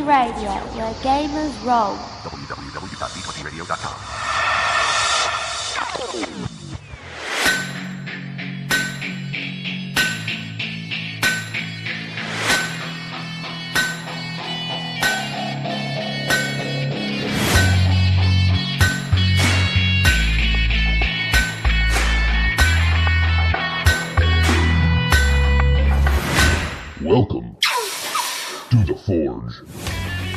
Radio, where gamers roll. www.d20radio.com. Welcome to The Forge.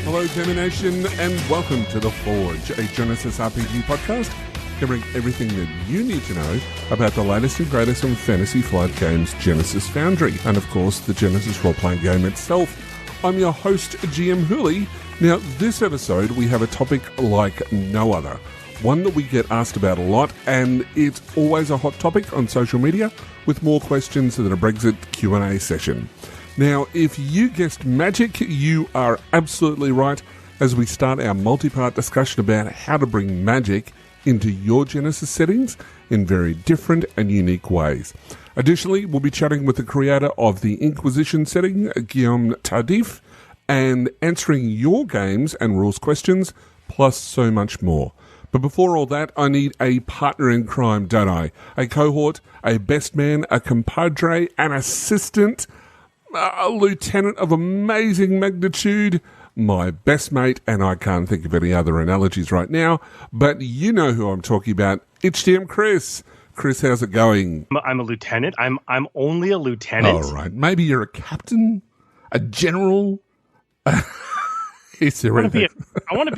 Hello, Gamer Nation, and welcome to The Forge, a Genesys RPG podcast covering everything that you need to know about the latest and greatest on Fantasy Flight Games' Genesys Foundry, and of course, the Genesys role-playing game itself. I'm your host, GM Hooley. Now, this episode, we have a topic like no other, one that we get asked about a lot, and it's always a hot topic on social media, with more questions than a Brexit Q&A session. Now, if you guessed magic, you are absolutely right as we start our multi-part discussion about how to bring magic into your Genesys settings in very different and unique ways. Additionally, we'll be chatting with the creator of the Inquisition setting, Guillaume Tardif, and answering your games and rules questions, plus so much more. But before all that, I need a partner in crime, don't I? A cohort, a best man, a compadre, an assistant, a lieutenant of amazing magnitude, my best mate, and I can't think of any other analogies right now, but you know who I'm talking about. It's GM Chris. Chris, how's it going? I'm a lieutenant. I'm only a lieutenant. All right. Maybe you're a captain, a general. Is there anything? I want to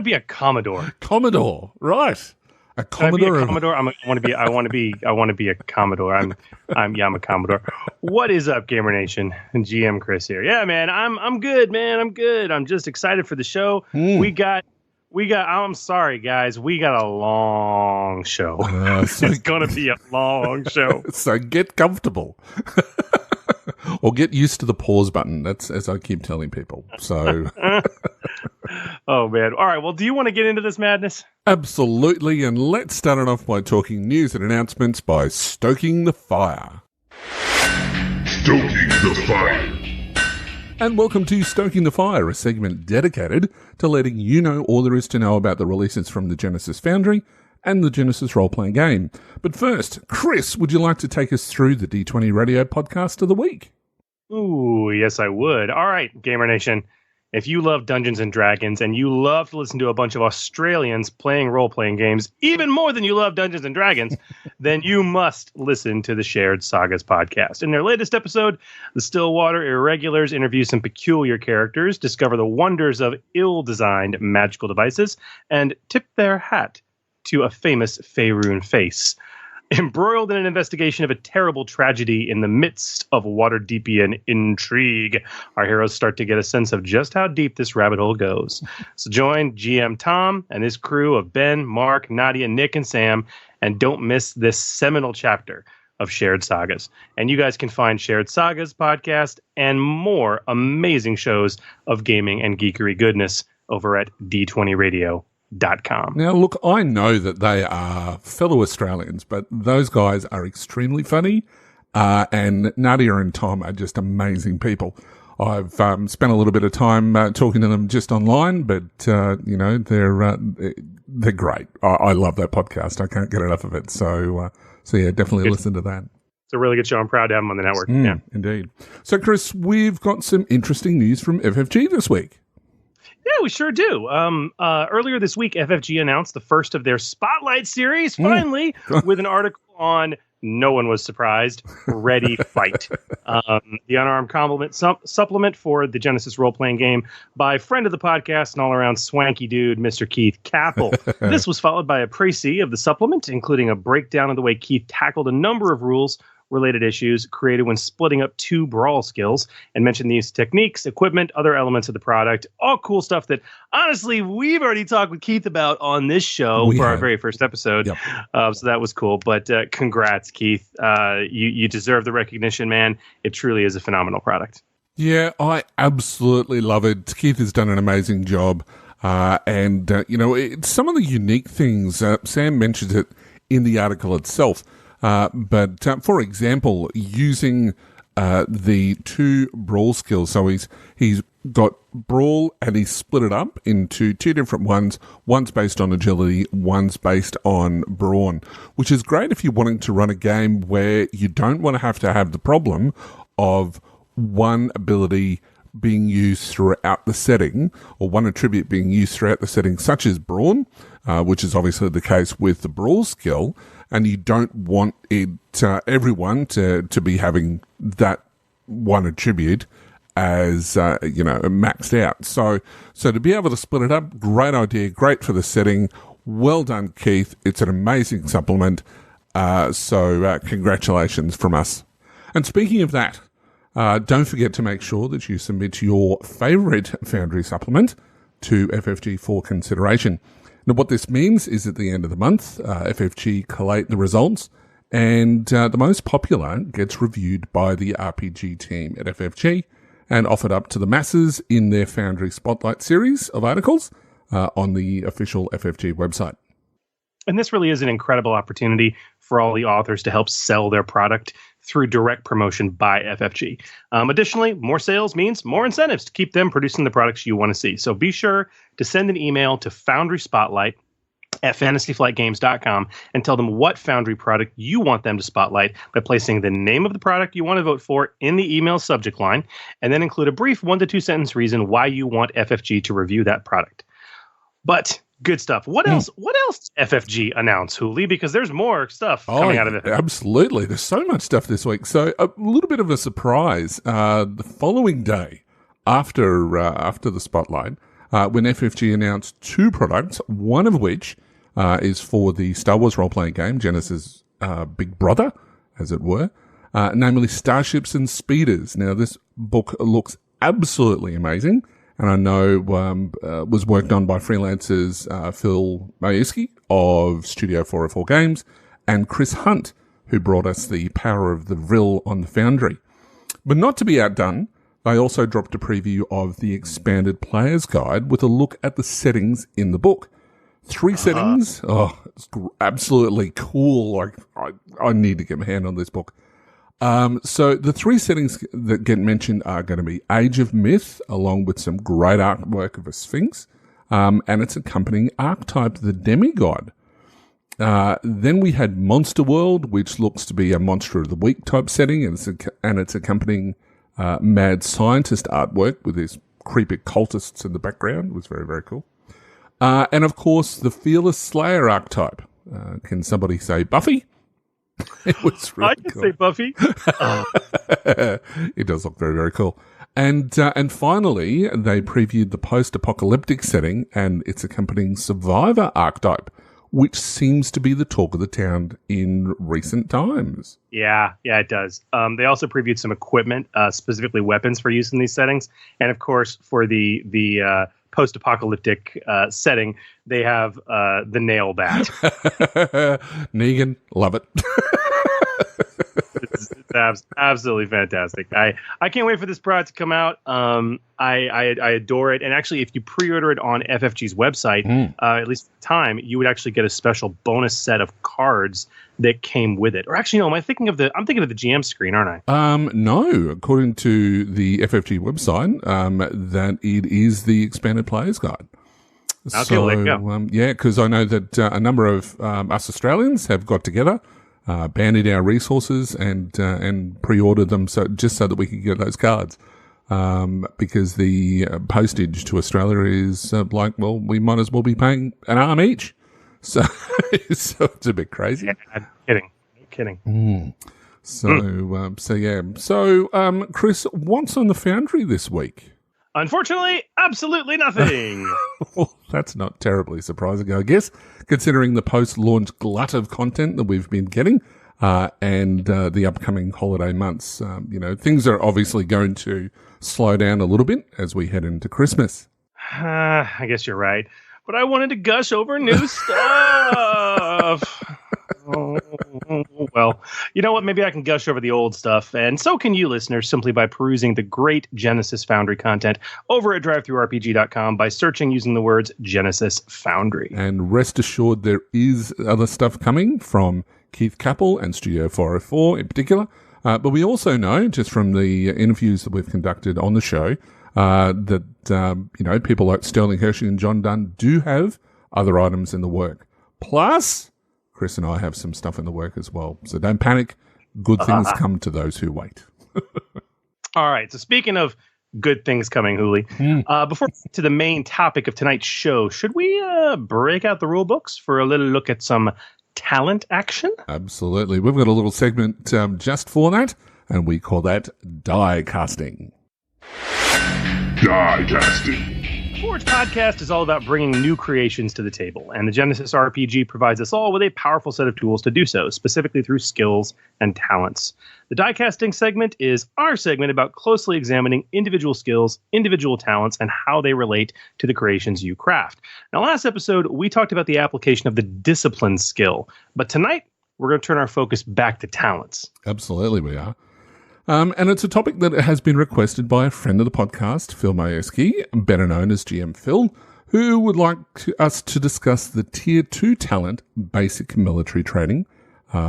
be a commodore. Commodore, right? A Commodore. commodore. Commodore. I want to be a commodore. I'm a commodore. What is up, Gamer Nation? And GM Chris here. Yeah, man. I'm good, man. I'm good. I'm just excited for the show. We got. I'm sorry, guys. We got a long show. It's gonna be a long show. So get comfortable. Or get used to the pause button. That's as I keep telling people. So, oh man! All right. Well, do you want to get into this madness? Absolutely, and let's start it off by talking news and announcements by Stoking the Fire. Stoking the Fire. And welcome to Stoking the Fire, a segment dedicated to letting you know all there is to know about the releases from the Genesys Foundry and the Genesys role-playing game. But first, Chris, would you like to take us through the D20 Radio podcast of the week? Ooh, yes, I would. All right, Gamer Nation. If you love Dungeons & Dragons and you love to listen to a bunch of Australians playing role-playing games, even more than you love Dungeons & Dragons, then you must listen to the Shared Sagas podcast. In their latest episode, the Stillwater Irregulars interview some peculiar characters, discover the wonders of ill-designed magical devices, and tip their hat to a famous Faerun face. Embroiled in an investigation of a terrible tragedy in the midst of Waterdeepian intrigue, our heroes start to get a sense of just how deep this rabbit hole goes. So join GM Tom and his crew of Ben, Mark, Nadia, Nick, and Sam, and don't miss this seminal chapter of Shared Sagas. And you guys can find Shared Sagas podcast and more amazing shows of gaming and geekery goodness over at D20Radio.com. Now, look, I know that they are fellow Australians, but those guys are extremely funny, and Nadia and Tom are just amazing people. I've spent a little bit of time talking to them just online, but you know, they're great. I love that podcast. I can't get enough of it. So yeah, definitely listen to that. It's a really good show. I'm proud to have them on the network. Yeah, indeed. So, Chris, we've got some interesting news from FFG this week. Yeah, we sure do. Earlier this week, FFG announced the first of their Spotlight series, finally, with an article on, no one was surprised, Ready Fight. The unarmed compliment supplement for the Genesys role-playing game by friend of the podcast and all-around swanky dude, Mr. Keith Cathell. This was followed by a précis of the supplement, including a breakdown of the way Keith tackled a number of rules related issues created when splitting up two brawl skills, and mentioned these techniques, equipment, other elements of the product, all cool stuff that honestly we've already talked with Keith about on this show our very first episode. Yep. So that was cool. But congrats, Keith. You deserve the recognition, man. It truly is a phenomenal product. Yeah, I absolutely love it. Keith has done an amazing job. And you know, some of the unique things, Sam mentions it in the article itself. But for example, using the two brawl skills. So he's got brawl and he's split it up into two different ones. One's based on agility, one's based on brawn, which is great if you're wanting to run a game where you don't want to have the problem of one ability being used throughout the setting, or one attribute being used throughout the setting, such as brawn, which is obviously the case with the brawl skill, and you don't want everyone to be having that one attribute as maxed out. So to be able to split it up, great idea, great for the setting. Well done, Keith. It's an amazing supplement. So congratulations from us. And speaking of that, don't forget to make sure that you submit your favourite Foundry supplement to FFG for consideration. Now, what this means is at the end of the month, FFG collate the results, and the most popular gets reviewed by the RPG team at FFG and offered up to the masses in their Foundry Spotlight series of articles on the official FFG website. And this really is an incredible opportunity for all the authors to help sell their product through direct promotion by FFG. Additionally, more sales means more incentives to keep them producing the products you want to see. So be sure to send an email to Foundry Spotlight at fantasyflightgames.com and tell them what Foundry product you want them to spotlight by placing the name of the product you want to vote for in the email subject line, and then include a brief 1 to 2 sentence reason why you want FFG to review that product. But good stuff. What else FFG announced, Hooli? Because there's more stuff coming out of it. Absolutely. There's so much stuff this week. So a little bit of a surprise. The following day after the Spotlight, when FFG announced two products, one of which is for the Star Wars role-playing game, Genesys Big Brother, as it were, namely Starships and Speeders. Now, this book looks absolutely amazing, and I know was worked on by freelancers Phil Majewski of Studio 404 Games and Chris Hunt, who brought us the Power of the Vril on the Foundry. But not to be outdone, they also dropped a preview of the expanded player's guide with a look at the settings in the book. 3 settings. Oh, it's absolutely cool. Like I need to get my hand on this book. So the 3 settings that get mentioned are going to be Age of Myth, along with some great artwork of a Sphinx, and its accompanying archetype, the Demigod. Then we had Monster World, which looks to be a Monster of the Week type setting, and its accompanying mad scientist artwork with these creepy cultists in the background. It was very, very cool. And of course, the Fearless Slayer archetype. Can somebody say Buffy? It was really I can cool. say Buffy. It does look very, very cool. And finally, they previewed the post-apocalyptic setting and its accompanying Survivor archetype, which seems to be the talk of the town in recent times. Yeah, it does. They also previewed some equipment, specifically weapons for use in these settings. And of course, for the post-apocalyptic setting, they have the nail bat. Negan, love it. It's absolutely fantastic. I can't wait for this product to come out. I adore it. And actually, if you pre-order it on FFG's website, at least at the time, you would actually get a special bonus set of cards that came with it. Or actually, no, I'm thinking of the GM screen, aren't I? No. According to the FFG website, that it is the expanded player's guide. Okay, so, there you go. Yeah, because I know that a number of us Australians have got together, banded our resources, and pre-ordered them so that we could get those cards. Because the postage to Australia is we might as well be paying an arm each. So, so it's a bit crazy. Yeah, I'm kidding. So yeah. So, Chris, what's on the Foundry this week? Unfortunately, absolutely nothing. Well, that's not terribly surprising, I guess, considering the post-launch glut of content that we've been getting, and the upcoming holiday months. Things are obviously going to slow down a little bit as we head into Christmas. I guess you're right. But I wanted to gush over new stuff. Well, you know what? Maybe I can gush over the old stuff. And so can you, listeners, simply by perusing the great Genesys Foundry content over at drivethroughrpg.com by searching using the words Genesys Foundry. And rest assured there is other stuff coming from Keith Capel and Studio 404 in particular. But we also know, just from the interviews that we've conducted on the show, that people like Sterling Hershey and John Dunn do have other items in the work. Plus, Chris and I have some stuff in the work as well. So don't panic. Good things come to those who wait. All right. So speaking of good things coming, Hooli, before we get to the main topic of tonight's show, should we break out the rule books for a little look at some talent action? Absolutely. We've got a little segment just for that, and we call that die casting. Die casting. Forge Podcast is all about bringing new creations to the table, and the Genesys RPG provides us all with a powerful set of tools to do so, specifically through skills and talents. The diecasting segment is our segment about closely examining individual skills, individual talents, and how they relate to the creations you craft. Now, last episode, we talked about the application of the discipline skill, but tonight, we're going to turn our focus back to talents. Absolutely, we are. And it's a topic that has been requested by a friend of the podcast, Phil Majewski, better known as GM Phil, who would like us to discuss the Tier 2 talent basic military training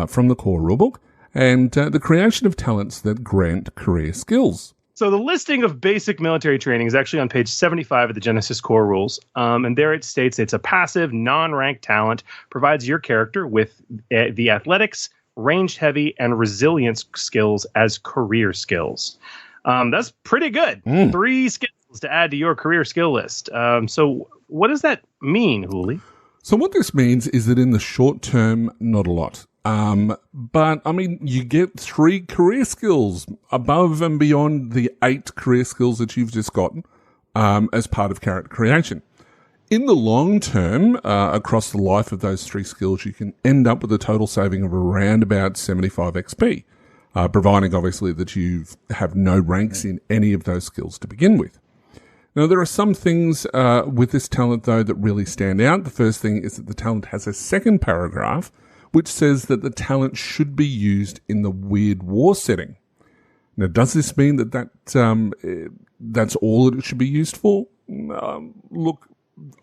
from the core rulebook and the creation of talents that grant career skills. So the listing of basic military training is actually on page 75 of the Genesys core rules. And there it states it's a passive, non-ranked talent, provides your character with the athletics, ranged heavy, and resilience skills as career skills. That's pretty good. 3 skills to add to your career skill list. So what does that mean, Hooli? So what this means is that in the short term, not a lot. But, I mean, you get 3 career skills above and beyond the 8 career skills that you've just gotten as part of character creation. In the long term, across the life of those 3 skills, you can end up with a total saving of around about 75 XP, providing obviously that you have no ranks in any of those skills to begin with. Now, there are some things with this talent, though, that really stand out. The first thing is that the talent has a second paragraph, which says that the talent should be used in the Weird War setting. Now, does this mean that that's all that it should be used for? Look,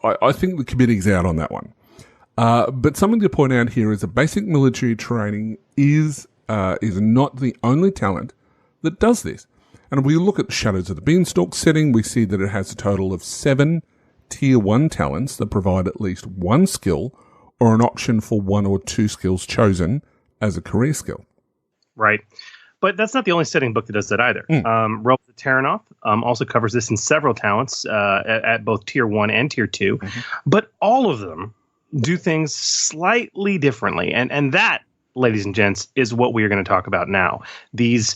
I think the committee's out on that one. But something to point out here is that basic military training is not the only talent that does this. And if we look at the Shadows of the Beanstalk setting, we see that it has a total of 7 Tier 1 talents that provide at least 1 skill or an option for 1 or 2 skills chosen as a career skill. Right. But that's not the only setting book that does that either. Realms of Terranoth also covers this in several talents at both Tier 1 and Tier 2. But all of them do things slightly differently. And that, ladies and gents, is what we are going to talk about now. These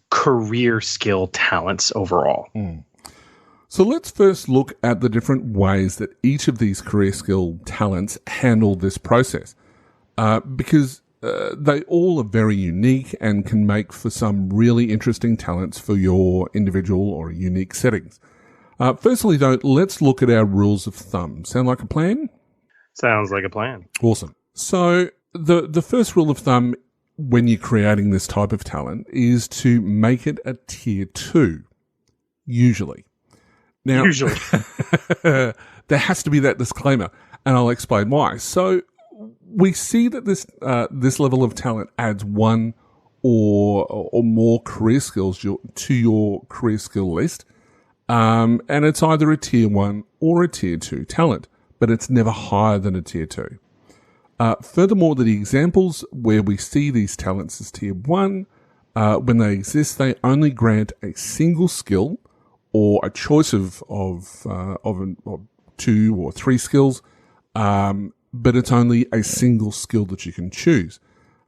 career skill talents overall. So let's first look at the different ways that each of these career skill talents handle this process. Because they all are very unique and can make for some really interesting talents for your individual or unique settings. Firstly, though, let's look at our rules of thumb. Sound like a plan? Sounds like a plan. Awesome. So the first rule of thumb when you're creating this type of talent is to make it a Tier 2, usually. Now, Usually. there has to be that disclaimer, and I'll explain why. So we see that this level of talent adds 1 or more career skills to your career skill list, and it's either a Tier 1 or a Tier 2 talent, but it's never higher than a Tier 2. Furthermore, the examples where we see these talents as Tier 1, when they exist, they only grant a single skill or a choice of 2 or 3 skills, but it's only a single skill that you can choose.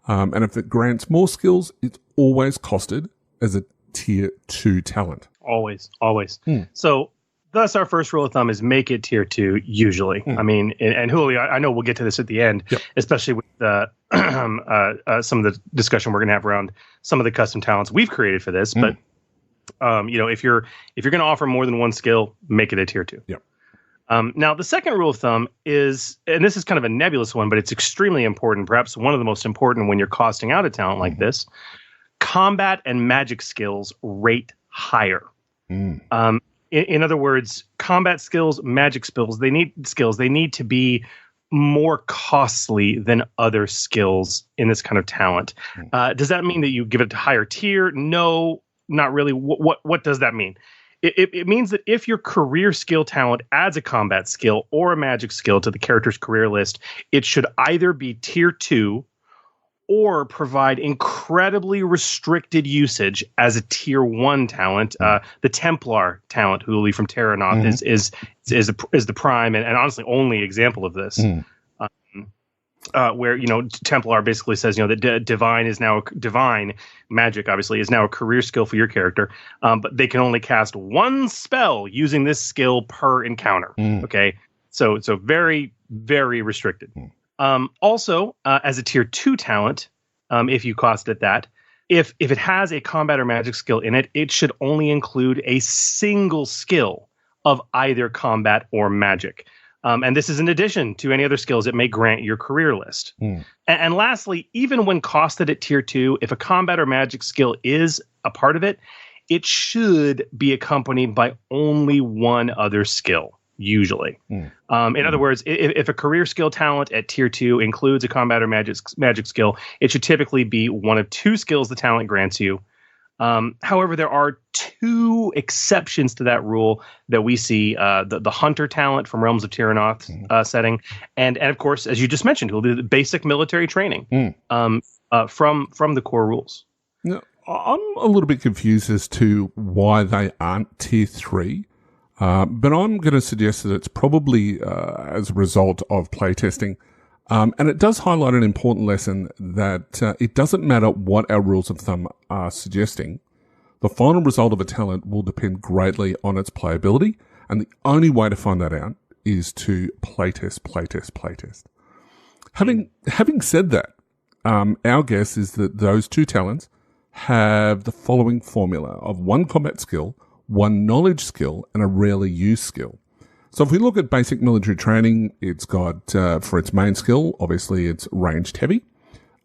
And if it grants more skills, it's always costed as a Tier 2 talent. Always. So thus our first rule of thumb is make it Tier 2 usually. I mean, and Julio, I know we'll get to this at the end, especially with some of the discussion we're going to have around some of the custom talents we've created for this. But if you're going to offer more than 1 skill, make it a Tier 2. Yep. Now, the second rule of thumb is, and this is kind of a nebulous one, but it's extremely important, perhaps one of the most important when you're costing out a talent like this, combat and magic skills rate higher. In other words, combat skills, magic skills, they need to be more costly than other skills in this kind of talent. Does that mean that you give it a higher tier? No, not really. What does that mean? It means that if your career skill talent adds a combat skill or a magic skill to the character's career list, it should either be tier 2 or provide incredibly restricted usage as a tier 1 talent. The Templar talent, Huli from Terranoth, is the prime and honestly only example of this. Where Templar basically says that divine magic obviously is now a career skill for your character, but they can only cast one spell using this skill per encounter. Okay, so very, very restricted. Also, as a tier 2 talent, if you cost it that, if it has a combat or magic skill in it, it should only include a single skill of either combat or magic. And this is in addition to any other skills it may grant your career list. And lastly, even when costed at tier 2, if a combat or magic skill is a part of it, it should be accompanied by only one other skill, usually. In other words, if a career skill talent at tier 2 includes a combat or magic skill, it should typically be one of 2 skills the talent grants you. However, there are 2 exceptions to that rule that we see: the hunter talent from Realms of Terranoth setting, and of course, as you just mentioned, the basic military training from the core rules. Now, I'm a little bit confused as to why they aren't tier 3, but I'm going to suggest that it's probably as a result of playtesting. And it does highlight an important lesson that it doesn't matter what our rules of thumb are suggesting. The final result of a talent will depend greatly on its playability, and the only way to find that out is to playtest. Having said that, our guess is that those 2 talents have the following formula of 1 combat skill, 1 knowledge skill, and a rarely used skill. So if we look at basic military training, it's got, for its main skill, obviously it's ranged heavy,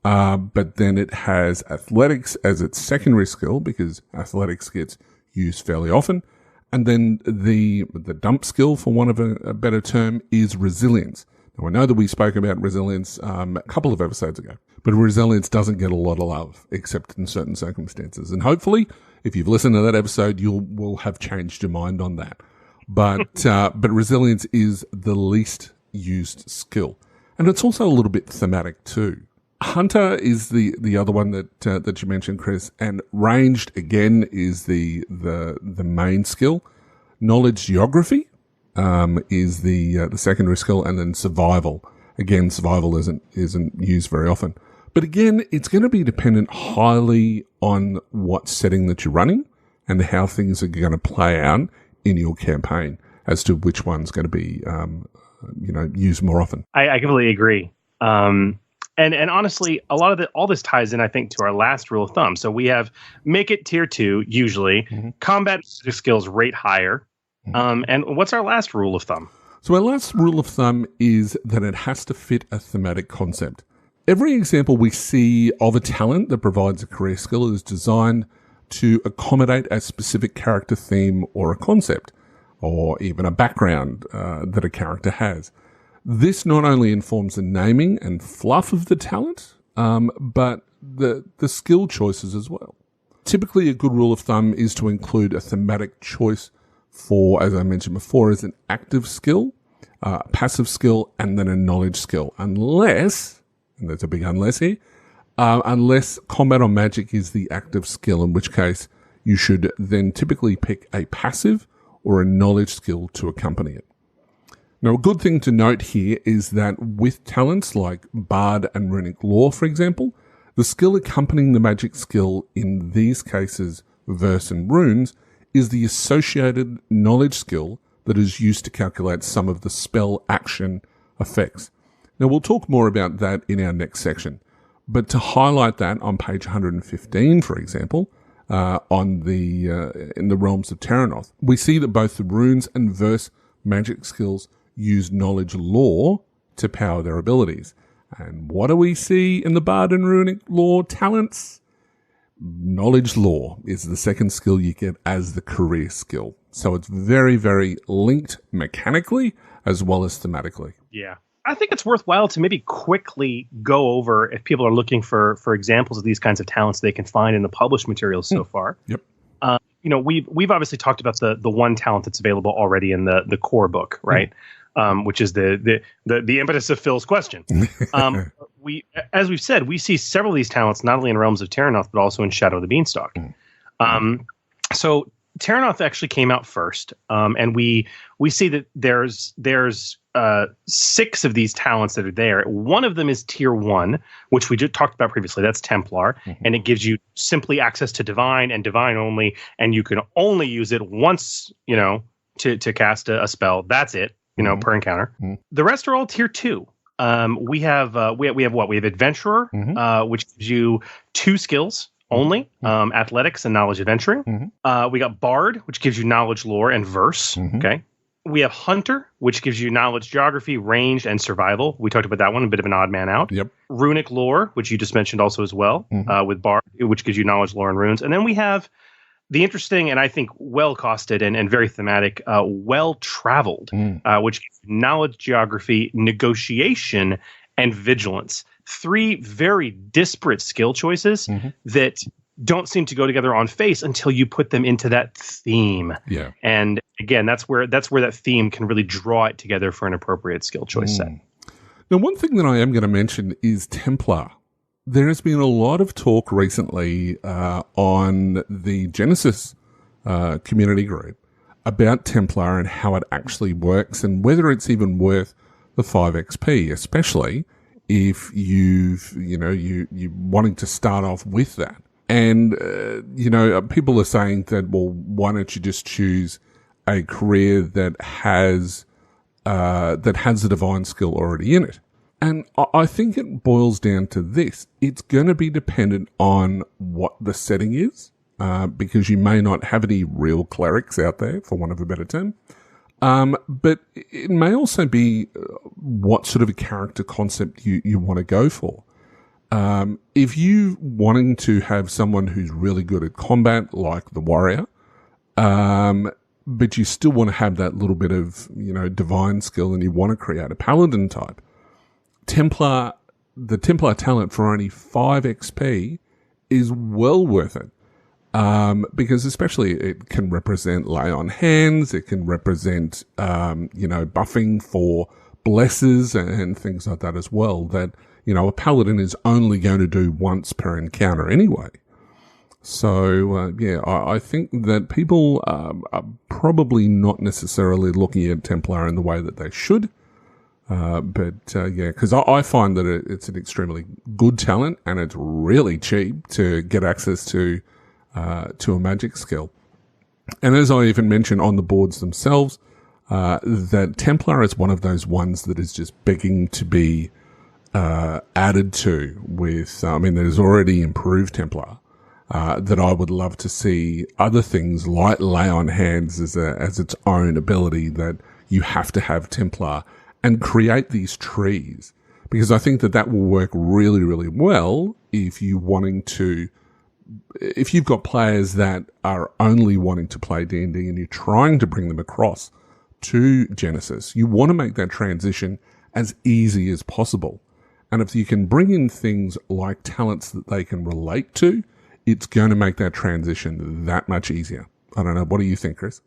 but then it has athletics as its secondary skill because athletics gets used fairly often. And then the dump skill, for want of a better term, is resilience. Now I know that we spoke about resilience a couple of episodes ago, but resilience doesn't get a lot of love except in certain circumstances. And hopefully, if you've listened to that episode, will have changed your mind on that. But resilience is the least used skill, and it's also a little bit thematic too. Hunter is the other one that you mentioned, Chris, and ranged again is the main skill. Knowledge geography is the secondary skill, and then survival. Again, survival isn't used very often, but again, it's going to be dependent highly on what setting that you're running and how things are going to play out in your campaign as to which one's going to be, used more often. I completely agree. And honestly, all this ties in, I think, to our last rule of thumb. So we have make it tier 2, usually. Combat skills rate higher. And what's our last rule of thumb? So our last rule of thumb is that it has to fit a thematic concept. Every example we see of a talent that provides a career skill is designed to accommodate a specific character theme or a concept, or even a background that a character has. This not only informs the naming and fluff of the talent, but the skill choices as well. Typically, a good rule of thumb is to include a thematic choice for, as I mentioned before, as an active skill, a passive skill, and then a knowledge skill. Unless, and there's a big unless here, unless combat or magic is the active skill, in which case you should then typically pick a passive or a knowledge skill to accompany it. Now, a good thing to note here is that with talents like Bard and Runic Lore, for example, the skill accompanying the magic skill in these cases, verse and runes, is the associated knowledge skill that is used to calculate some of the spell action effects. Now, we'll talk more about that in our next section. But to highlight that, on page 115, for example, in the Realms of Terranoth, we see that both the runes and verse magic skills use knowledge lore to power their abilities. And what do we see in the Bard and Runic Lore talents? Knowledge lore is the second skill you get as the career skill. So it's very, very linked mechanically as well as thematically. Yeah. I think it's worthwhile to maybe quickly go over, if people are looking for examples of these kinds of talents they can find in the published materials so far. Yep. We've obviously talked about the one talent that's available already in the core book, right? Which is the impetus of Phil's question. As we've said, we see several of these talents not only in Realms of Terranoth, but also in Shadow of the Beanstalk. So Terranoth actually came out first, and we see that there's 6 of these talents that are there. One of them is tier 1, which we just talked about previously. That's Templar, and it gives you simply access to Divine and Divine only, and you can only use it once, to cast a spell. That's it, per encounter. The rest are all tier 2. We have what? We have Adventurer, which gives you 2 skills only, athletics and knowledge adventuring. We got Bard, which gives you knowledge, lore, and verse. Okay. We have Hunter, which gives you knowledge, geography, range, and survival. We talked about that one, a bit of an odd man out. Yep. Runic lore, which you just mentioned also as well, with Bard, which gives you knowledge, lore, and runes. And then we have the interesting and I think well-costed and very thematic, well-traveled, which gives you knowledge, geography, negotiation, and vigilance. 3 very disparate skill choices that don't seem to go together on face until you put them into that theme. Yeah. And again, that's where that theme can really draw it together for an appropriate skill choice set. Now, one thing that I am going to mention is Templar. There has been a lot of talk recently on the Genesys community group about Templar and how it actually works and whether it's even worth the 5 XP, especially if you're wanting to start off with that. And, people are saying that, well, why don't you just choose a career that has a divine skill already in it? And I think it boils down to this. It's going to be dependent on what the setting is, because you may not have any real clerics out there, for want of a better term. But it may also be what sort of a character concept you want to go for. If you wanting to have someone who's really good at combat, like the warrior, but you still want to have that little bit of, divine skill and you want to create a paladin type, the Templar talent for only 5 XP is well worth it. Because especially it can represent lay on hands, it can represent, buffing for blesses and things like that as well, that, a paladin is only going to do once per encounter anyway. So, I think that people are probably not necessarily looking at Templar in the way that they should. Because I find that it's an extremely good talent and it's really cheap to get access to a magic skill. And as I even mentioned on the boards themselves, that Templar is one of those ones that is just begging to be added to with, there's already improved Templar, that I would love to see other things like lay on hands as its own ability, that you have to have Templar and create these trees, because I think that will work really, really well if you've got players that are only wanting to play D&D and you're trying to bring them across to Genesys. You want to make that transition as easy as possible. And if you can bring in things like talents that they can relate to, it's going to make that transition that much easier. I don't know. What do you think, Chris?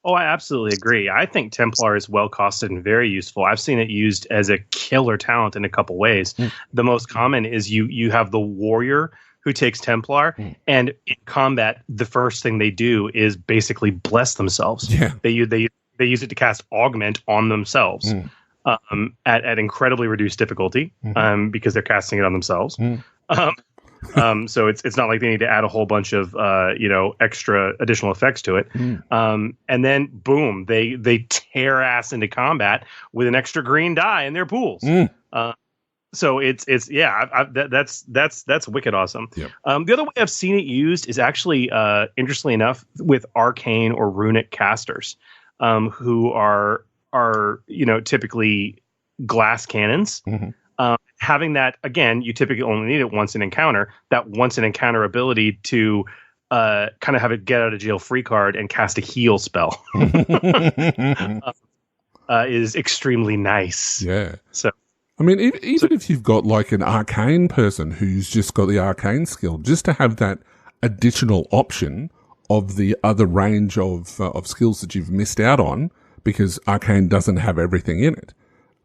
Oh, I absolutely agree. I think Templar is well costed and very useful. I've seen it used as a killer talent in a couple ways. The most common is you have the warrior who takes Templar, and in combat, the first thing they do is basically bless themselves. Yeah. They use it to cast Augment on themselves at incredibly reduced difficulty because they're casting it on themselves. So it's not like they need to add a whole bunch of extra additional effects to it. And then boom, they tear ass into combat with an extra green die in their pools. So that's wicked awesome. Yep. The other way I've seen it used is actually interestingly enough with arcane or runic casters, who are typically glass cannons. Having that, again, you typically only need it once an encounter. That once an encounter ability to kind of have a get out of jail free card and cast a heal spell. is extremely nice. Yeah. So, I mean, even if you've got like an arcane person who's just got the arcane skill, just to have that additional option of the other range of skills that you've missed out on because arcane doesn't have everything in it.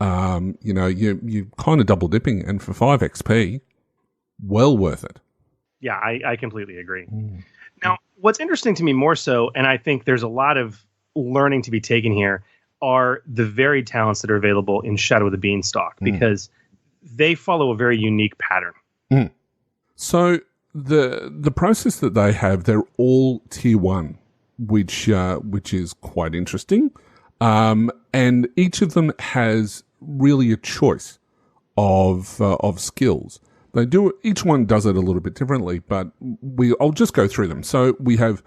You kind of double dipping, and for 5 XP, well worth it. Yeah, I completely agree. Now, what's interesting to me more so, and I think there's a lot of learning to be taken here, are the varied talents that are available in Shadow of the Beanstalk, because they follow a very unique pattern. So the process that they have, they're all tier 1, which is quite interesting. And each of them has really a choice of skills. Each one does it a little bit differently, but I'll just go through them. So we have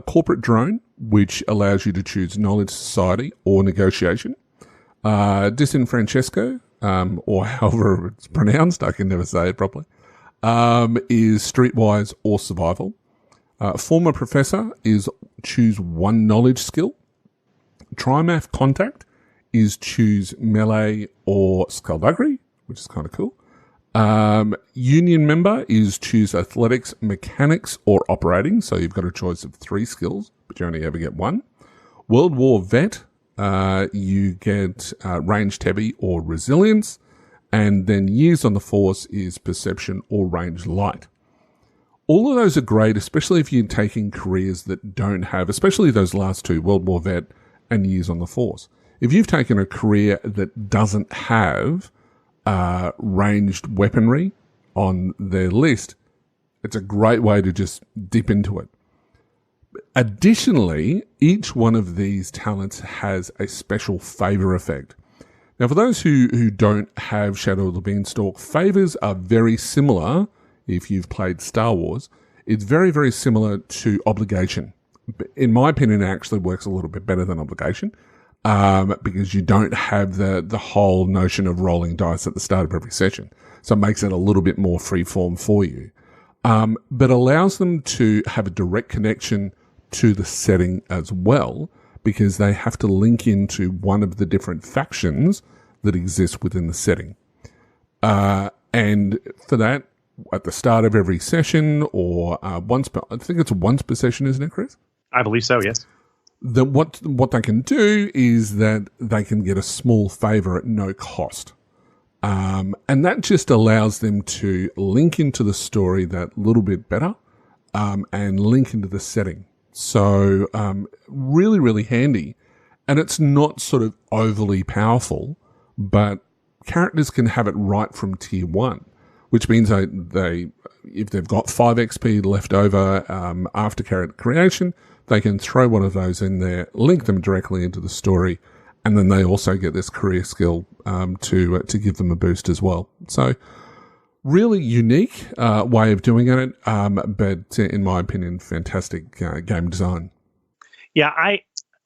Corporate Drone, which allows you to choose Knowledge Society or Negotiation. Disenfrancesco, or however it's pronounced, I can never say it properly, is Streetwise or Survival. Former Professor is choose 1 knowledge skill. Trimath Contact is choose Melee or Skullduggery, which is kind of cool. Union Member is choose Athletics, Mechanics, or Operating. So you've got a choice of 3 skills, but you only ever get 1. World War Vet, you get Ranged Heavy or Resilience. And then Years on the Force is Perception or Range Light. All of those are great, especially if you're taking careers that don't have, especially those last 2, World War Vet and Years on the Force. If you've taken a career that doesn't have ranged weaponry on their list, it's a great way to just dip into it. Additionally, each one of these talents has a special favor effect. Now, for those who don't have Shadow of the Beanstalk, favors are very similar. If you've played Star Wars, it's very, very similar to obligation. In my opinion, it actually works a little bit better than obligation, because you don't have the whole notion of rolling dice at the start of every session. So it makes it a little bit more freeform for you, but allows them to have a direct connection to the setting as well, because they have to link into one of the different factions that exist within the setting. And for that, at the start of every session, or I think it's once per session, isn't it, Chris? I believe so, yes. What they can do is that they can get a small favor at no cost. And that just allows them to link into the story that little bit better, and link into the setting. So, really, really handy. And it's not sort of overly powerful, but characters can have it right from tier 1, which means if they've got 5 XP left over, after character creation, they can throw one of those in there, link them directly into the story, and then they also get this career skill, to give them a boost as well. So, really unique way of doing it, but in my opinion, fantastic game design. Yeah,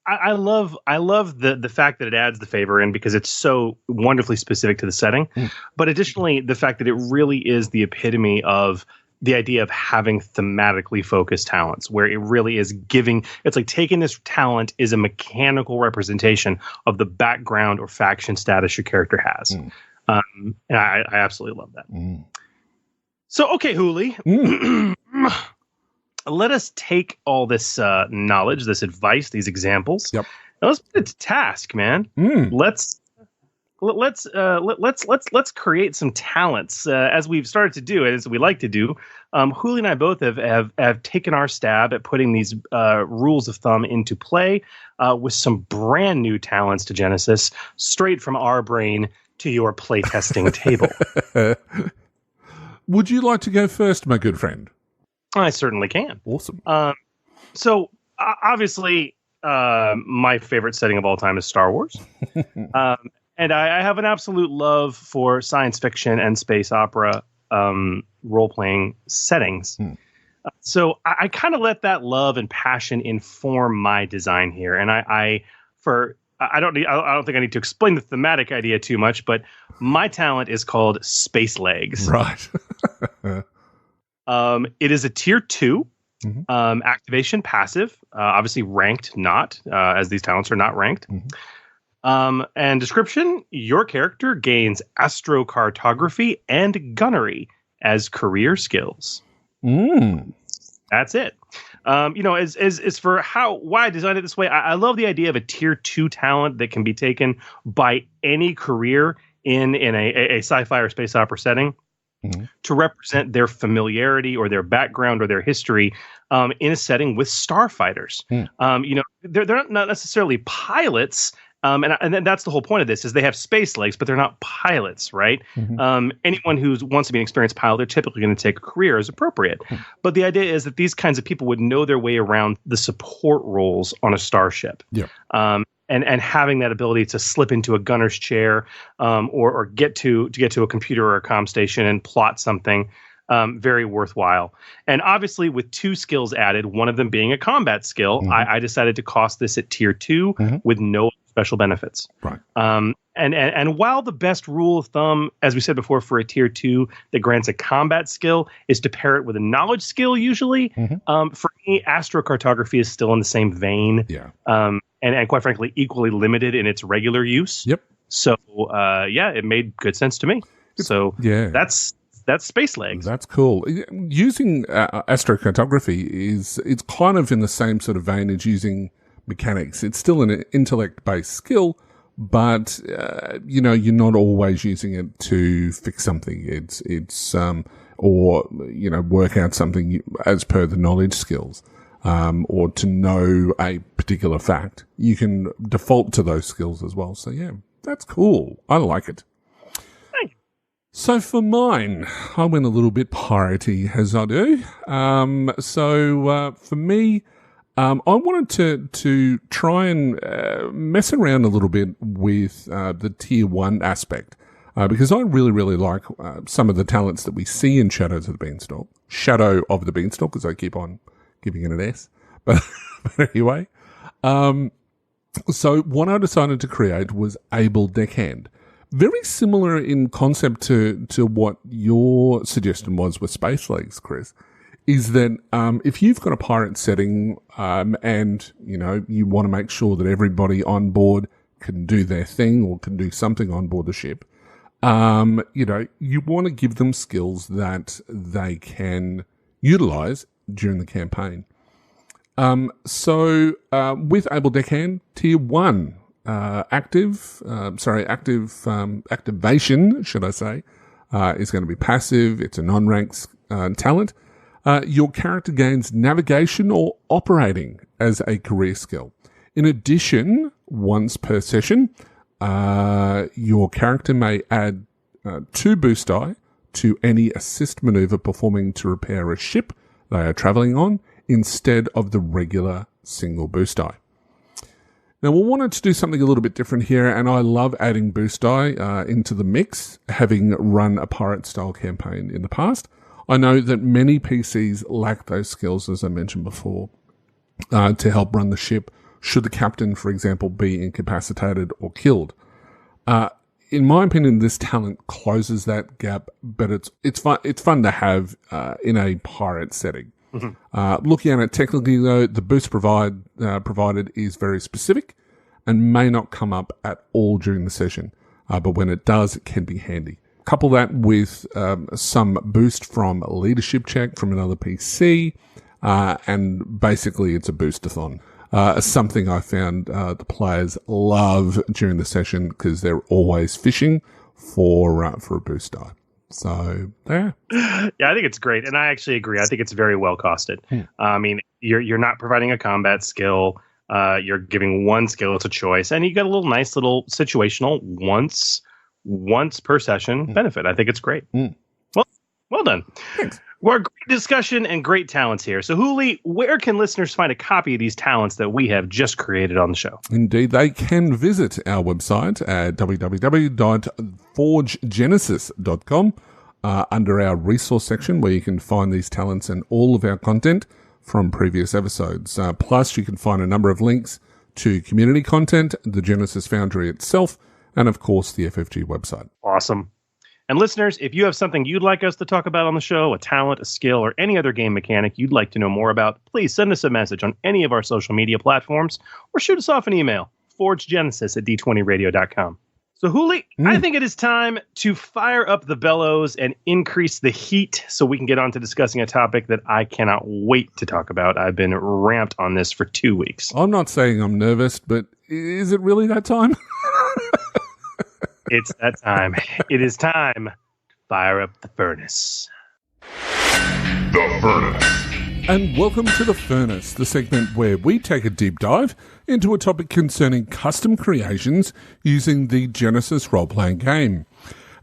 I love the fact that it adds the favor in, because it's so wonderfully specific to the setting. But additionally, the fact that it really is the epitome of the idea of having thematically focused talents, where it really is it's like taking this talent is a mechanical representation of the background or faction status your character has. And I absolutely love that. So, okay, Hooli, let us take all this knowledge, this advice, these examples. Yep. Now let's put it to task, man. Let's create some talents, as we've started to do, as we like to do. Hooli and I both have taken our stab at putting these rules of thumb into play, with some brand new talents to Genesys, straight from our brain to your playtesting table. Would you like to go first, my good friend? I certainly can. Awesome. So obviously, my favorite setting of all time is Star Wars. And I have an absolute love for science fiction and space opera role-playing settings. So I kind of let that love and passion inform my design here. And I don't think I need to explain the thematic idea too much, but my talent is called Space Legs. Right. It is a tier 2 activation passive, obviously ranked not, as these talents are not ranked. And description, your character gains astrocartography and gunnery as career skills. That's it. As for why I designed it this way, I love the idea of a tier 2 talent that can be taken by any career in a sci-fi or space opera setting to represent their familiarity or their background or their history in a setting with starfighters. They're not necessarily pilots. And that's the whole point of this is they have space legs, but they're not pilots, right? Anyone who wants to be an experienced pilot, they're typically going to take a career as appropriate. But the idea is that these kinds of people would know their way around the support roles on a starship. And having that ability to slip into a gunner's chair or get to a computer or a comm station and plot something. Very worthwhile. And obviously with 2 skills added, one of them being a combat skill, I decided to cost this at tier 2 with no special benefits. Right. And while the best rule of thumb, as we said before, for a tier 2 that grants a combat skill is to pair it with a knowledge skill usually, for me, astrocartography is still in the same vein. And quite frankly, equally limited in its regular use. So, it made good sense to me. That's space legs. That's cool. Using astrocartography it's kind of in the same sort of vein as using mechanics. It's still an intellect-based skill, but you're not always using it to fix something. It's or work out something as per the knowledge skills, or to know a particular fact. You can default to those skills as well. So yeah, that's cool. I like it. So for mine, I went a little bit piratey, as I do. For me, I wanted to try and mess around a little bit with the tier 1 aspect, because I really, really like some of the talents that we see in Shadow of the Beanstalk, as I keep on giving it an S. But anyway, so what I decided to create was Able Deckhand. Very similar in concept to what your suggestion was with Space Legs, Chris, is that if you've got a pirate setting and, you want to make sure that everybody on board can do their thing or can do something on board the ship, you want to give them skills that they can utilize during the campaign. With Able Deckhand, tier 1, activation, should I say, is going to be passive. It's a non-ranked talent. Your character gains navigation or operating as a career skill. In addition, once per session, your character may add 2 boost die to any assist maneuver performing to repair a ship they are traveling on instead of the regular single boost die. Now, we wanted to do something a little bit different here, and I love adding boost die into the mix, having run a pirate-style campaign in the past. I know that many PCs lack those skills, as I mentioned before, to help run the ship should the captain, for example, be incapacitated or killed. In my opinion, this talent closes that gap, but it's fun to have in a pirate setting. Looking at it technically, though, the boost provided is very specific and may not come up at all during the session, but when it does, it can be handy. Couple that with some boost from a leadership check from another PC, and basically it's a boost-a-thon. Something I found the players love during the session because they're always fishing for a boost die. So there. Yeah, I think it's great, and I actually agree. I think it's very well costed. I mean, you're not providing a combat skill. You're giving one skill as a choice, and you got a nice little situational once per session benefit. I think it's great. Well done. Thanks. Well, great discussion and great talents here. So, Hooli, where can listeners find a copy of these talents that we have just created on the show? Indeed, they can visit our website at www.forgegenesys.com under our resource section, where you can find these talents and all of our content from previous episodes. Plus, you can find a number of links to community content, the Genesys Foundry itself, and, of course, the FFG website. Awesome. And listeners, if you have something you'd like us to talk about on the show, a talent, a skill, or any other game mechanic you'd like to know more about, please send us a message on any of our social media platforms or shoot us off an email, Forge Genesis at d20radio.com. So, Hooli, I think it is time to fire up the bellows and increase the heat so we can get on to discussing a topic that I cannot wait to talk about. I've been ramped on this for 2 weeks. I'm not saying I'm nervous, but is it really that time? It's that time. It is time to fire up the furnace. The Furnace. And welcome to The Furnace, the segment where we take a deep dive into a topic concerning custom creations using the Genesys role-playing game.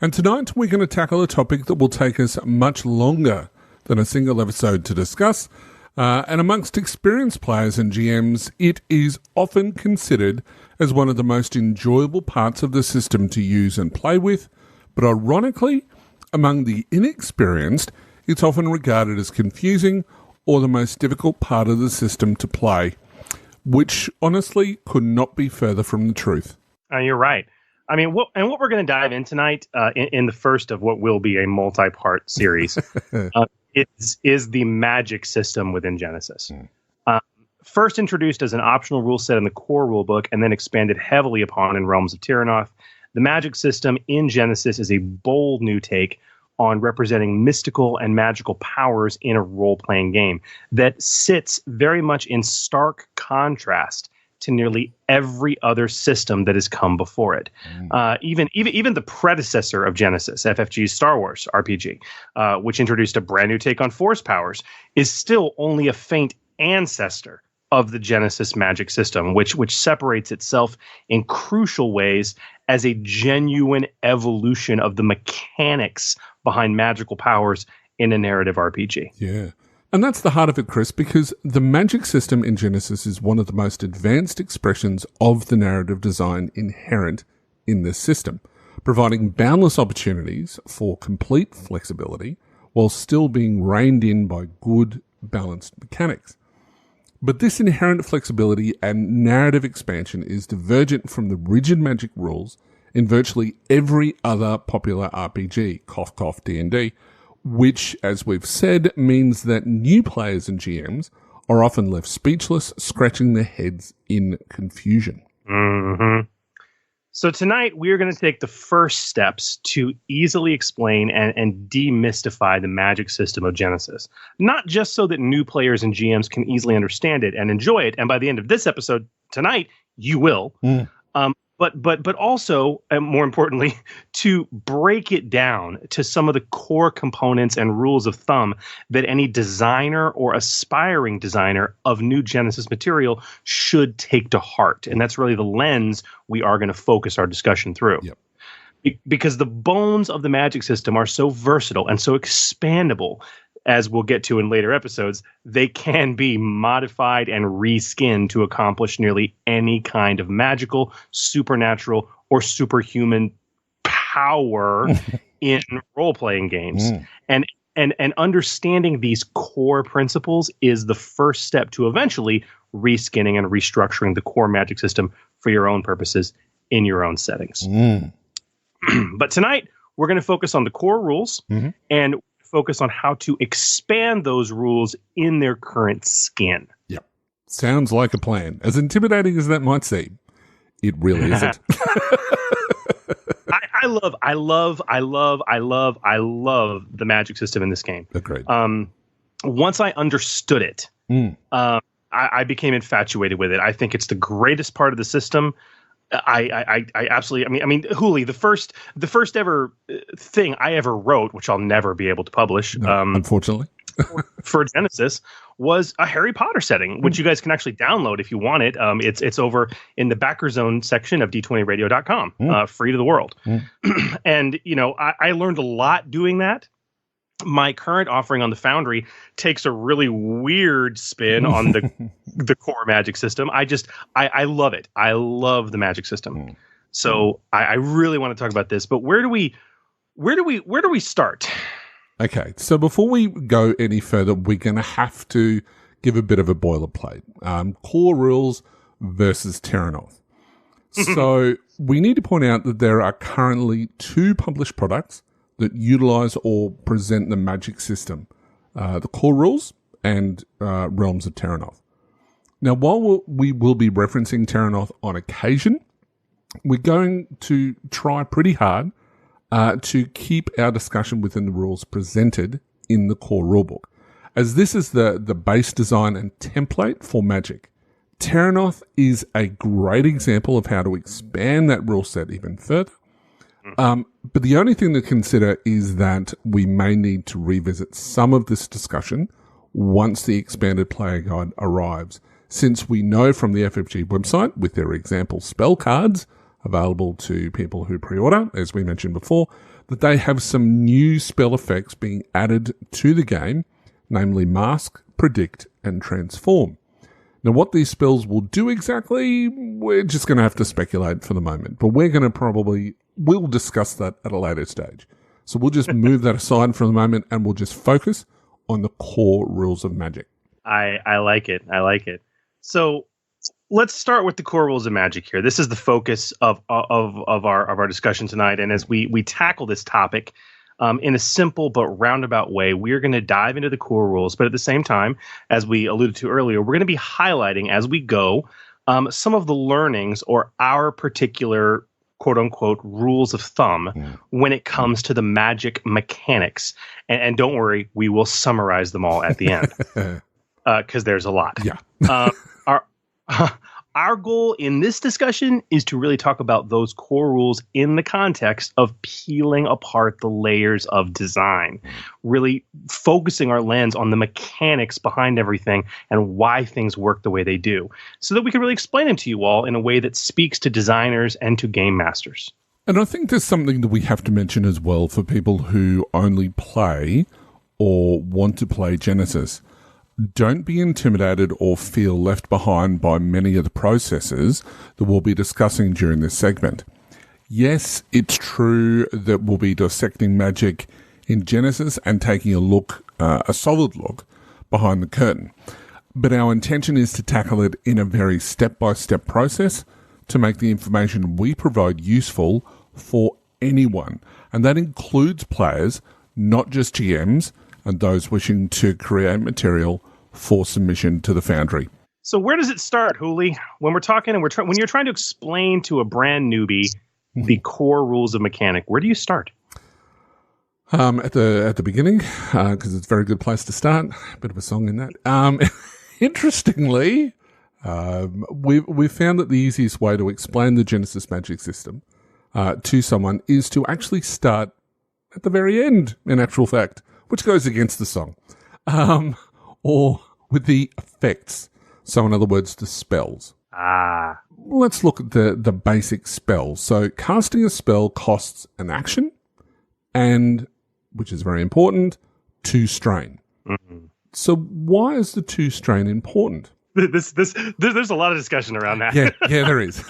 And tonight we're going to tackle a topic that will take us much longer than a single episode to discuss. And amongst experienced players and GMs, it is often considered as one of the most enjoyable parts of the system to use and play with. But ironically, among the inexperienced, it's often regarded as confusing or the most difficult part of the system to play, which honestly could not be further from the truth. You're right. I mean, what we're going to dive in tonight, in the first of what will be a multi-part series, is the magic system within Genesys. First introduced as an optional rule set in the core rulebook and then expanded heavily upon in Realms of Tyranoth, the magic system in Genesys is a bold new take on representing mystical and magical powers in a role-playing game that sits very much in stark contrast to nearly every other system that has come before it. Even the predecessor of Genesys, FFG's Star Wars RPG, which introduced a brand new take on force powers, is still only a faint ancestor of the Genesys magic system, which separates itself in crucial ways as a genuine evolution of the mechanics behind magical powers in a narrative RPG. Yeah. And that's the heart of it, Chris, because the magic system in Genesys is one of the most advanced expressions of the narrative design inherent in this system, providing boundless opportunities for complete flexibility while still being reined in by good, balanced mechanics. But this inherent flexibility and narrative expansion is divergent from the rigid magic rules in virtually every other popular RPG, cough cough D&D, which, as we've said, means that new players and GMs are often left speechless, scratching their heads in confusion. Mm-hmm. So tonight we're going to take the first steps to easily explain and demystify the magic system of Genesys. Not just so that new players and GMs can easily understand it and enjoy it, and by the end of this episode tonight, you will. But also, and more importantly, to break it down to some of the core components and rules of thumb that any designer or aspiring designer of new Genesys material should take to heart. And that's really the lens we are going to focus our discussion through. Yep. Because the bones of the magic system are so versatile and so expandable, as we'll get to in later episodes, they can be modified and reskinned to accomplish nearly any kind of magical, supernatural, or superhuman power in role-playing games. And understanding these core principles is the first step to eventually reskinning and restructuring the core magic system for your own purposes in your own settings. But tonight, we're going to focus on the core rules and focus on how to expand those rules in their current skin. Yep. Sounds like a plan. As intimidating as that might seem, it really isn't. I love the magic system in this game. Agreed. Once I understood it, I became infatuated with it. I think it's the greatest part of the system. I absolutely. I mean, Hooli, the first ever thing I ever wrote, which I'll never be able to publish, unfortunately, for Genesys, was a Harry Potter setting, which you guys can actually download if you want it. It's over in the backer zone section of d20radio.com, free to the world. And I learned a lot doing that. My current offering on the Foundry takes a really weird spin on the core magic system. I love it. I love the magic system. So I really want to talk about this, but where do we start? Okay. So before we go any further, we're going to have to give a bit of a boilerplate. Core rules versus Tyranoth. So we need to point out that there are currently 2 published products that utilize or present the magic system, the core rules and Realms of Tyranoth. Now, while we will be referencing Terranoth on occasion, we're going to try pretty hard to keep our discussion within the rules presented in the core rulebook, as this is the base design and template for Magic. Terranoth is a great example of how to expand that rule set even further. But the only thing to consider is that we may need to revisit some of this discussion once the expanded player guide arrives, since we know from the FFG website, with their example spell cards available to people who pre-order, as we mentioned before, that they have some new spell effects being added to the game, namely Mask, Predict, and Transform. Now, what these spells will do exactly, we're just going to have to speculate for the moment, but we'll discuss that at a later stage. So we'll just move that aside for the moment, and we'll just focus on the core rules of Magic. I like it. I like it. So let's start with the core rules of Magic here. This is the focus of our discussion tonight, and as we tackle this topic in a simple but roundabout way, we're going to dive into the core rules. But at the same time, as we alluded to earlier, we're going to be highlighting as we go some of the learnings or our particular quote unquote rules of thumb when it comes to the Magic mechanics. And don't worry, we will summarize them all at the end because there's a lot. Yeah. Our goal in this discussion is to really talk about those core rules in the context of peeling apart the layers of design, really focusing our lens on the mechanics behind everything and why things work the way they do, so that we can really explain them to you all in a way that speaks to designers and to game masters. And I think there's something that we have to mention as well for people who only play or want to play Genesys. Don't be intimidated or feel left behind by many of the processes that we'll be discussing during this segment. Yes, it's true that we'll be dissecting Magic in Genesys and taking a solid look behind the curtain. But our intention is to tackle it in a very step-by-step process to make the information we provide useful for anyone. And that includes players, not just GMs, and those wishing to create material for submission to the Foundry. So where does it start, Hooli? When we're talking and when you're trying to explain to a brand newbie the core rules of mechanic, where do you start? At the beginning, because it's a very good place to start. A bit of a song in that. Interestingly, we've found that the easiest way to explain the Genesys Magic system to someone is to actually start at the very end, in actual fact, which goes against the song, or with the effects. So in other words, the spells. Let's look at the basic spells. So casting a spell costs an action and, which is very important, 2 strain. Mm-hmm. So why is the 2 strain important? There's a lot of discussion around that. Yeah, there is.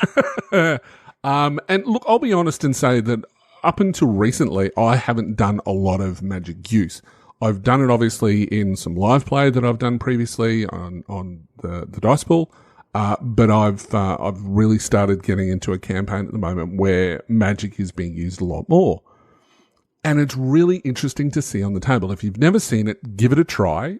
And look, I'll be honest and say that up until recently, I haven't done a lot of Magic use. I've done it obviously in some live play that I've done previously on the dice pool, but I've really started getting into a campaign at the moment where Magic is being used a lot more. And it's really interesting to see on the table. If you've never seen it, give it a try,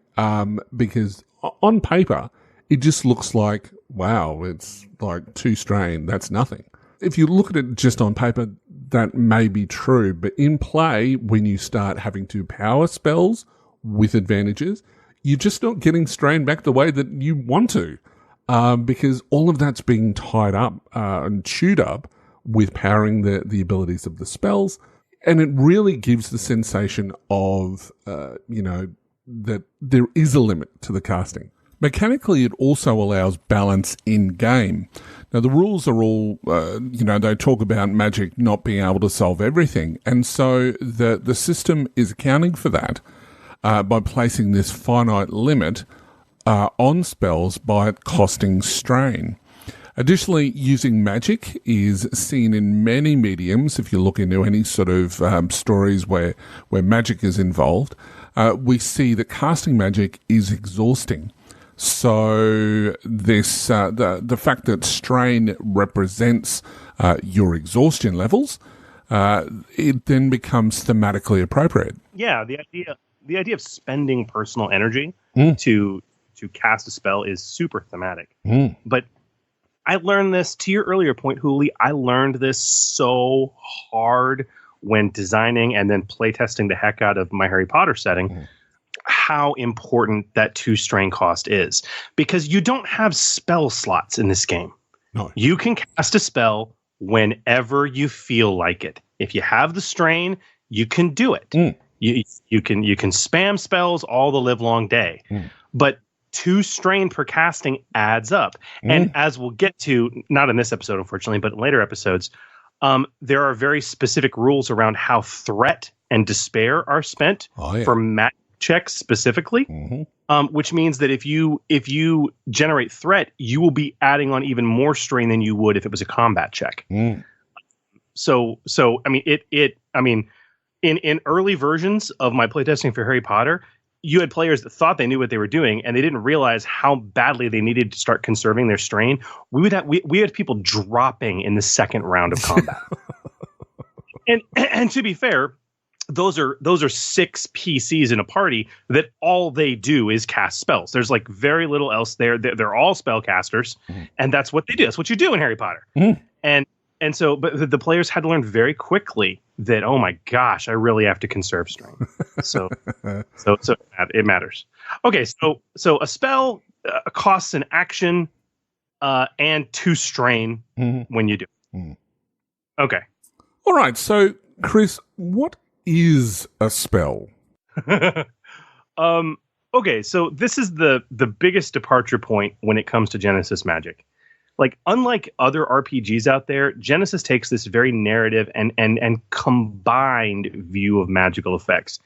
because on paper, it just looks like, wow, it's like 2 strain, that's nothing. If you look at it just on paper, that may be true, but in play, when you start having to power spells with advantages, you're just not getting strain back the way that you want to, because all of that's being tied up and chewed up with powering the abilities of the spells, and it really gives the sensation of, that there is a limit to the casting. Mechanically, it also allows balance in-game. Now, the rules are all, they talk about Magic not being able to solve everything. And so the system is accounting for that by placing this finite limit on spells by costing strain. Additionally, using Magic is seen in many mediums. If you look into any sort of stories where Magic is involved, we see that casting Magic is exhausting. So this the fact that strain represents your exhaustion levels, it then becomes thematically appropriate. Yeah, the idea of spending personal energy to to cast a spell is super thematic. But I learned this, to your earlier point, Hooli, I learned this so hard when designing and then playtesting the heck out of my Harry Potter setting, how important that 2-strain cost is. Because you don't have spell slots in this game. No. You can cast a spell whenever you feel like it. If you have the strain, you can do it. You can spam spells all the live long day. But 2 strain per casting adds up. And as we'll get to, not in this episode, unfortunately, but in later episodes, there are very specific rules around how threat and despair are spent for magic checks specifically, which means that if you generate threat, you will be adding on even more strain than you would if it was a combat check. So I mean, in early versions of my playtesting for Harry Potter, you had players that thought they knew what they were doing and they didn't realize how badly they needed to start conserving their strain. We had people dropping in the second round of combat. and to be fair, those are 6 PCs in a party that all they do is cast spells. There's like very little else there. They're all spellcasters, and that's what they do. That's what you do in Harry Potter. And so, but the players had to learn very quickly that, oh my gosh, I really have to conserve strain. So it matters. Okay, so a spell costs an action and 2 strain when you do it. Okay. All right. So, Chris, what is a spell? Okay, so this is the biggest departure point when it comes to Genesys magic. Like, unlike other RPGs out there, Genesys takes this very narrative and combined view of magical effects.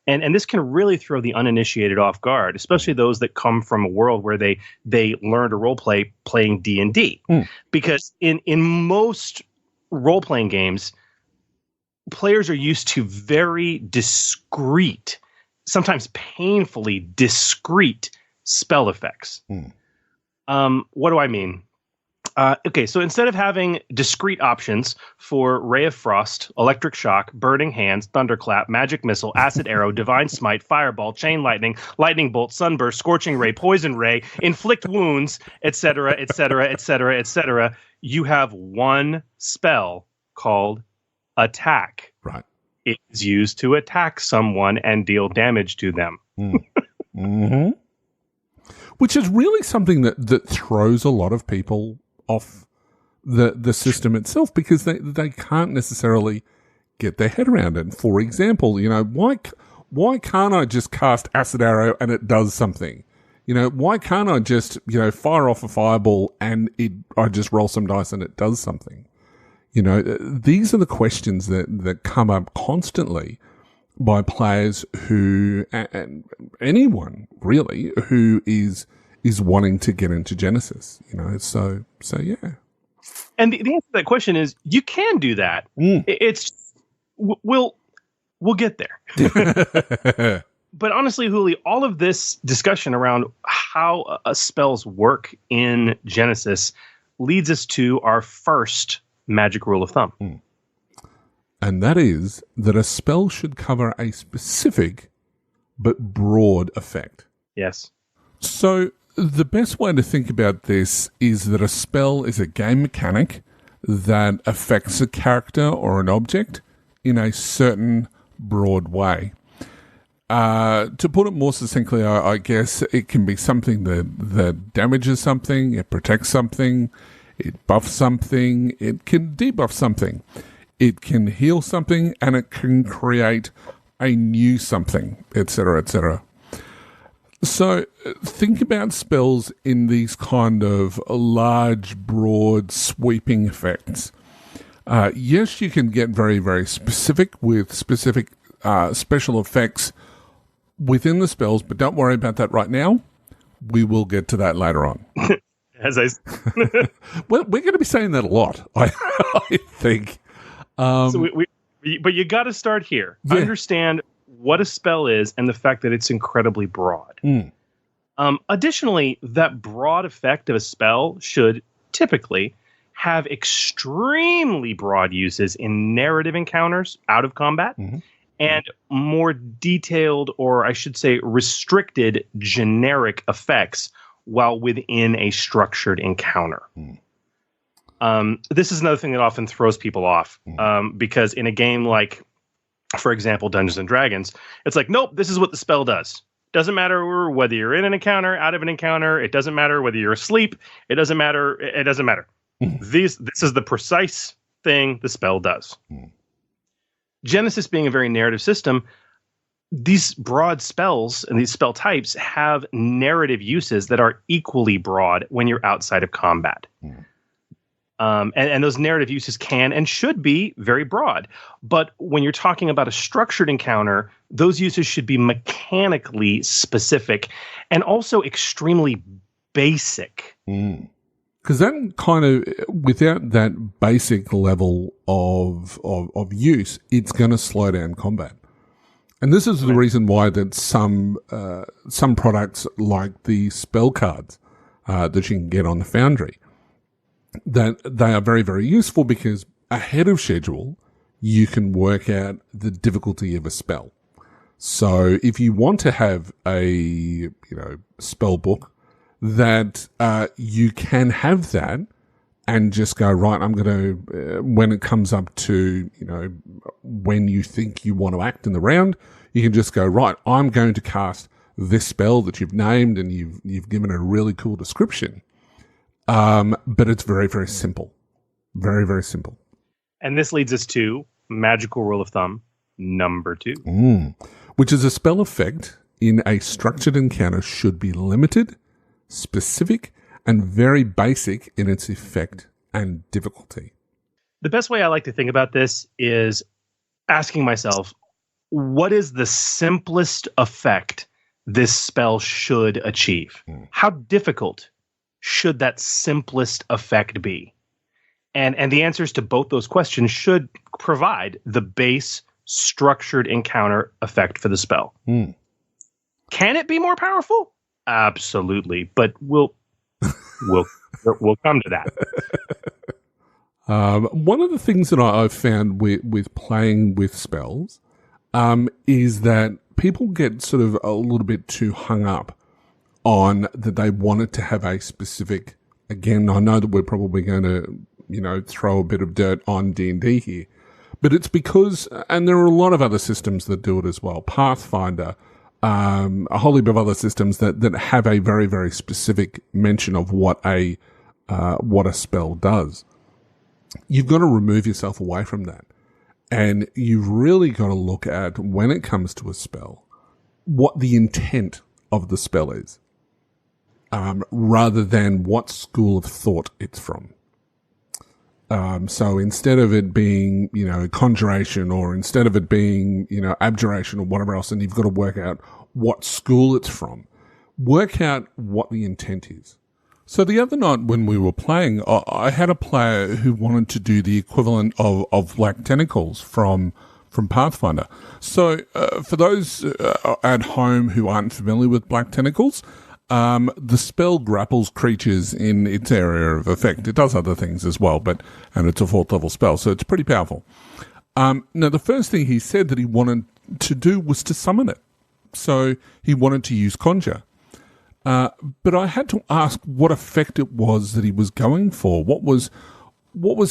And this can really throw the uninitiated off guard, especially those that come from a world where they learned to roleplay playing D&D. Because in most role-playing games, players are used to very discrete, sometimes painfully discrete spell effects. What do I mean? Okay, so instead of having discrete options for Ray of Frost, Electric Shock, Burning Hands, Thunderclap, Magic Missile, Acid Arrow, Divine Smite, Fireball, Chain Lightning, Lightning Bolt, Sunburst, Scorching Ray, Poison Ray, Inflict Wounds, etc., etc., etc., etc., you have one spell called Attack. Right. It is used to attack someone and deal damage to them. Which is really something that throws a lot of people off the system itself, because they can't necessarily get their head around it. For example, why can't I just cast Acid Arrow and it does something? Why can't I just fire off a fireball and I just roll some dice and it does something? These are the questions that come up constantly by players who, and anyone really, who is wanting to get into Genesys, so yeah. And the answer to that question is you can do that. It's we'll get there. But honestly, Hooli, all of this discussion around how spells work in Genesys leads us to our first magic rule of thumb. And that is that a spell should cover a specific but broad effect. Yes. So the best way to think about this is that a spell is a game mechanic that affects a character or an object in a certain broad way. To put it more succinctly, I guess it can be something that damages something, it protects something, it buffs something, it can debuff something. It can heal something, and it can create a new something, etc., etc. So think about spells in these kind of large, broad, sweeping effects. Yes, you can get very, very specific with specific special effects within the spells, but don't worry about that right now. We will get to that later on. Well, we're going to be saying that a lot, I think. But you got to start here. Yeah. Understand what a spell is and the fact that it's incredibly broad. Additionally, that broad effect of a spell should typically have extremely broad uses in narrative encounters out of combat and more detailed, or I should say restricted, generic effects while within a structured encounter. This is another thing that often throws people off, because in a game like, for example, Dungeons and Dragons, it's like, nope, this is what the spell does. Doesn't matter whether you're in an encounter, out of an encounter. It doesn't matter whether you're asleep. It doesn't matter. It doesn't matter. This is the precise thing the spell does. Genesys being a very narrative system, these broad spells and these spell types have narrative uses that are equally broad when you're outside of combat. And those narrative uses can and should be very broad. But when you're talking about a structured encounter, those uses should be mechanically specific and also extremely basic. Because that kind of, without that basic level of use, it's going to slow down combat. And this is the reason why that some products like the spell cards that you can get on the Foundry, that they are very, very useful because ahead of schedule, you can work out the difficulty of a spell. So if you want to have a, spell book that, you can have that and just go, right, I'm going to, when it comes up to, when you think you want to act in the round, you can just go, right, I'm going to cast this spell that you've named and you've given a really cool description. But it's very, very simple. Very, very simple. And this leads us to magical rule of thumb number 2. Which is a spell effect in a structured encounter should be limited, specific, and very basic in its effect and difficulty. The best way I like to think about this is asking myself, what is the simplest effect this spell should achieve? How difficult should that simplest effect be? And the answers to both those questions should provide the base structured encounter effect for the spell. Can it be more powerful? Absolutely, but we'll come to that. One of the things that I've found with playing with spells is that people get sort of a little bit too hung up on that they want it to have a specific. Again, I know that we're probably going to, throw a bit of dirt on D&D here, but it's because, and there are a lot of other systems that do it as well. Pathfinder, a whole heap of other systems that have a very, very specific mention of what a spell does. You've got to remove yourself away from that. And you've really got to look at, when it comes to a spell, what the intent of the spell is, rather than what school of thought it's from. So instead of it being, conjuration, or instead of it being, abjuration or whatever else, and you've got to work out what school it's from, work out what the intent is. So the other night when we were playing, I had a player who wanted to do the equivalent of Black Tentacles from Pathfinder. So for those at home who aren't familiar with Black Tentacles, the spell grapples creatures in its area of effect. It does other things as well, and it's a 4th level spell, so it's pretty powerful. Now, the first thing he said that he wanted to do was to summon it. So he wanted to use Conjure. But I had to ask what effect it was that he was going for. What was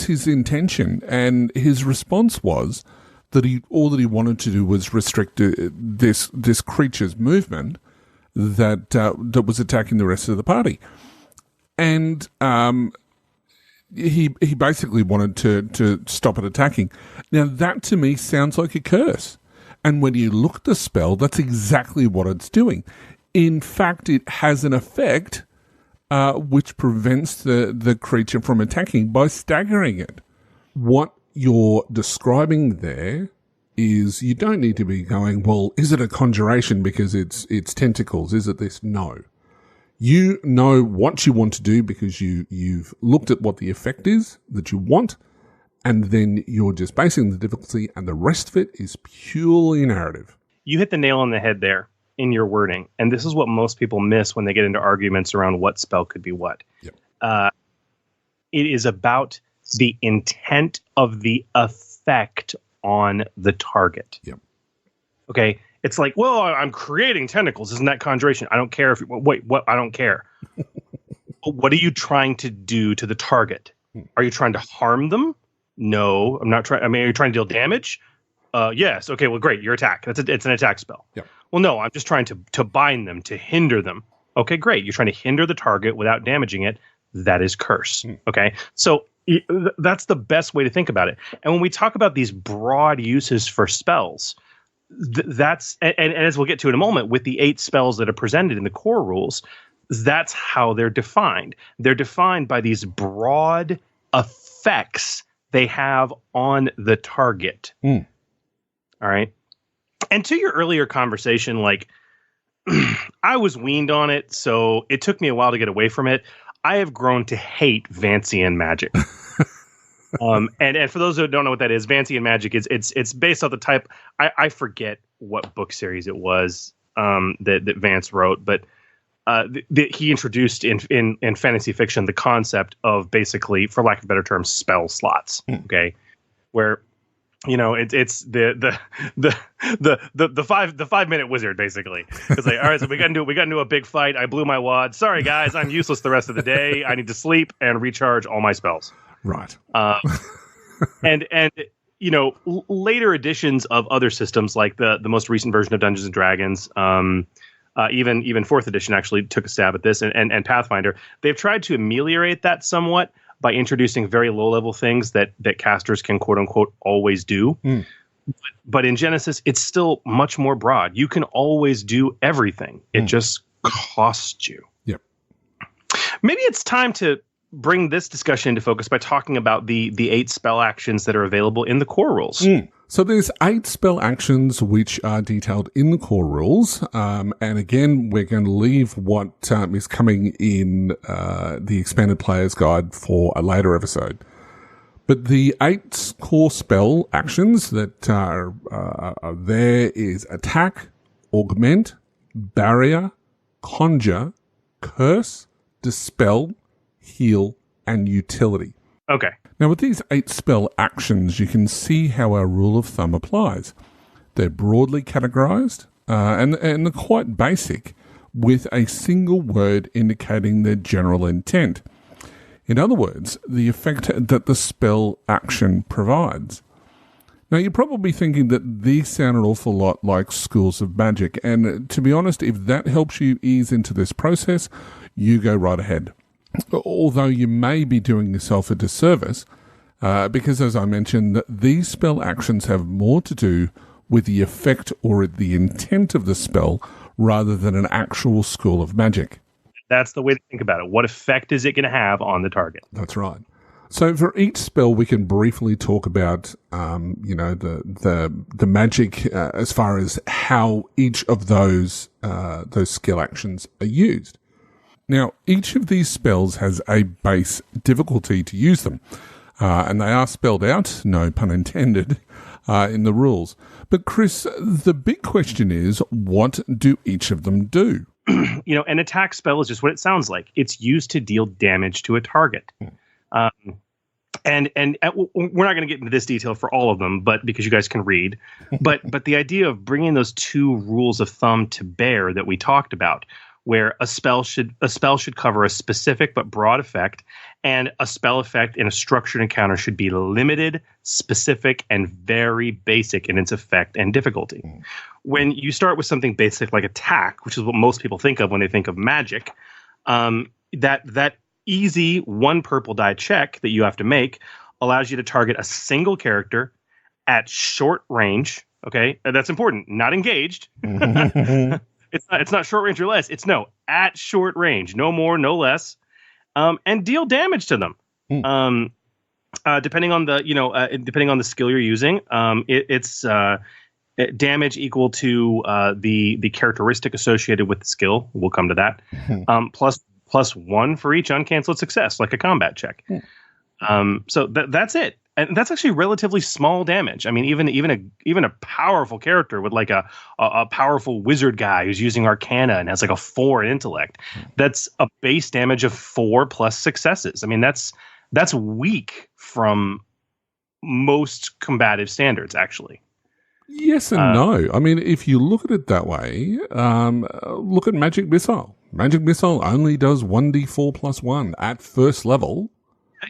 his intention? And his response was that all that he wanted to do was restrict this creature's movement that was attacking the rest of the party. And he basically wanted to stop it attacking. Now, that to me sounds like a curse. And when you look at the spell, that's exactly what it's doing. In fact, it has an effect which prevents the creature from attacking by staggering it. What you're describing there is you don't need to be going, well, is it a conjuration because it's tentacles? Is it this? No. You know what you want to do because you've looked at what the effect is that you want, and then you're just basing the difficulty, and the rest of it is purely narrative. You hit the nail on the head there in your wording, and this is what most people miss when they get into arguments around what spell could be what. Yep. It is about the intent of the effect on the target. Yep. Okay. It's like, well, I'm creating tentacles. Isn't that conjuration? I don't care if wait, what? I don't care. What are you trying to do to the target? Are you trying to harm them? No, I'm not trying. I mean, are you trying to deal damage? Yes. Okay. Well, great. Your attack. It's an attack spell. Yeah. Well, no, I'm just trying to bind them, to hinder them. Okay, great. You're trying to hinder the target without damaging it. That is curse. Okay. So that's the best way to think about it. And when we talk about these broad uses for spells, that's and as we'll get to in a moment, with the 8 spells that are presented in the core rules, that's how they're defined. They're defined by these broad effects they have on the target. All right. And to your earlier conversation, like I was weaned on it, so it took me a while to get away from it. I have grown to hate Vancian magic. And for those who don't know what that is, Vancian magic is it's based on the type. I forget what book series it was that Vance wrote, but he introduced in fantasy fiction the concept of basically, for lack of a better term, spell slots. Okay, where it's the 5-minute wizard basically. It's like, all right, so we got into a big fight. I blew my wad. Sorry guys, I'm useless the rest of the day. I need to sleep and recharge all my spells. Right. And later editions of other systems, like the most recent version of Dungeons and Dragons, even 4th edition actually took a stab at this, and Pathfinder, they've tried to ameliorate that somewhat by introducing very low level things that casters can quote unquote always do. But in Genesys, it's still much more broad. You can always do everything. It just costs you. Yep. Maybe it's time to bring this discussion into focus by talking about the 8 spell actions that are available in the core rules. So there's 8 spell actions which are detailed in the core rules. And again, we're going to leave what is coming in the Expanded Player's Guide for a later episode. But the 8 core spell actions that are there is Attack, Augment, Barrier, Conjure, Curse, Dispel, Heal, and Utility. Okay. Now, with these 8 spell actions, you can see how our rule of thumb applies. They're broadly categorized, and they're quite basic, with a single word indicating their general intent. In other words, the effect that the spell action provides. Now, you're probably thinking that these sound an awful lot like schools of magic, and to be honest, if that helps you ease into this process, you go right ahead. Although you may be doing yourself a disservice, because as I mentioned, these spell actions have more to do with the effect or the intent of the spell rather than an actual school of magic. That's the way to think about it. What effect is it going to have on the target? That's right. So for each spell, we can briefly talk about, the magic as far as how each of those skill actions are used. Now, each of these spells has a base difficulty to use them, and they are spelled out, no pun intended, in the rules. But Chris, the big question is, what do each of them do? An attack spell is just what it sounds like. It's used to deal damage to a target. And we're not going to get into this detail for all of them, but because you guys can read. But the idea of bringing those 2 rules of thumb to bear that we talked about, where a spell should cover a specific but broad effect, and a spell effect in a structured encounter should be limited, specific, and very basic in its effect and difficulty. When you start with something basic like attack, which is what most people think of when they think of magic, that easy 1 purple die check that you have to make allows you to target a single character at short range. Okay, that's important. Not engaged. It's not short range or less. It's at short range, no more, no less, and deal damage to them. Depending on the skill you're using, it's damage equal to the characteristic associated with the skill. We'll come to that. Plus 1 for each uncanceled success, like a combat check. So that's it. And that's actually relatively small damage. I mean, even a powerful character with like a powerful wizard guy who's using Arcana and has like a 4 in intellect, that's a base damage of 4 plus successes. I mean, that's weak from most combative standards, actually. Yes and no. I mean, if you look at it that way, look at Magic Missile. Magic Missile only does 1d4 plus 1 at first level.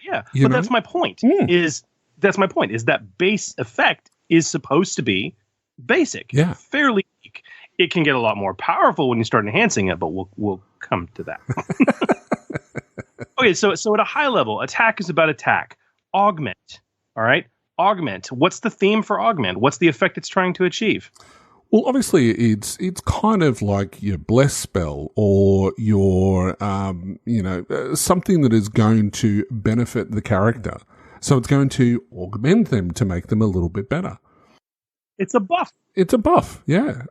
Yeah, but that's my point. That's my point. Is that base effect is supposed to be basic, fairly weak. It can get a lot more powerful when you start enhancing it, but we'll come to that. Okay, so at a high level, attack is about attack. Augment, all right? Augment. What's the theme for augment? What's the effect it's trying to achieve? Well, obviously, it's kind of like your bless spell or your something that is going to benefit the character. So it's going to augment them to make them a little bit better. It's a buff. It's a buff, yeah.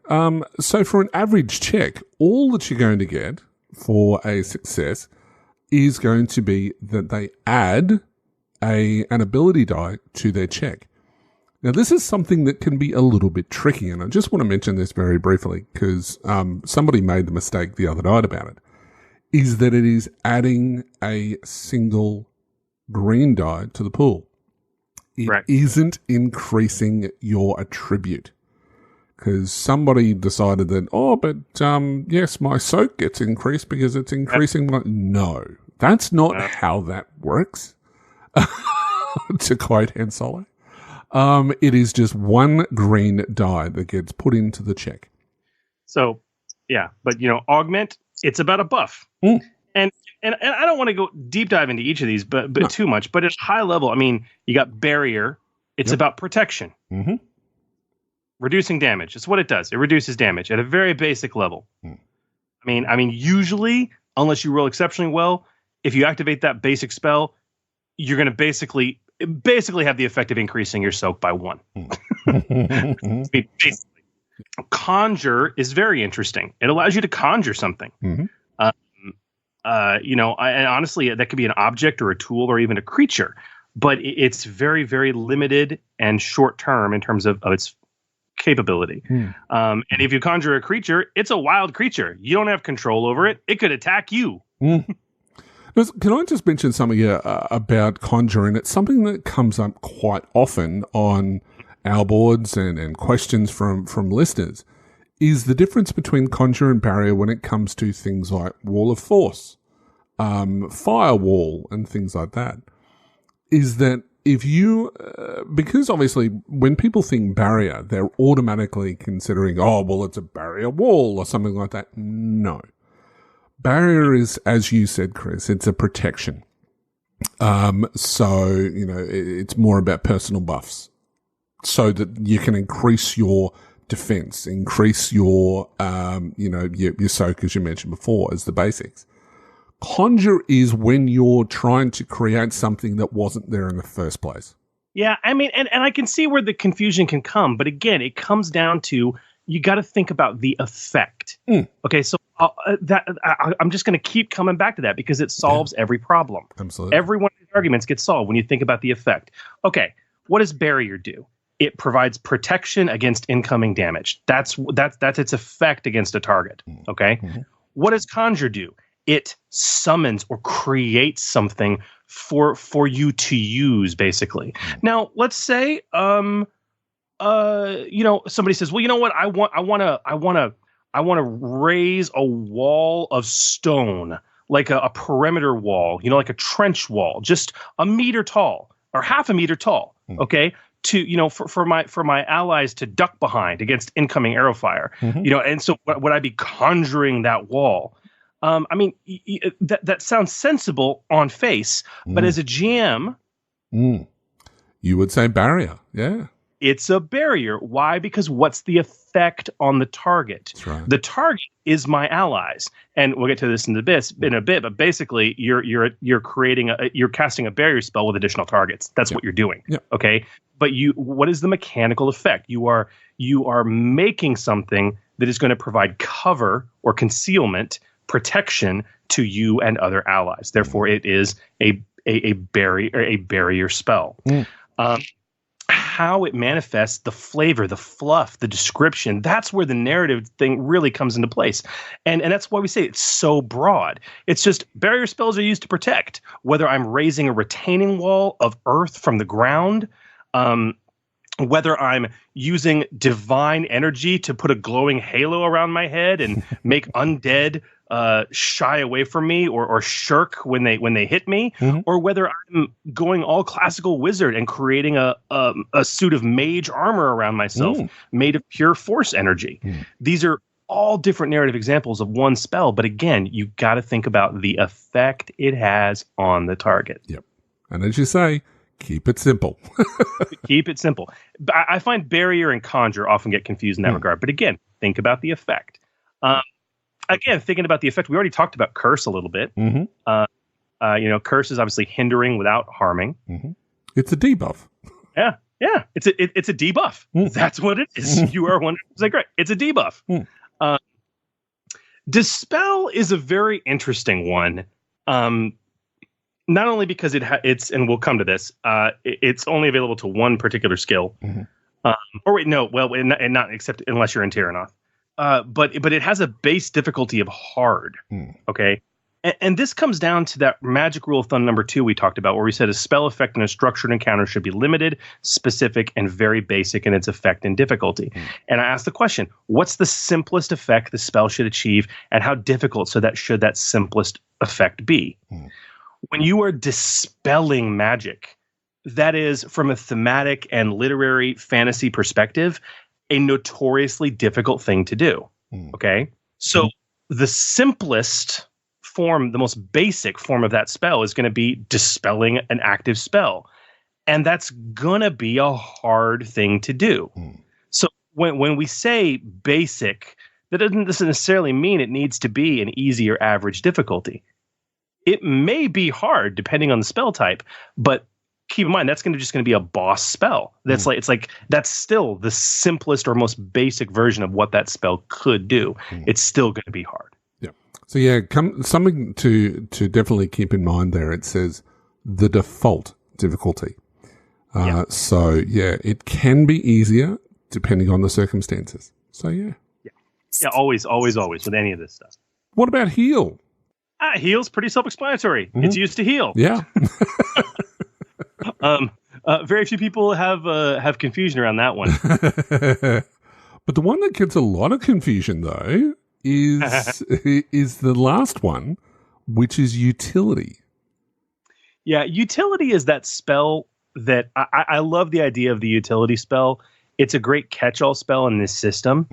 So for an average check, all that you're going to get for a success is going to be that they add an ability die to their check. Now, this is something that can be a little bit tricky, and I just want to mention this very briefly because somebody made the mistake the other night about it, is that it is adding a single green die to the pool. It isn't increasing your attribute because somebody decided that, yes, my soak gets increased because it's increasing my... No, that's not how that works, to quote Han Solo. It is just one green die that gets put into the check. So, yeah, but, augment, it's about a buff. And I don't want to go deep dive into each of these, but too much. But at high level, I mean, you got barrier. It's about protection. Mm-hmm. Reducing damage. That's what it does. It reduces damage at a very basic level. I mean, usually, unless you roll exceptionally well, if you activate that basic spell, you're going to basically have the effect of increasing your soak by 1. Basically. Conjure is very interesting. It allows you to conjure something. Mm-hmm. And honestly, that could be an object or a tool or even a creature, but it's very, very limited and short term in terms of its capability. And if you conjure a creature, it's a wild creature. You don't have control over it. It could attack you. Can I just mention something about conjuring? It's something that comes up quite often on our boards and questions from listeners. Is the difference between conjure and barrier when it comes to things like wall of force, firewall, and things like that, is that if you, because obviously when people think barrier, they're automatically considering, it's a barrier wall or something like that. No. Barrier is, as you said, Chris, it's a protection. It's more about personal buffs so that you can increase your defense, increase your soak, as you mentioned before, as the basics. Conjure is when you're trying to create something that wasn't there in the first place. Yeah, I mean, and I can see where the confusion can come, but again, it comes down to you got to think about the effect. Okay, so I'm just going to keep coming back to that because it solves every problem. Absolutely, every one of these arguments gets solved when you think about the effect. Okay, what does barrier do? It provides protection against incoming damage. That's its effect against a target. Okay. Mm-hmm. What does conjure do? It summons or creates something for you to use, basically. Now, let's say somebody says, well, you know what? I want to raise a wall of stone, like a perimeter wall, like a trench wall, just a meter tall or half a meter tall. Okay. To for my allies to duck behind against incoming arrow fire, and so would I be conjuring that wall? I mean, that sounds sensible on face, but as a GM, you would say barrier, yeah. It's a barrier. Why? Because what's the effect on the target? That's right. The target is my allies, and we'll get to this in a bit. But basically, you're casting a barrier spell with additional targets. That's what you're doing. Yep. Okay. But what is the mechanical effect? You are making something that is going to provide cover or concealment, protection to you and other allies. Therefore, it is a barrier spell. How it manifests, the flavor, the fluff, the description, that's where the narrative thing really comes into place. And that's why we say it's so broad. It's just barrier spells are used to protect, whether I'm raising a retaining wall of earth from the ground, whether I'm using divine energy to put a glowing halo around my head and make undead shy away from me or shirk when they hit me, or whether I'm going all classical wizard and creating a suit of mage armor around myself made of pure force energy. These are all different narrative examples of one spell, but again, you got to think about the effect it has on the target. Yep. And as you say, keep it simple. Keep it simple. I find barrier and conjure often get confused in that regard. But again, think about the effect. Again, thinking about the effect, we already talked about curse a little bit. Curse is obviously hindering without harming. It's a debuff. Yeah. It's a debuff. That's what it is. You are 100% correct. It's a debuff. Dispel is a very interesting one. Not only because it's, and we'll come to this, it's only available to one particular skill. Not except unless you're in Tyranoth. But it has a base difficulty of hard. Okay. And this comes down to that magic rule of thumb number 2 we talked about, where we said a spell effect in a structured encounter should be limited, specific, and very basic in its effect and difficulty. And I asked the question, what's the simplest effect the spell should achieve, and how difficult should that simplest effect be? When you are dispelling magic, that is, from a thematic and literary fantasy perspective, a notoriously difficult thing to do. Okay? So the simplest form, the most basic form of that spell is going to be dispelling an active spell. And that's going to be a hard thing to do. So when we say basic, that doesn't necessarily mean it needs to be an easy or average difficulty. It may be hard depending on the spell type, but keep in mind that's just going to be a boss spell. That's that's still the simplest or most basic version of what that spell could do. It's still going to be hard. Yeah. So yeah, something to definitely keep in mind there. It says the default difficulty. So yeah, it can be easier depending on the circumstances. So yeah. Yeah. Always with any of this stuff. What about heal? Heal's pretty self-explanatory. It's used to heal. Yeah. Very few people have confusion around that one. But the one that gets a lot of confusion, though, is the last one, which is utility. Yeah, utility is that spell that I love the idea of the utility spell. It's a great catch-all spell in this system.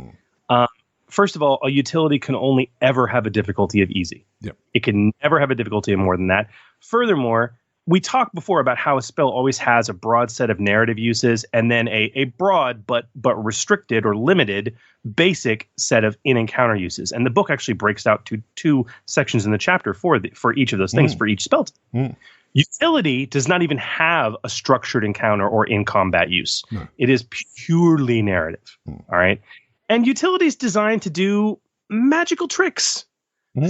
First of all, a utility can only ever have a difficulty of easy. Yep. It can never have a difficulty of more than that. Furthermore, we talked before about how a spell always has a broad set of narrative uses and then a broad but restricted or limited basic set of in-encounter uses. And the book actually breaks out to 2 sections in the chapter for each of those things, for each spell. Utility does not even have a structured encounter or in-combat use. No. It is purely narrative. All right? And utility is designed to do magical tricks,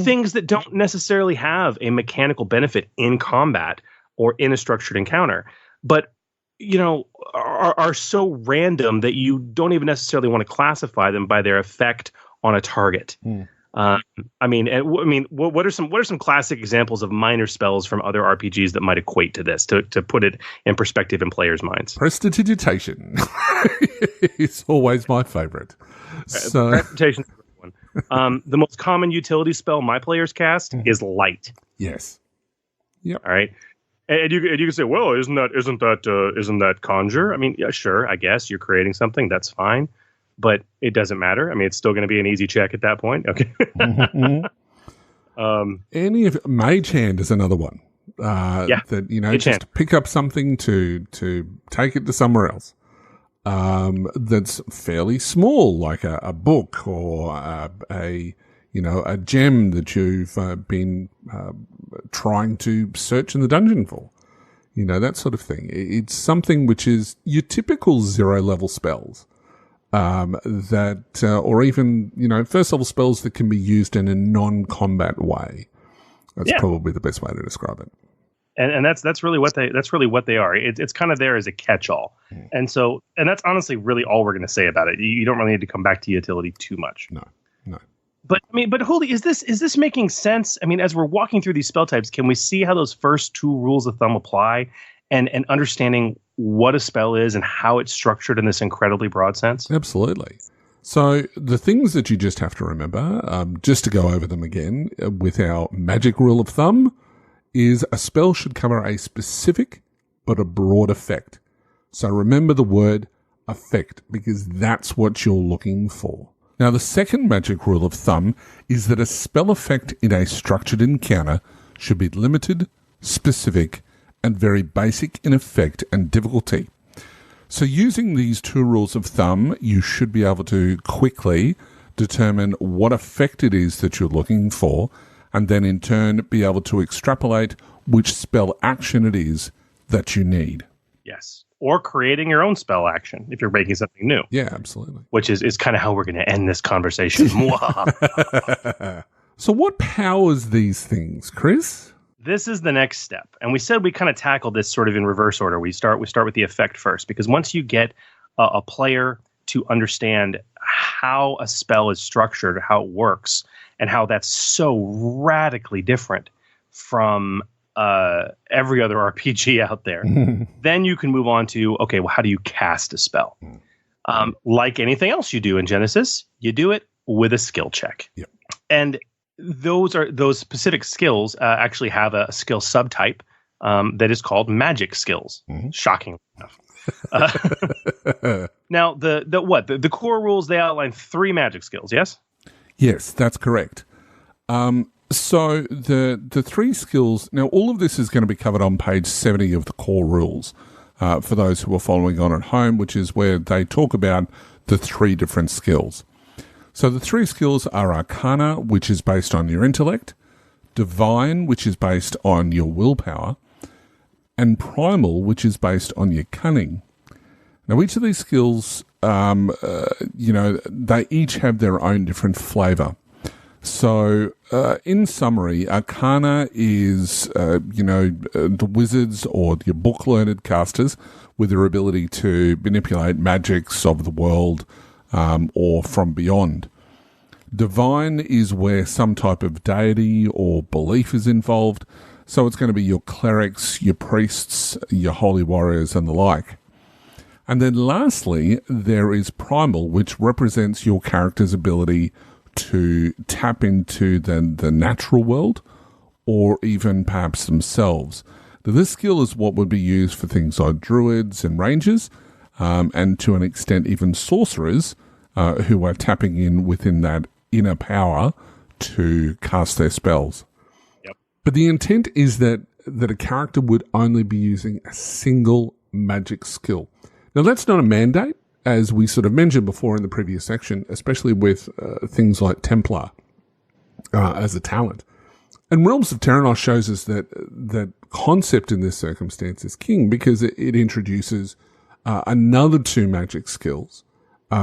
things that don't necessarily have a mechanical benefit in combat or in a structured encounter, but are so random that you don't even necessarily want to classify them by their effect on a target. What are some classic examples of minor spells from other RPGs that might equate to this, to put it in perspective in players' minds? Prestidigitation is always my favorite. So Prestidigitation is a good one. The most common utility spell my players cast is light. Yes. Yep. All right. And you can say, well, isn't that conjure? I mean, yeah, sure. I guess you're creating something. That's fine. But it doesn't matter. I mean, it's still going to be an easy check at that point. Okay. Any of Mage Hand is another one. That just hand. Pick up something to take it to somewhere else. That's fairly small, like a book or a gem that you've been trying to search in the dungeon for. That sort of thing. It's something which is your typical 0-level spells. Or even, first level spells that can be used in a non-combat way. That's probably the best way to describe it. And that's really what they are. It's kind of there as a catch-all. And that's honestly really all we're going to say about it. You don't really need to come back to utility too much. No. But Holy, is this making sense? I mean, as we're walking through these spell types, can we see how those first 2 rules of thumb apply and understanding what a spell is and how it's structured in this incredibly broad sense? Absolutely. So the things that you just have to remember, just to go over them again, with our magic rule of thumb, is a spell should cover a specific but a broad effect. So remember the word effect, because that's what you're looking for. Now, the second magic rule of thumb is that a spell effect in a structured encounter should be limited, specific, and very basic in effect and difficulty. So using these two rules of thumb, you should be able to quickly determine what effect it is that you're looking for, and then in turn be able to extrapolate which spell action it is that you need. Yes. Or creating your own spell action if you're making something new. Yeah, absolutely. Which is kind of how we're going to end this conversation. So what powers these things, Chris? This is the next step. And we said we kind of tackled this sort of in reverse order. We start with the effect first, because once you get a player to understand how a spell is structured, how it works, and how that's so radically different from every other RPG out there, then you can move on to, okay, well, how do you cast a spell? Like anything else you do in Genesys, you do it with a skill check. Yep. And those specific skills actually have a skill subtype that is called magic skills. Shocking enough. Now, the core rules, they outline 3 magic skills, yes? Yes, that's correct. So the 3 skills, now all of this is going to be covered on page 70 of the core rules for those who are following on at home, which is where they talk about the 3 different skills. So the 3 skills are Arcana, which is based on your intellect, Divine, which is based on your willpower, and Primal, which is based on your cunning. Now, each of these skills, they each have their own different flavor. So, in summary, Arcana is, the wizards or your book-learned casters with their ability to manipulate magics of the world or from beyond. Divine is where some type of deity or belief is involved. So it's going to be your clerics, your priests, your holy warriors, and the like. And then lastly, there is Primal, which represents your character's ability to tap into the natural world, or even perhaps themselves. Now, this skill is what would be used for things like druids and rangers, and to an extent even sorcerers, who are tapping in within that inner power to cast their spells. Yep. But the intent is that a character would only be using a single magic skill. Now, that's not a mandate, as we sort of mentioned before in the previous section, especially with things like Templar as a talent. And Realms of Terranos shows us that concept in this circumstance is king, because it introduces another 2 magic skills,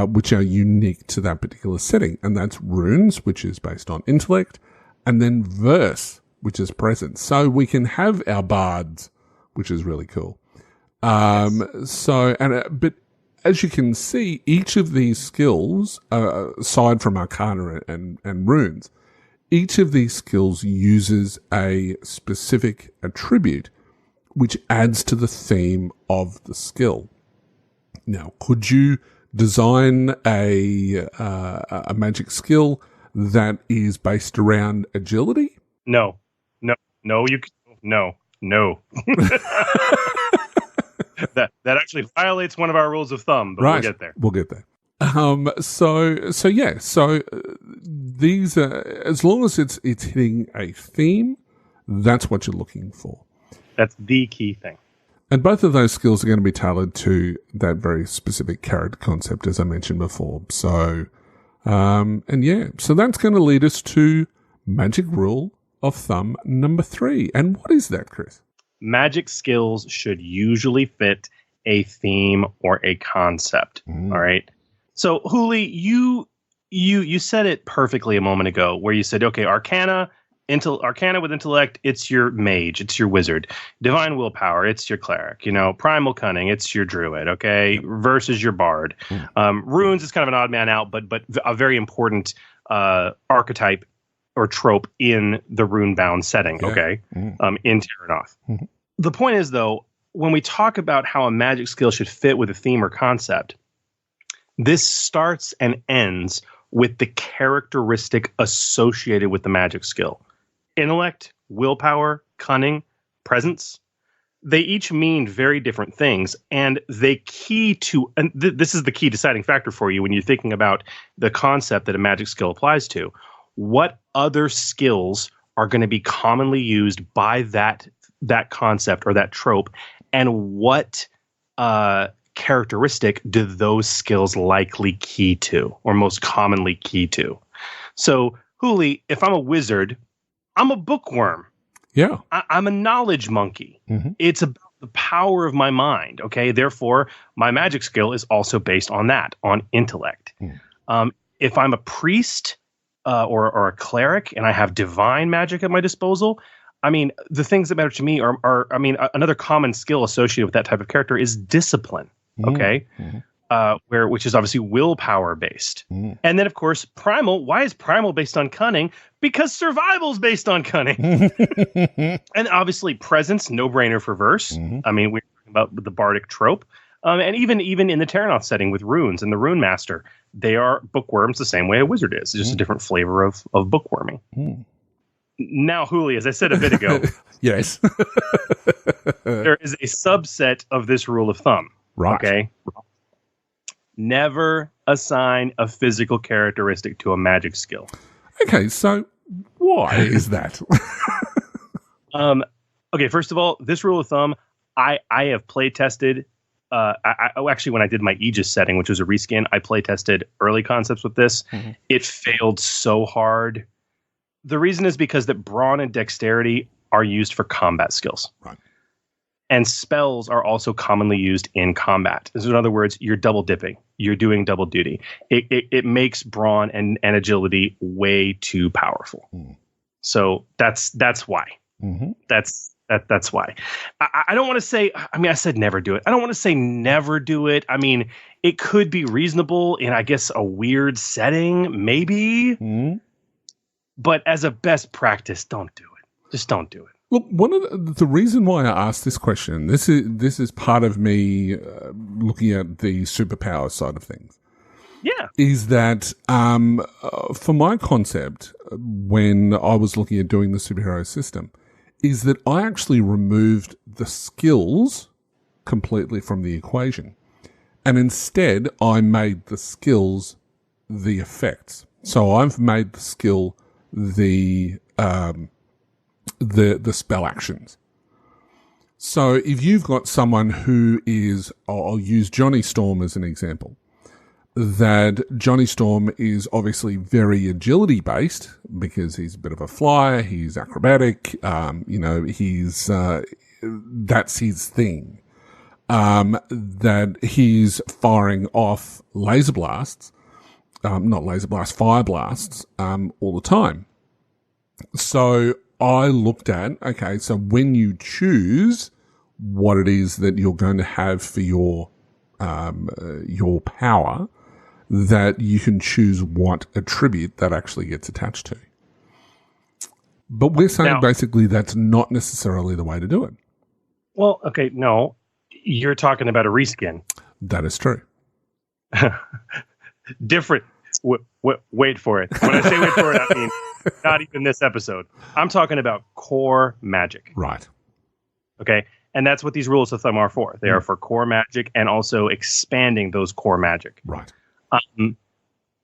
which are unique to that particular setting. And that's Runes, which is based on intellect, and then Verse, which is present. So we can have our bards, which is really cool. But as you can see, each of these skills, aside from Arcana and Runes, each of these skills uses a specific attribute which adds to the theme of the skill. Now, could you design a magic skill that is based around agility? No. That actually violates one of our rules of thumb, but right. We'll get there. So these are, as long as it's hitting a theme, that's what you're looking for. That's the key thing. And both of those skills are going to be tailored to that very specific character concept, as I mentioned before. So, so that's going to lead us to magic rule of thumb number 3. And what is that, Chris? Magic skills should usually fit a theme or a concept. All right. So, Huli, you said it perfectly a moment ago, where you said, okay, Arcana with intellect, it's your mage, it's your wizard. Divine willpower, it's your cleric. Primal cunning, it's your druid. Okay, versus your bard. Runes is kind of an odd man out, but a very important archetype or trope in the rune-bound setting, okay, in Terranoth. The point is, though, when we talk about how a magic skill should fit with a theme or concept, this starts and ends with the characteristic associated with the magic skill. Intellect, willpower, cunning, presence. They each mean very different things, and this is the key deciding factor for you when you're thinking about the concept that a magic skill applies to. What other skills are going to be commonly used by that concept or that trope, and what characteristic do those skills likely key to, or most commonly key to? So, Huli, if I'm a wizard, I'm a bookworm. Yeah. I'm a knowledge monkey. Mm-hmm. It's about the power of my mind. Okay. Therefore, my magic skill is also based on that, on intellect. Mm. If I'm a priest or a cleric and I have divine magic at my disposal, I mean, the things that matter to me are another common skill associated with that type of character is discipline. Okay. Mm-hmm. Which is obviously willpower based. Mm. And then, of course, primal. Why is primal based on cunning? Because survival is based on cunning. And obviously, presence, no brainer for verse. Mm-hmm. I mean, we're talking about the bardic trope. And even in the Terranoth setting with runes and the Rune Master, they are bookworms the same way a wizard is. It's just a different flavor of bookworming. Mm. Now, Huli, as I said a bit ago, yes, there is a subset of this rule of thumb. Right. Okay. Never assign a physical characteristic to a magic skill. Okay, so why is that? Okay, first of all, this rule of thumb, I have play tested. Actually, when I did my Aegis setting, which was a reskin, I play tested early concepts with this. Mm-hmm. It failed so hard. The reason is because that brawn and dexterity are used for combat skills. Right. And spells are also commonly used in combat. So in other words, you're double dipping. You're doing double duty. It makes brawn and agility way too powerful. Mm. So that's why. Mm-hmm. That's why. I don't want to say, I mean, I said never do it. I don't want to say never do it. I mean, it could be reasonable in, I guess, a weird setting, maybe. Mm. But as a best practice, don't do it. Just don't do it. Look, one of the reason why I asked this question, this is part of me looking at the superpower side of things. Yeah, is that for my concept when I was looking at doing the superhero system, is that I actually removed the skills completely from the equation, and instead I made the skills the effects. So I've made the skill the spell actions. So if you've got someone who is, I'll use Johnny Storm as an example, that Johnny Storm is obviously very agility based because he's a bit of a flyer, he's acrobatic, he's, that's his thing. That he's firing off fire blasts, all the time. So I looked at, okay, so when you choose what it is that you're going to have for your power, that you can choose what attribute that actually gets attached to. But we're saying basically that's not necessarily the way to do it. Well, okay, no, you're talking about a reskin. That is true. Different. Wait for it. When I say wait for it, I mean not even this episode. I'm talking about core magic. Right. Okay. And that's what these rules of thumb are for. They are for core magic and also expanding those core magic. Right.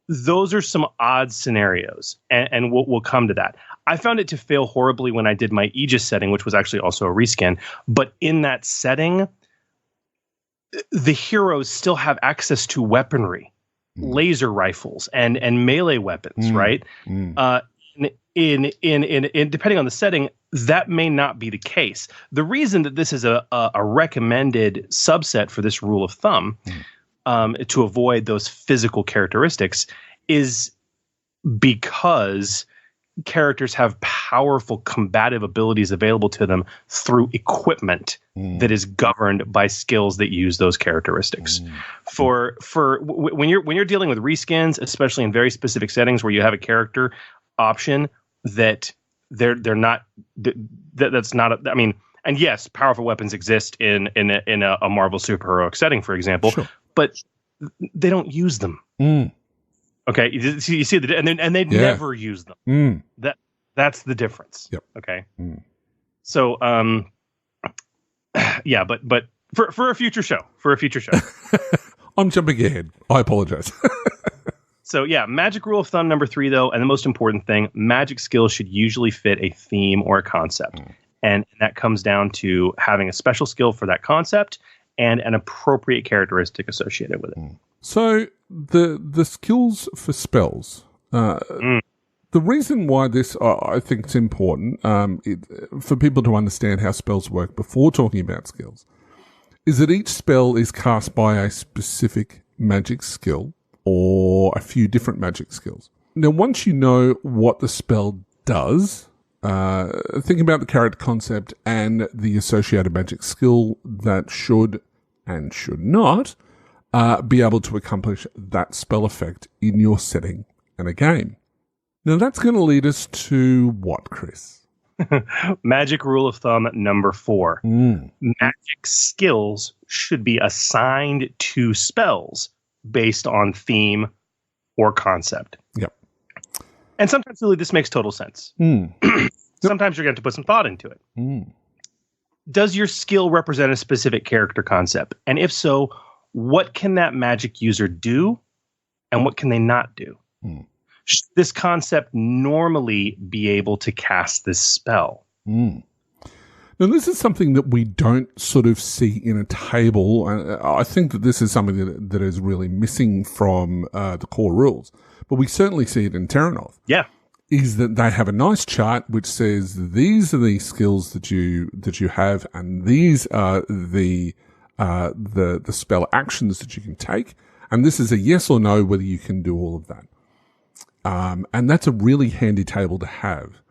Those are some odd scenarios, and we'll come to that. I found it to fail horribly when I did my Aegis setting, which was actually also a reskin. But in that setting, the heroes still have access to weaponry. Laser rifles and melee weapons, right? In depending on the setting, that may not be the case. The reason that this is a recommended subset for this rule of thumb, to avoid those physical characteristics, is because characters have powerful combative abilities available to them through equipment that is governed by skills that use those characteristics. When you're dealing with reskins, especially in very specific settings where you have a character option that that's not. I mean, And yes, powerful weapons exist in a Marvel superheroic setting, for example, but they don't use them. Okay, you see and they never use them. That's the difference. Yep. Okay. So yeah, but for a future show, I'm jumping ahead. I apologize. So yeah, magic rule of thumb number 3, though, and the most important thing, magic skills should usually fit a theme or a concept. And that comes down to having a special skill for that concept and an appropriate characteristic associated with it. So the skills for spells, the reason why this, I think it's important for people to understand how spells work before talking about skills, is that each spell is cast by a specific magic skill or a few different magic skills. Now, once you know what the spell does, think about the character concept and the associated magic skill that should and should not be able to accomplish that spell effect in your setting and a game. Now, that's going to lead us to what, Chris? Magic rule of thumb number 4. Magic skills should be assigned to spells based on theme or concept. Yep. And sometimes really this makes total sense. Sometimes you're going to have to put some thought into it. Does your skill represent a specific character concept? And if so, what can that magic user do and what can they not do? Should this concept normally be able to cast this spell? Now, this is something that we don't sort of see in a table. I think that this is something that is really missing from the core rules, but we certainly see it in Terranov. Yeah. Is that they have a nice chart which says these are the skills that you have, and these are the spell actions that you can take, and this is a yes or no whether you can do all of that. And that's a really handy table to have.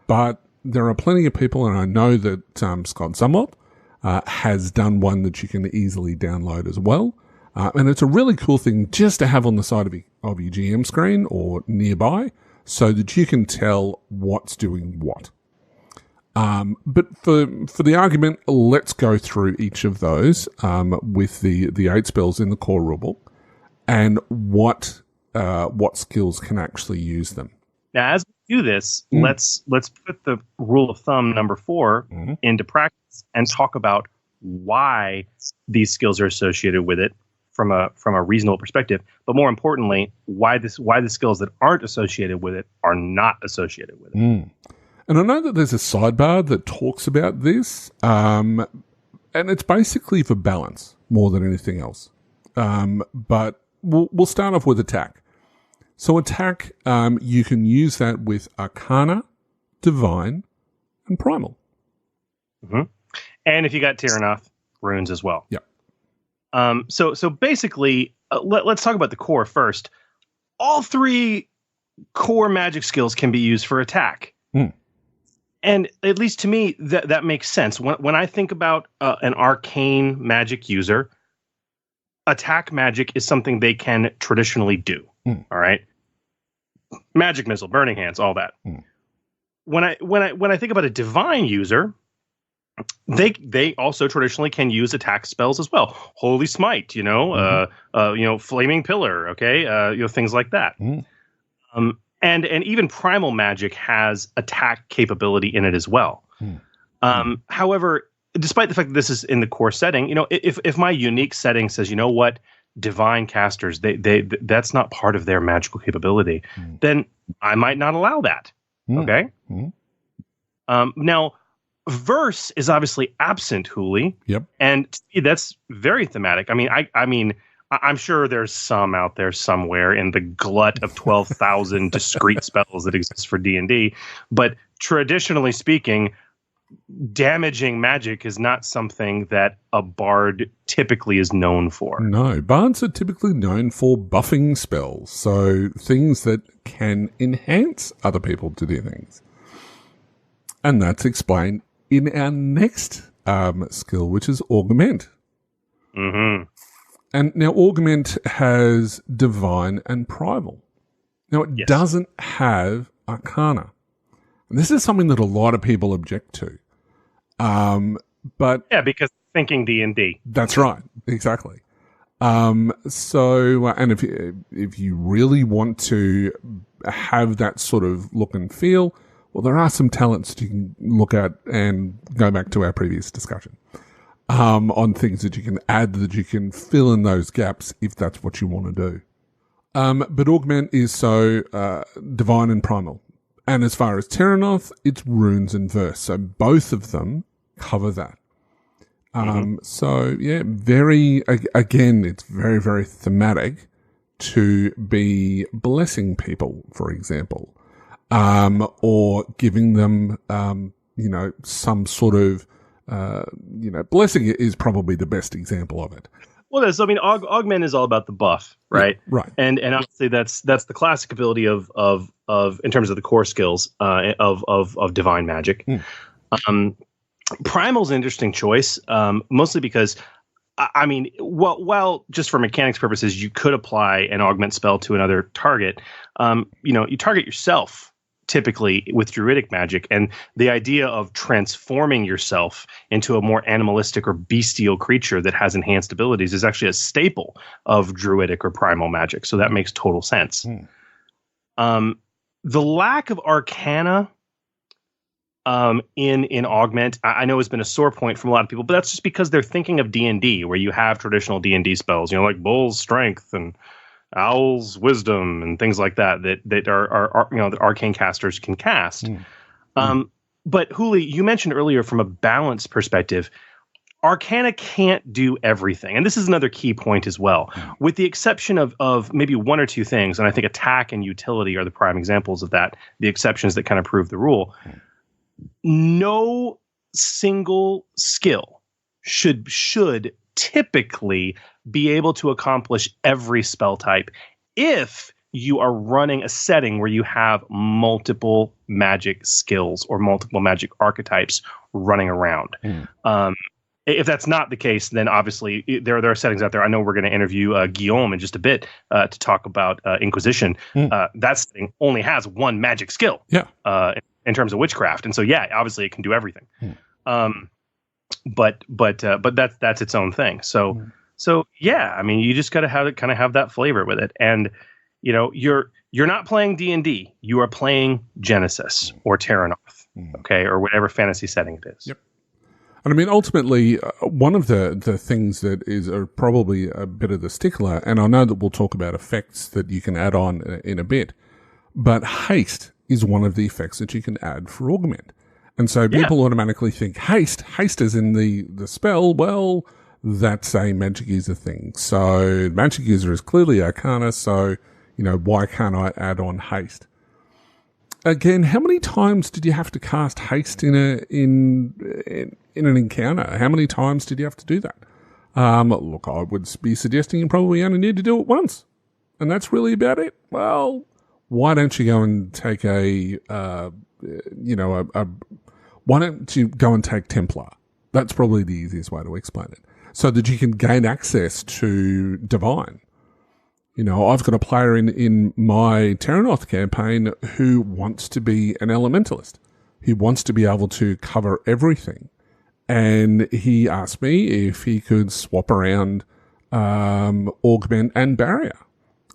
But there are plenty of people, and I know that Scott Sumwalt has done one that you can easily download as well. And it's a really cool thing just to have on the side of your GM screen or nearby so that you can tell what's doing what. But for the argument, let's go through each of those with the 8 spells in the core rulebook and what skills can actually use them. Now, as we do this, let's put the rule of thumb number 4 into practice and talk about why these skills are associated with it from a reasonable perspective. But more importantly, why the skills that aren't associated with it are not associated with it. And I know that there's a sidebar that talks about this, and it's basically for balance more than anything else. But we'll start off with attack. So attack, you can use that with Arcana, Divine, and Primal. And if you got Tyrannoth, runes as well. Yeah. So basically, let's talk about the core first. All 3 core magic skills can be used for attack. And at least to me, that makes sense. When I think about an arcane magic user, attack magic is something they can traditionally do. All right. Magic missile, burning hands, all that. When I think about a divine user, they also traditionally can use attack spells as well. Holy smite, flaming pillar, okay, things like that. And even primal magic has attack capability in it as well. However, despite the fact that this is in the core setting, if my unique setting says, you know what, divine casters, they that's not part of their magical capability, then I might not allow that. Okay. Now, verse is obviously absent, Hooli. Yep. And that's very thematic. I mean, I'm sure there's some out there somewhere in the glut of 12,000 discrete spells that exist for D&D. But traditionally speaking, damaging magic is not something that a bard typically is known for. No, bards are typically known for buffing spells, so things that can enhance other people to do things. And that's explained in our next skill, which is Augment. And now Augment has Divine and Primal. Now it doesn't have Arcana. And this is something that a lot of people object to. But yeah, because thinking D&D. that's right, exactly. So, and if you really want to have that sort of look and feel, well, there are some talents that you can look at and go back to our previous discussion on things that you can add, that you can fill in those gaps if that's what you want to do. But Augment is so divine and primal. And as far as Terranoth, it's runes and verse. So both of them cover that. So yeah, again, it's very, very thematic to be blessing people, for example, or giving them, some sort of, blessing is probably the best example of it. Well, Augment is all about the buff, right? Yeah, right. And obviously that's the classic ability of in terms of the core skills of divine magic. Primal's an interesting choice, mostly because, while just for mechanics purposes, you could apply an augment spell to another target. You target yourself typically with druidic magic, and the idea of transforming yourself into a more animalistic or bestial creature that has enhanced abilities is actually a staple of druidic or primal magic. So that makes total sense. The lack of arcana in Augment, I know has been a sore point from a lot of people, but that's just because they're thinking of D&D, where you have traditional D&D spells, like Bull's Strength and Owl's Wisdom and things like that are that arcane casters can cast. But Huli, you mentioned earlier from a balance perspective, Arcana can't do everything. And this is another key point as well, with the exception of maybe one or two things. And I think attack and utility are the prime examples of that, the exceptions that kind of prove the rule. No single skill should typically be able to accomplish every spell type if you are running a setting where you have multiple magic skills or multiple magic archetypes running around. If that's not the case, then obviously there are settings out there. I know we're going to interview Guillaume in just a bit to talk about Inquisition. That setting only has one magic skill in terms of witchcraft. And so, yeah, obviously it can do everything. But that's its own thing. So yeah, you just got to have that flavor with it. And you're not playing D&D. You are playing Genesys or Terranoth, okay, or whatever fantasy setting it is. Yep. And ultimately, one of the things that is probably a bit of the stickler, and I know that we'll talk about effects that you can add on in a bit, but haste is one of the effects that you can add for Augment. And so people automatically think haste is in the spell. Well, that's a magic user thing. So magic user is clearly arcana. So, why can't I add on haste? Again, how many times did you have to cast haste in an encounter? How many times did you have to do that? Look, I would be suggesting you probably only need to do it once. And that's really about it. Well, why don't you go and take why don't you go and take Templar? That's probably the easiest way to explain it. So that you can gain access to Divine. I've got a player in my Terranoth campaign who wants to be an elementalist. He wants to be able to cover everything. And he asked me if he could swap around Augment and Barrier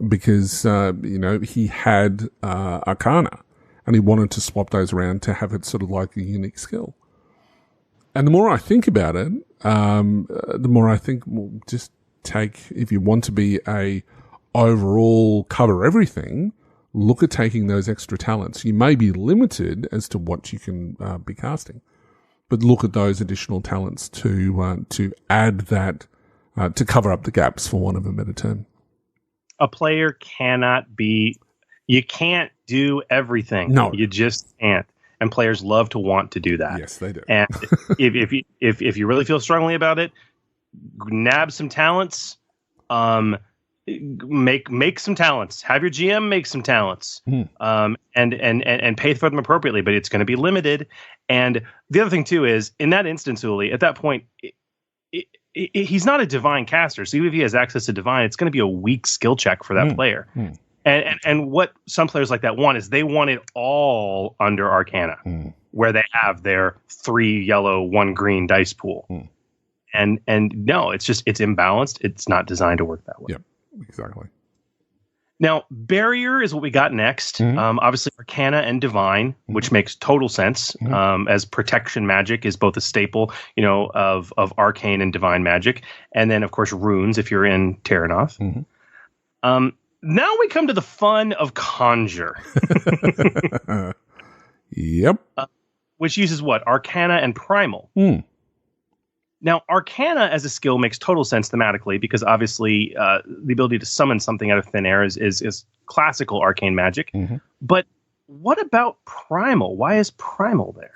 because, he had Arcana. And he wanted to swap those around to have it sort of like a unique skill. And the more I think about it, the more I think, well, just if you want to be a overall cover everything, look at taking those extra talents. You may be limited as to what you can be casting, but look at those additional talents to add that, to cover up the gaps, for want of a better term. A player cannot be... You can't do everything. No, you just can't. And players love to want to do that. Yes, they do. And if you really feel strongly about it, nab some talents. Make some talents. Have your GM make some talents. And pay for them appropriately. But it's going to be limited. And the other thing too is, in that instance, Uli, at that point, he's not a divine caster. So even if he has access to divine, it's going to be a weak skill check for that player. And what some players like that want is they want it all under Arcana. where they have their 3 yellow, 1 green dice pool. And no, it's imbalanced. It's not designed to work that way. Yep, exactly. Now, barrier is what we got next. Obviously, Arcana and Divine, which makes total sense, as protection magic is both a staple, of arcane and divine magic. And then, of course, runes if you're in Terranoth. Now we come to the fun of Conjure. Yep. Which uses what? Arcana and Primal. Now, Arcana as a skill makes total sense thematically because obviously the ability to summon something out of thin air is classical arcane magic. But what about Primal? Why is Primal there?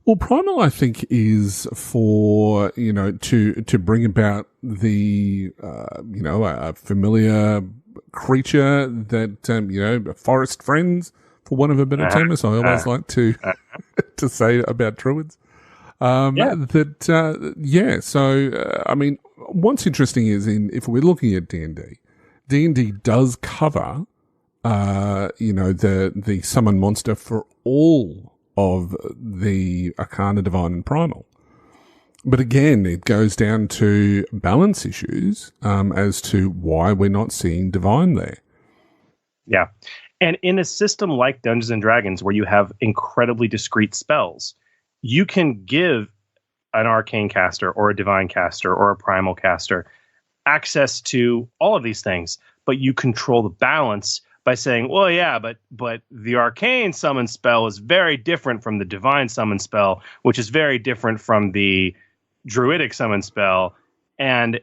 Well, Primal, I think, is for, to bring about the, a familiar creature that, forest friends, for want of a better term, as I always like to to say about druids. What's interesting is if we're looking at D&D does cover, the summon monster for all of the Arcana, Divine, and Primal. But again, it goes down to balance issues as to why we're not seeing Divine there. Yeah. And in a system like Dungeons and Dragons, where you have incredibly discrete spells, you can give an arcane caster or a divine caster or a primal caster access to all of these things, but you control the balance by saying, well, yeah, but the arcane summon spell is very different from the divine summon spell, which is very different from the druidic summon spell, and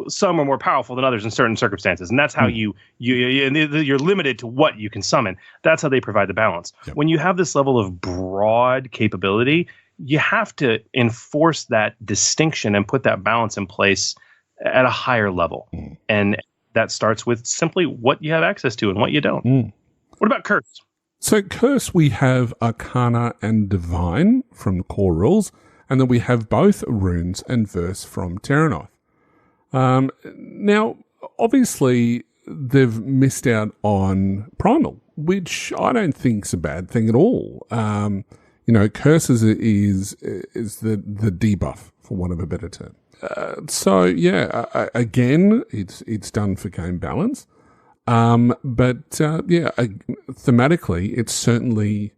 some are more powerful than others in certain circumstances, and that's how you're limited to what you can summon. That's how they provide the balance. Yep. When you have this level of broad capability, you have to enforce that distinction and put that balance in place at a higher level, and that starts with simply what you have access to and what you don't. What about Curse? So Curse, we have Arcana and Divine from the core rules, and then we have both runes and verse from Terranoth. Now, obviously, they've missed out on Primal, which I don't think's a bad thing at all. Curse is the debuff, for want of a better term. Again, it's done for game balance. Thematically, it certainly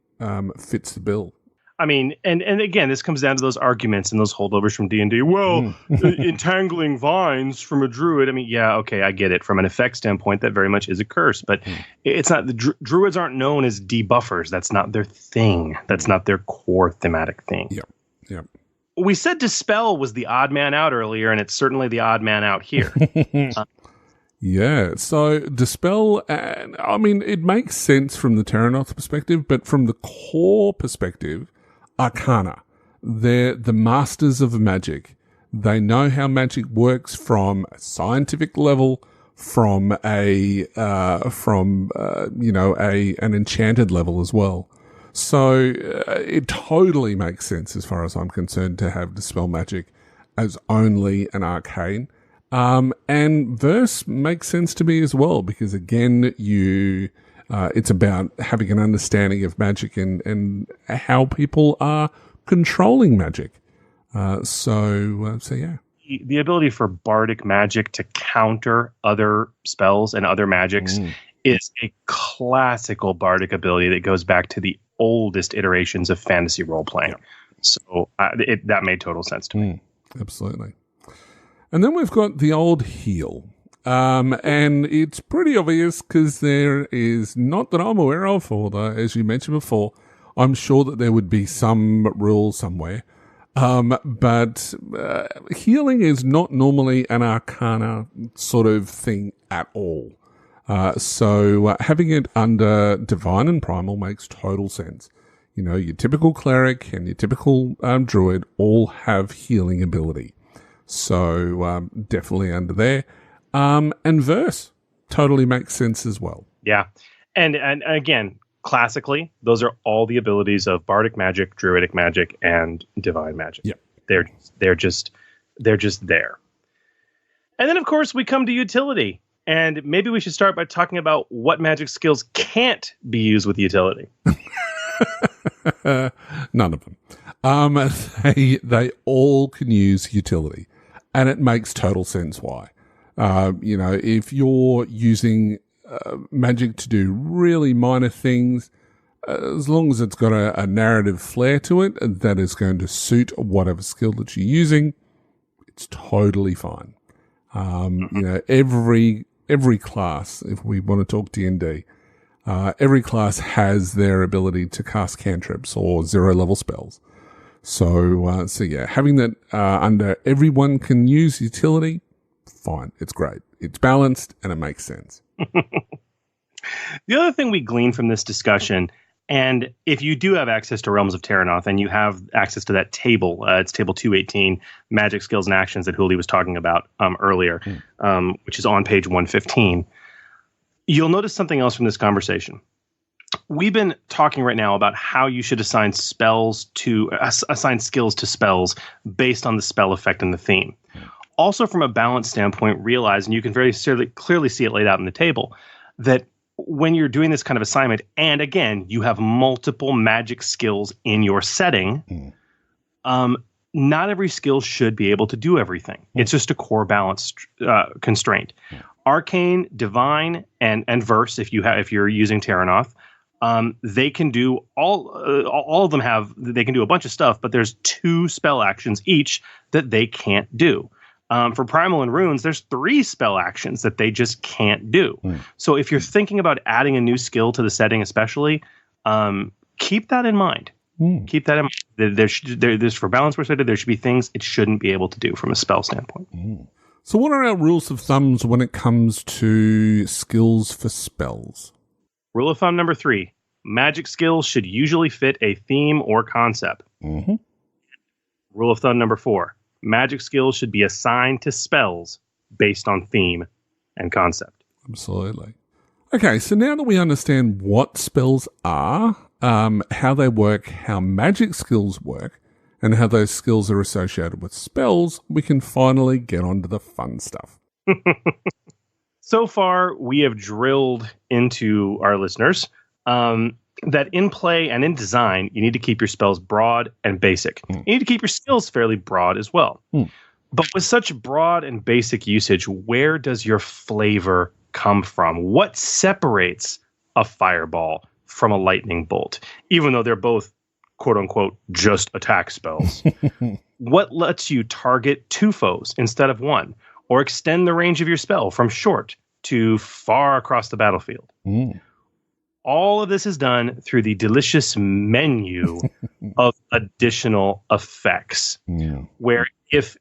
fits the bill. I mean, and again, this comes down to those arguments and those holdovers from D&D. Well, entangling vines from a druid. I mean, yeah, okay, I get it. From an effect standpoint, that very much is a curse. But it's not. The druids aren't known as debuffers. That's not their thing. That's not their core thematic thing. Yep. We said Dispel was the odd man out earlier, and it's certainly the odd man out here. Yeah, so Dispel, it makes sense from the Terranoth perspective, but from the core perspective, Arcana, they're the masters of magic. They know how magic works from a scientific level, from an enchanted level as well. So it totally makes sense, as far as I'm concerned, to have Dispel magic as only an arcane. And verse makes sense to me as well, because again, it's about having an understanding of magic and how people are controlling magic. So yeah. The ability for bardic magic to counter other spells and other magics is a classical bardic ability that goes back to the oldest iterations of fantasy role-playing. Yeah. So that made total sense to me. Absolutely. And then we've got the old heal. And it's pretty obvious because there is, not that I'm aware of, although, as you mentioned before, I'm sure that there would be some rule somewhere. But healing is not normally an arcana sort of thing at all. So having it under Divine and Primal makes total sense. Your typical cleric and your typical druid all have healing ability. So definitely under there. And verse totally makes sense as well. Yeah. And again, classically, those are all the abilities of bardic magic, druidic magic, and divine magic. Yeah. They're just there. And then, of course, we come to utility. And maybe we should start by talking about what magic skills can't be used with utility. None of them. They all can use utility, and it makes total sense why. If you're using magic to do really minor things, as long as it's got a narrative flair to it that is going to suit whatever skill that you're using, it's totally fine. Every class, if we want to talk D&D, every class has their ability to cast cantrips or 0-level spells. So yeah, having that under everyone can use utility, fine. It's great. It's balanced and it makes sense. The other thing we glean from this discussion, and if you do have access to Realms of Terranoth and you have access to that table, it's table 218, Magic Skills and Actions that Huli was talking about earlier, which is on page 115, you'll notice something else from this conversation. We've been talking right now about how you should assign skills to spells based on the spell effect and the theme. Also, from a balance standpoint, realize, and you can very clearly see it laid out in the table, that when you're doing this kind of assignment, and again, you have multiple magic skills in your setting, not every skill should be able to do everything. It's just a core balance constraint. Arcane, Divine, and Verse, if you're using Terranoth, they can do all of them they can do a bunch of stuff, but there's 2 spell actions each that they can't do. For Primal and Runes, there's 3 spell actions that they just can't do. So if you're thinking about adding a new skill to the setting, especially, keep that in mind. Keep that in mind. There's for balance perspective, there should be things it shouldn't be able to do from a spell standpoint. So what are our rules of thumbs when it comes to skills for spells? Rule of thumb number 3, magic skills should usually fit a theme or concept. Rule of thumb number 4, magic skills should be assigned to spells based on theme and concept. Absolutely. Okay, so now that we understand what spells are, how they work, how magic skills work, and how those skills are associated with spells, we can finally get on to the fun stuff. So far, we have drilled into our listeners that in play and in design, you need to keep your spells broad and basic. You need to keep your skills fairly broad as well. But with such broad and basic usage, where does your flavor come from? What separates a fireball from a lightning bolt, even though they're both, quote unquote, just attack spells? What lets you target 2 foes instead of 1, or extend the range of your spell from short to far across the battlefield? All of this is done through the delicious menu of additional effects, where if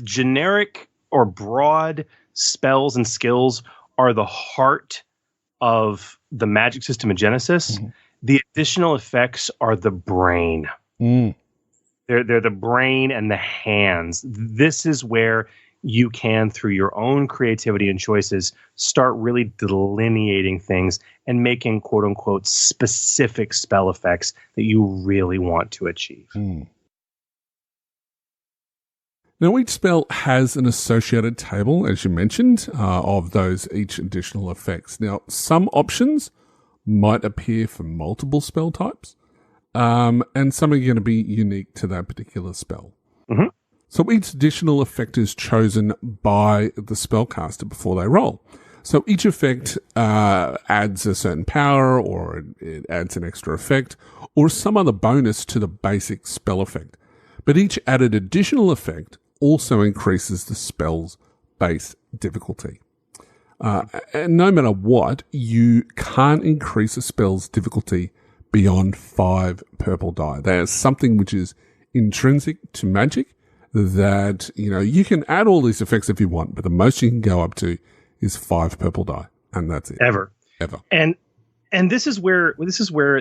generic or broad spells and skills are the heart of the magic system of Genesys, the additional effects are the brain. They're the brain and the hands. This is where you can, through your own creativity and choices, start really delineating things and making, quote unquote, specific spell effects that you really want to achieve. Now, each spell has an associated table, as you mentioned, of those each additional effects. Now, some options might appear for multiple spell types, and some are going to be unique to that particular spell. So each additional effect is chosen by the spellcaster before they roll. So each effect adds a certain power, or it adds an extra effect, or some other bonus to the basic spell effect. But each added additional effect also increases the spell's base difficulty. And no matter what, you can't increase a spell's difficulty beyond 5 purple die. There's something which is intrinsic to magic, that, you can add all these effects if you want, but the most you can go up to is 5 purple die, and that's it. Ever. And this is where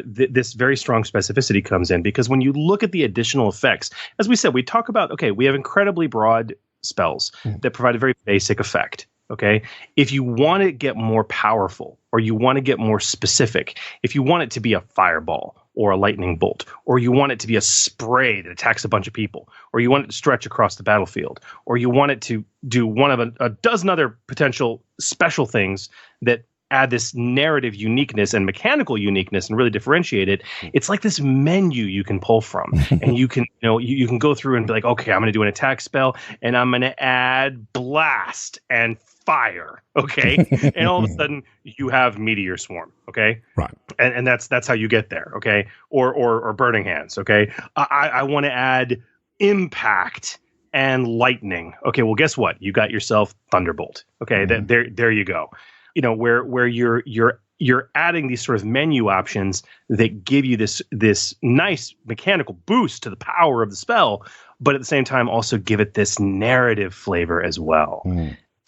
this very strong specificity comes in, because when you look at the additional effects, as we said, we talk about, okay, we have incredibly broad spells that provide a very basic effect. Okay. If you want to get more powerful, or you want to get more specific, if you want it to be a fireball or a lightning bolt, or you want it to be a spray that attacks a bunch of people, or you want it to stretch across the battlefield, or you want it to do one of a dozen other potential special things that add this narrative uniqueness and mechanical uniqueness and really differentiate it, it's like this menu you can pull from. And you can, you can go through and be like, okay, I'm going to do an attack spell and I'm going to add blast and fire. Okay. And all of a sudden you have meteor swarm. Okay. Right. And that's how you get there. Okay. Or burning hands. Okay. I want to add impact and lightning. Okay, well, guess what? You got yourself Thunderbolt. Okay, there you go. Where you're adding these sort of menu options that give you this nice mechanical boost to the power of the spell, but at the same time also give it this narrative flavor as well.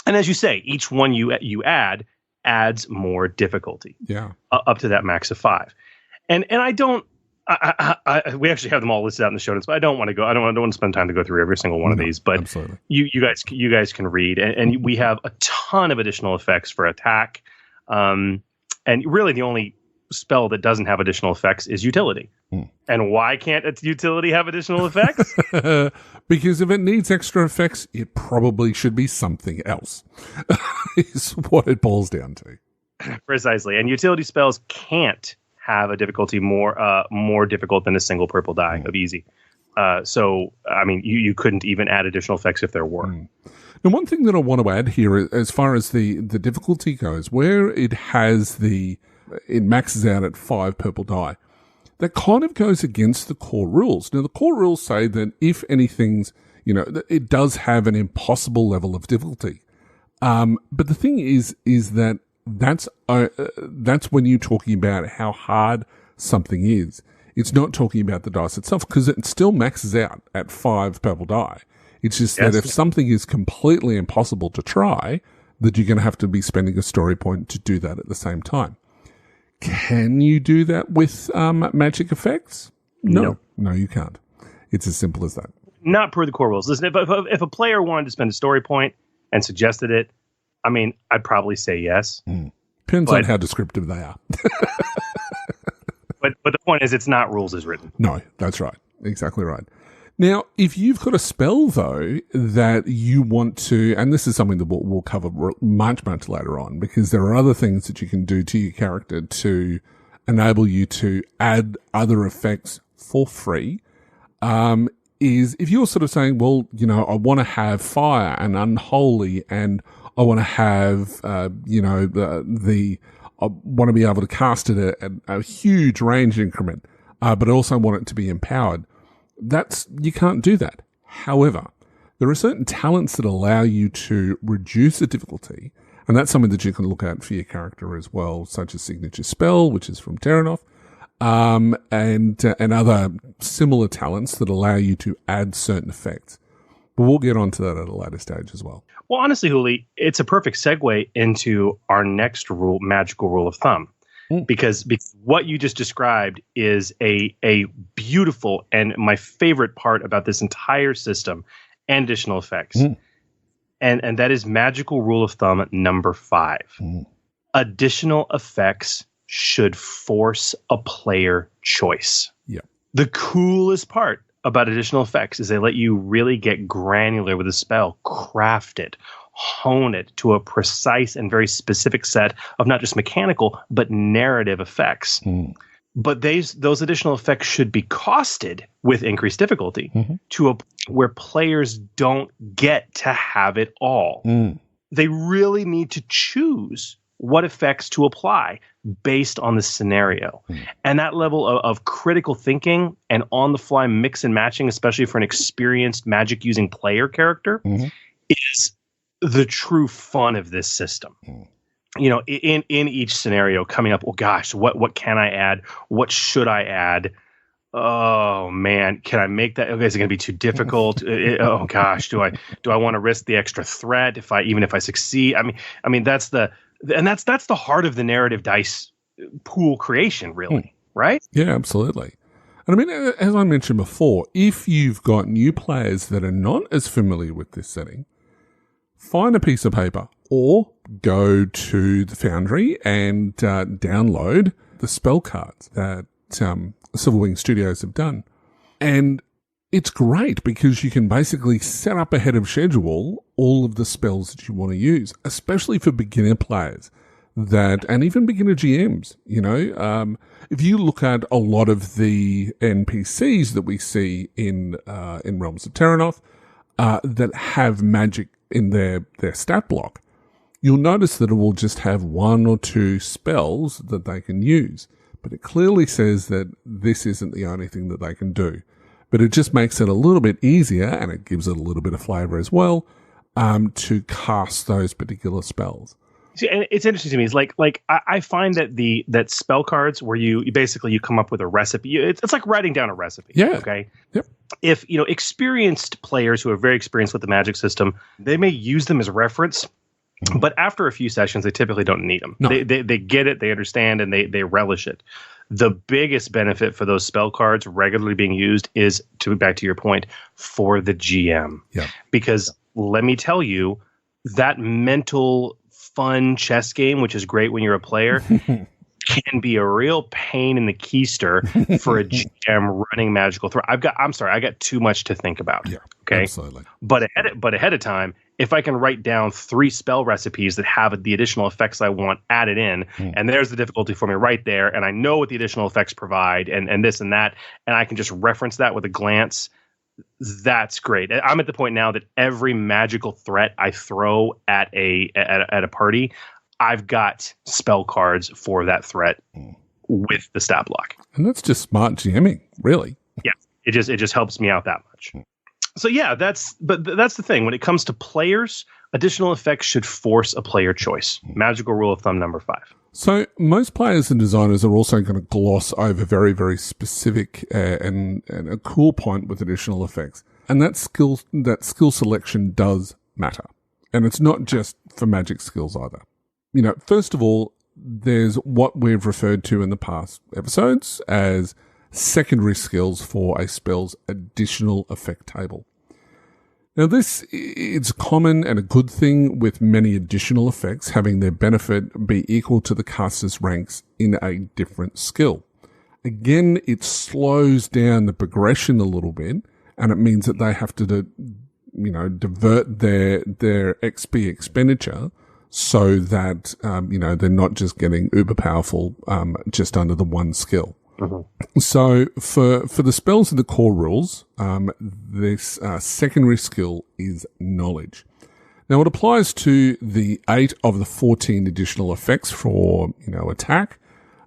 And as you say, each one you add adds more difficulty. Yeah, up to that max of 5. And I don't. We actually have them all listed out in the show notes, but I don't want to go. I don't want to spend time to go through every single one of these. But absolutely. you guys can read, and we have a ton of additional effects for attack. And really, the only spell that doesn't have additional effects is utility. And why can't its utility have additional effects? Because if it needs extra effects, it probably should be something else. Is what it boils down to. Precisely, and utility spells can't have a difficulty more difficult than a single purple die of easy. So, I mean, you couldn't even add additional effects if there were. Now, one thing that I want to add here, as far as the difficulty goes, where it maxes out at 5 purple die, that kind of goes against the core rules. Now, the core rules say that if anything's, it does have an impossible level of difficulty. But the thing is that that's when you're talking about how hard something is. It's not talking about the dice itself, because it still maxes out at 5 purple die. It's just that if something is completely impossible to try, that you're going to have to be spending a story point to do that at the same time. Can you do that with magic effects? No, you can't. It's as simple as that. Not per the core rules. Listen, if a player wanted to spend a story point and suggested it, I mean, I'd probably say yes. Depends on how descriptive they are. but the point is, it's not rules as written. No, that's right. Exactly right. Now, if you've got a spell, though, that you want to, and this is something that we'll cover much, much later on, because there are other things that you can do to your character to enable you to add other effects for free, is if you're sort of saying, well, I want to have fire and unholy, and I want to have, I want to be able to cast it at a huge range increment, but I also want it to be empowered. You can't do that. However, there are certain talents that allow you to reduce the difficulty, and that's something that you can look at for your character as well, such as Signature Spell, which is from Terranoff, and other similar talents that allow you to add certain effects. But we'll get onto that at a later stage as well. Well, honestly, Huli, it's a perfect segue into our next magical rule of thumb. Because what you just described is a beautiful and my favorite part about this entire system and additional effects. And that is magical rule of thumb number 5. Additional effects should force a player choice. Yeah. The coolest part about additional effects is they let you really get granular with a spell, craft it, hone it to a precise and very specific set of not just mechanical, but narrative effects. But those additional effects should be costed with increased difficulty to where players don't get to have it all. They really need to choose what effects to apply based on the scenario. And that level of critical thinking and on-the-fly mix and matching, especially for an experienced magic-using player character, is the true fun of this system. In each scenario, coming up, oh gosh, what can I add? What should I add? Oh man, can I make that? Okay, is it going to be too difficult? Oh gosh, do I want to risk the extra threat if I succeed? I mean that's the heart of the narrative dice pool creation, really, right? Yeah, absolutely. And I mean, as I mentioned before, if you've got new players that are not as familiar with this setting, find a piece of paper or go to the Foundry and download the spell cards that Silverwing Studios have done. And it's great because you can basically set up ahead of schedule all of the spells that you want to use, especially for beginner players. that, and even beginner GMs, if you look at a lot of the NPCs that we see in Realms of Terranoth that have magic in their stat block, you'll notice that it will just have 1 or 2 spells that they can use. But it clearly says that this isn't the only thing that they can do. But it just makes it a little bit easier, and it gives it a little bit of flavor as well, to cast those particular spells. See, and it's interesting to me. It's like I find that that spell cards where you basically come up with a recipe. It's like writing down a recipe. Yeah. Okay. Yep. If experienced players who are very experienced with the Magic system, they may use them as reference, but after a few sessions, they typically don't need them. No. They get it, they understand, and they relish it. The biggest benefit for those spell cards regularly being used is, back to your point, for the GM. Yeah. Because let me tell you, that mental fun chess game, which is great when you're a player, can be a real pain in the keister for a GM running magical throw. I got too much to think about. Yeah, okay, absolutely. But ahead of time, if I can write down 3 spell recipes that have the additional effects I want added in, and there's the difficulty for me right there, and I know what the additional effects provide, and this and that, and I can just reference that with a glance. That's great. I'm at the point now that every magical threat I throw at a party, I've got spell cards for that threat with the stat block. And that's just smart GMing, really. Yeah, it just helps me out that much. So yeah, that's the thing. When it comes to players, additional effects should force a player choice. Magical rule of thumb number 5. So most players and designers are also going to gloss over very, very specific and a cool point with additional effects. And that skill selection does matter. And it's not just for magic skills either. First of all, there's what we've referred to in the past episodes as secondary skills for a spell's additional effect table. Now, this is common and a good thing with many additional effects having their benefit be equal to the caster's ranks in a different skill. Again, it slows down the progression a little bit, and it means that they have to, divert their XP expenditure so that, they're not just getting uber powerful just under the one skill. Mm-hmm. So for the spells in the core rules, this secondary skill is knowledge. Now it applies to the 8 of the 14 additional effects for, attack,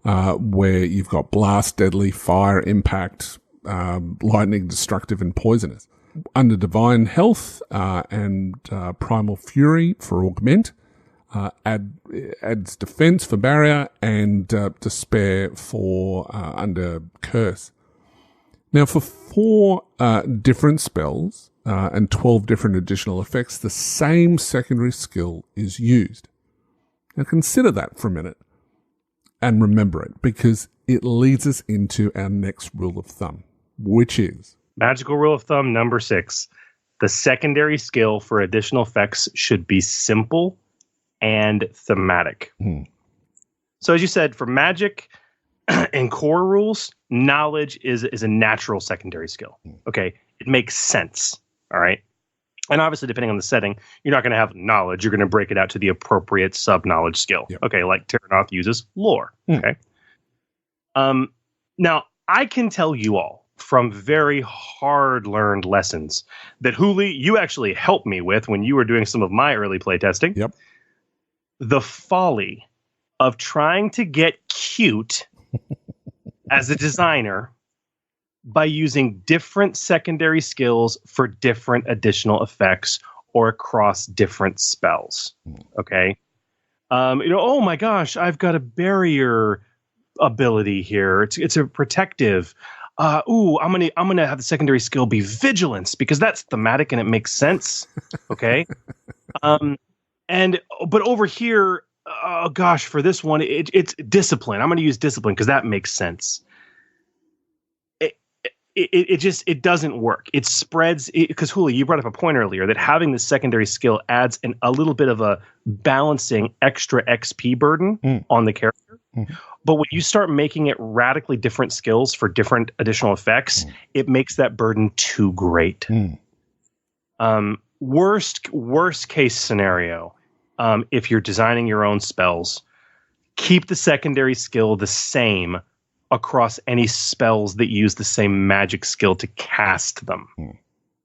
where you've got blast, deadly, fire, impact, lightning, destructive, and poisonous. Under divine health, and primal fury for augment, adds defense for barrier and despair for under curse. Now, for 4 different spells and 12 different additional effects, the same secondary skill is used. Now, consider that for a minute and remember it, because it leads us into our next rule of thumb, which is magical rule of thumb number 6. The secondary skill for additional effects should be simple and thematic. So as you said, for magic and core rules, knowledge is a natural secondary skill. Okay, it makes sense. All right. And obviously, depending on the setting, you're not going to have knowledge. You're going to break it out to the appropriate sub-knowledge skill. Yep. Okay, like Terranoth uses lore. Okay. Now, I can tell you all from very hard-learned lessons that, Huli, you actually helped me with when you were doing some of my early playtesting. Yep. The folly of trying to get cute as a designer by using different secondary skills for different additional effects or across different spells. Okay. Oh my gosh, I've got a barrier ability here. It's a protective. I'm gonna have the secondary skill be vigilance because that's thematic and it makes sense. Okay. But over here, oh gosh, for this one, it's discipline. I'm going to use discipline because that makes sense. It doesn't work. It spreads because Huli, you brought up a point earlier that having the secondary skill adds a little bit of a balancing extra XP burden on the character. Mm-hmm. But when you start making it radically different skills for different additional effects, it makes that burden too great. Worst case scenario, if you're designing your own spells, keep the secondary skill the same across any spells that use the same magic skill to cast them.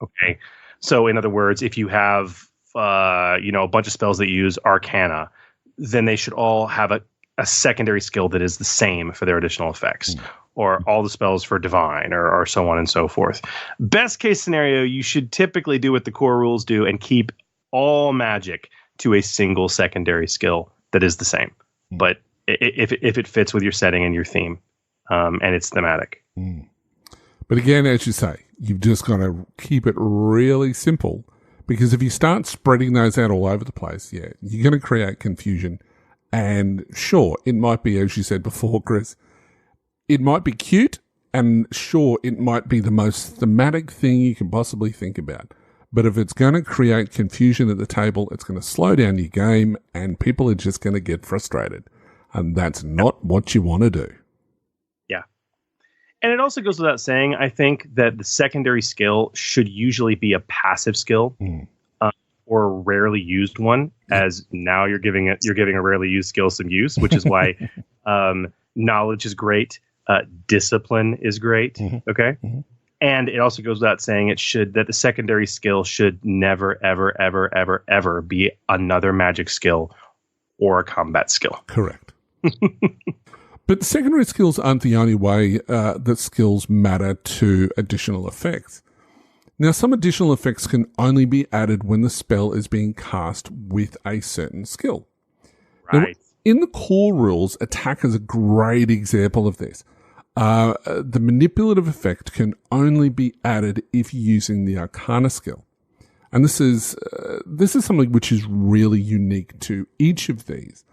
Okay. So in other words, if you have, a bunch of spells that use Arcana, then they should all have a secondary skill that is the same for their additional effects, or all the spells for Divine, or so on and so forth. Best case scenario, you should typically do what the core rules do and keep all magic to a single secondary skill that is the same. But if it fits with your setting and your theme, and it's thematic. But again, as you say, you've just got to keep it really simple, because if you start spreading those out all over the place, you're going to create confusion. And sure, it might be, as you said before, Chris, it might be cute, and sure, it might be the most thematic thing you can possibly think about. But if it's going to create confusion at the table, it's going to slow down your game, and people are just going to get frustrated. And that's not what you want to do. Yeah. And it also goes without saying, I think, that the secondary skill should usually be a passive skill, or a rarely used one, as now you're giving a rarely used skill some use, which is why knowledge is great. Discipline is great. Okay. And it also goes without saying that the secondary skill should never, ever, ever, ever, ever be another magic skill or a combat skill. Correct. But secondary skills aren't the only way that skills matter to additional effects. Now, some additional effects can only be added when the spell is being cast with a certain skill. Right. Now, in the core rules, attack is a great example of this. The manipulative effect can only be added if using the Arcana skill. And this is something which is really unique to each of these.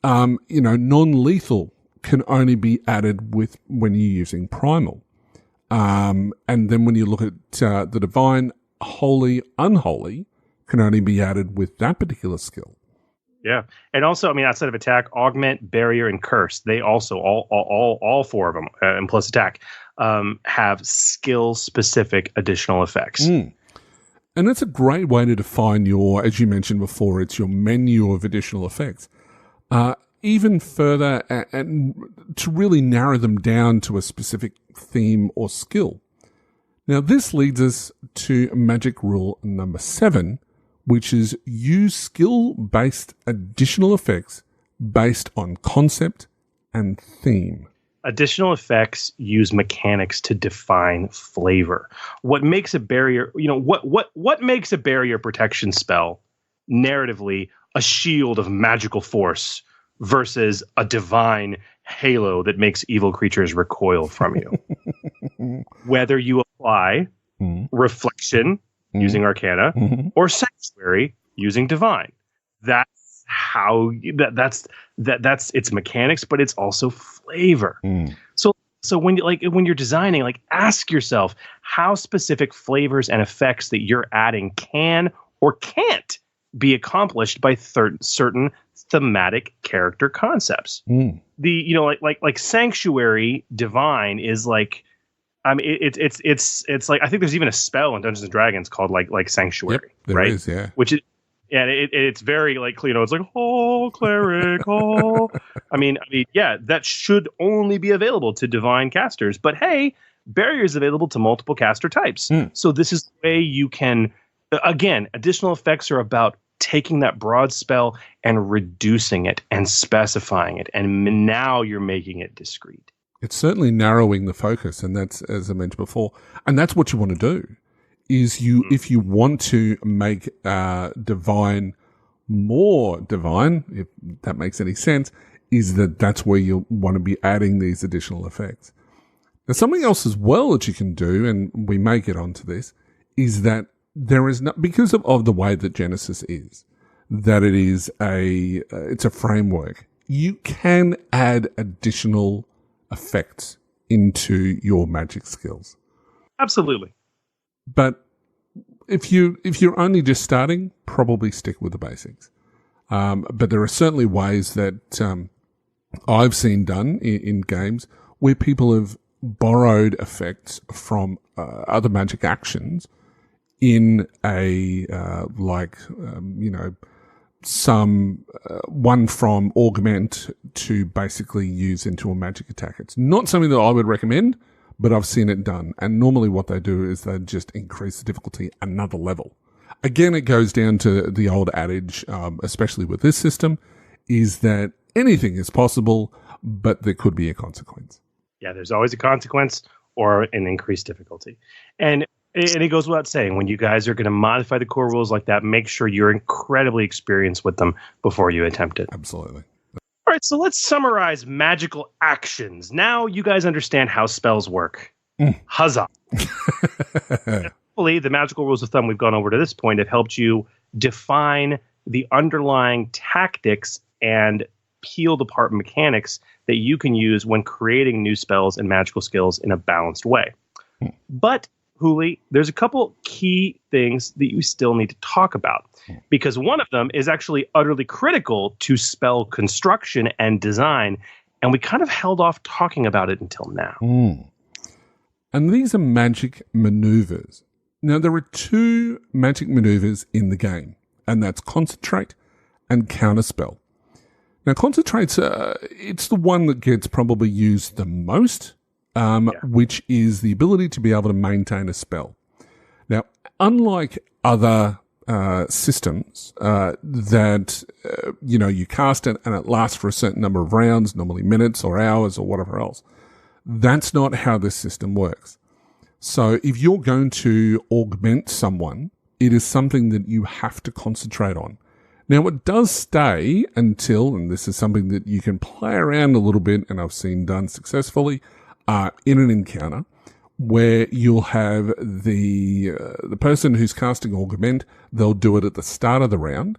Non-lethal can only be added when you're using Primal. And then when you look at the Divine, Holy, Unholy can only be added with that particular skill. Yeah. And also, outside of attack, augment, barrier, and curse, they also, all four of them, and plus attack, have skill-specific additional effects. And that's a great way to define as you mentioned before, it's your menu of additional effects. Even further, and to really narrow them down to a specific theme or skill. Now, this leads us to magic rule number 7, which is use skill-based additional effects based on concept and theme. Additional effects use mechanics to define flavor. What makes a barrier, what makes a barrier protection spell narratively a shield of magical force versus a divine halo that makes evil creatures recoil from you? Whether you apply reflection using Arcana or sanctuary using divine, that's how that's its mechanics, but it's also flavor. So when you're designing, ask yourself how specific flavors and effects that you're adding can or can't be accomplished by certain thematic character concepts. The sanctuary divine is it's like, I think there's even a spell in Dungeons and Dragons called like sanctuary. Yep, there right? is, yeah. Which is, yeah, it's very it's like, oh, cleric, oh. That should only be available to divine casters. But hey, barrier is available to multiple caster types. So this is the way you can, again, additional effects are about taking that broad spell and reducing it and specifying it. And now you're making it discrete. It's certainly narrowing the focus. And that's, as I mentioned before, and that's what you want to do. Is if you want to make divine more divine, if that makes any sense, that's where you'll want to be adding these additional effects. Now, something else as well that you can do, and we may get onto this, is that there is not, because of the way that Genesys is, that it's a framework. You can add additional effects into your magic skills. Absolutely. But if you're only just starting, probably stick with the basics. But there are certainly ways that I've seen done in games where people have borrowed effects from other magic actions in one from augment to basically use into a magic attack. It's not something that I would recommend, but I've seen it done. And normally what they do is they just increase the difficulty another level. Again, it goes down to the old adage, especially with this system, is that anything is possible, but there could be a consequence. Yeah, there's always a consequence or an increased difficulty. And it goes without saying, when you guys are going to modify the core rules like that, make sure you're incredibly experienced with them before you attempt it. Absolutely. All right, so let's summarize magical actions. Now you guys understand how spells work. Huzzah. Hopefully, the magical rules of thumb we've gone over to this point have helped you define the underlying tactics and peeled apart mechanics that you can use when creating new spells and magical skills in a balanced way. But Huli, there's a couple key things that you still need to talk about, because one of them is actually utterly critical to spell construction and design, and we kind of held off talking about it until now. And these are magic maneuvers. Now, there are two magic maneuvers in the game, and that's concentrate and counterspell. Now, concentrate's it's the one that gets probably used the most, which is the ability to be able to maintain a spell. Now, unlike other systems that, you cast it and it lasts for a certain number of rounds, normally minutes or hours or whatever else, that's not how this system works. So if you're going to augment someone, it is something that you have to concentrate on. Now, it does stay until, and this is something that you can play around a little bit, and I've seen done successfully, in an encounter, where you'll have the person who's casting augment, they'll do it at the start of the round,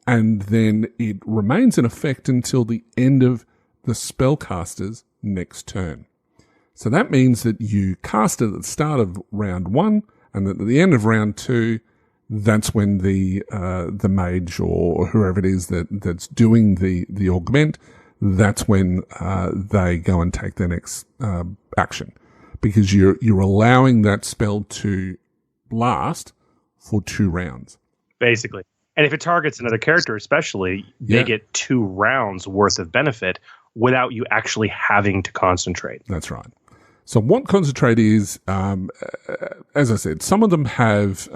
and then it remains in effect until the end of the spellcaster's next turn. So that means that you cast it at the start of round 1, and at the end of round 2, that's when the mage or whoever it is that's doing the augment, that's when they go and take their next action, because you're allowing that spell to last for 2 rounds, basically. And if it targets another character, especially, they get 2 rounds worth of benefit without you actually having to concentrate. That's right. So what concentrate is, as I said, some of them have,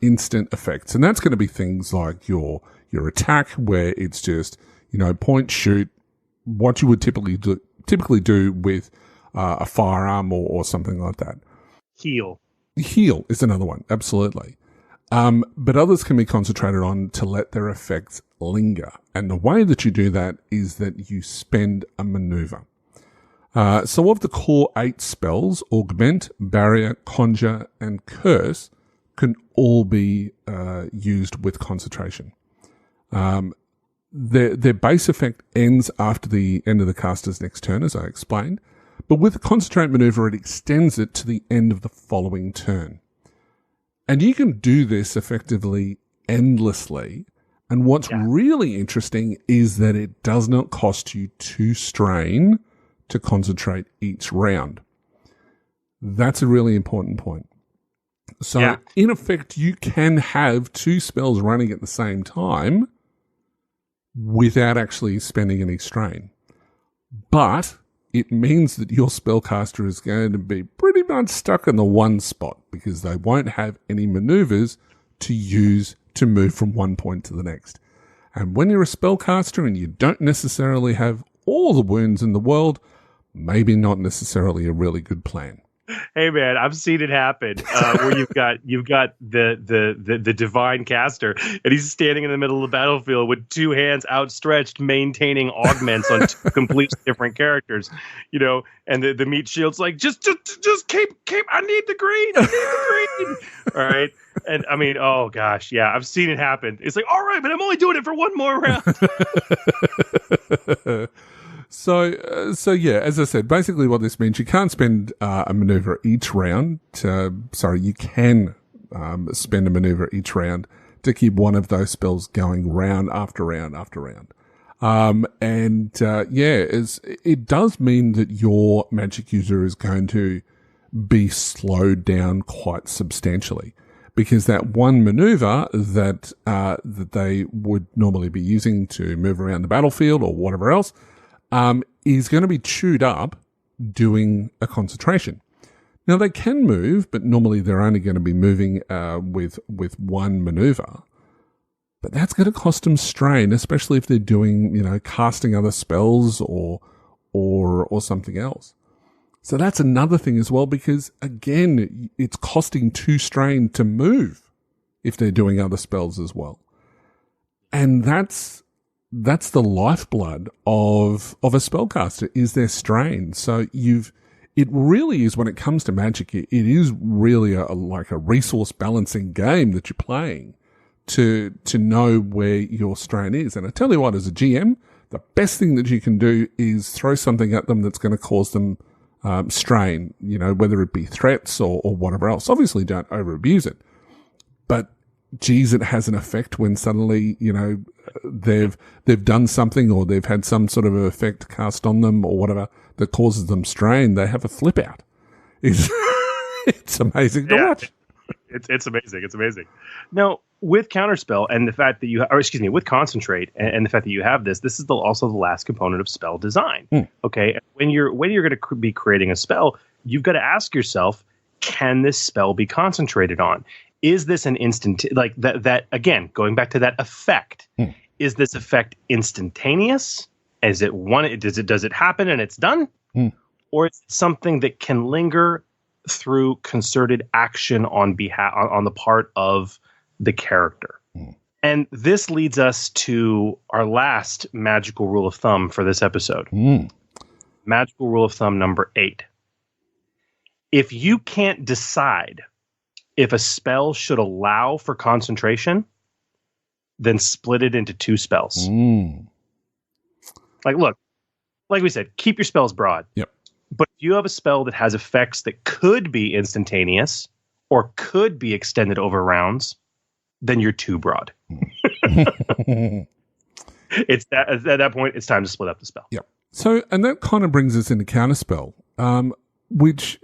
instant effects, and that's going to be things like your attack, where it's just, point, shoot, what you would typically do with a firearm or something like that. Heal is another one, absolutely. But others can be concentrated on to let their effects linger, and the way that you do that is that you spend a maneuver. So of the core 8 spells, Augment, Barrier, Conjure, and Curse can all be used with concentration. Their base effect ends after the end of the caster's next turn, as I explained, but with the Concentrate maneuver, it extends it to the end of the following turn. And you can do this effectively endlessly, and what's really interesting is that it does not cost you 2 strain to concentrate each round. That's a really important point. So in effect, you can have 2 spells running at the same time without actually spending any strain. But it means that your spellcaster is going to be pretty much stuck in the one spot, because they won't have any maneuvers to use to move from one point to the next. And when you're a spellcaster and you don't necessarily have all the wounds in the world, maybe not necessarily a really good plan. Hey man, I've seen it happen where you've got the divine caster, and he's standing in the middle of the battlefield with 2 hands outstretched, maintaining augments on 2 completely different characters, and the meat shield's like, just keep. I need the green. All right, and I mean, oh gosh, yeah, I've seen it happen. It's like, all right, but I'm only doing it for 1 more round. So yeah, as I said, basically what this means, you can't spend a maneuver each round. You can spend a maneuver each round to keep one of those spells going round after round after round. It does mean that your magic user is going to be slowed down quite substantially, because that one maneuver that they would normally be using to move around the battlefield or whatever else is going to be chewed up doing a concentration. Now, they can move, but normally they're only going to be moving with one maneuver. But that's going to cost them strain, especially if they're doing, casting other spells or something else. So that's another thing as well, because again, it's costing 2 strain to move if they're doing other spells as well. And that's the lifeblood of a spellcaster, is their strain. So it really is, when it comes to Magic, it is really like a resource balancing game that you're playing to know where your strain is. And I tell you what, as a GM, the best thing that you can do is throw something at them that's going to cause them strain, whether it be threats or whatever else. Obviously, don't over-abuse it. But, geez, it has an effect when suddenly, they've done something, or they've had some sort of effect cast on them or whatever that causes them strain. They have a flip out. It's amazing to watch. It's amazing. It's amazing. Now, with Counterspell and the fact that with Concentrate and the fact that you have this is also the last component of spell design. Okay, when you're going to be creating a spell, you've got to ask yourself, can this spell be concentrated on? Is this an instant, like that again, going back to that effect? Is this effect instantaneous? Is it does it happen and it's done? Or is it something that can linger through concerted action on the part of the character? And this leads us to our last magical rule of thumb for this episode. Magical rule of thumb number 8. If you can't decide if a spell should allow for concentration, then split it into 2 spells. Like we said, keep your spells broad. Yep. But if you have a spell that has effects that could be instantaneous or could be extended over rounds, then you're too broad. At that point, it's time to split up the spell. Yep. So, and that kind of brings us into Counterspell, which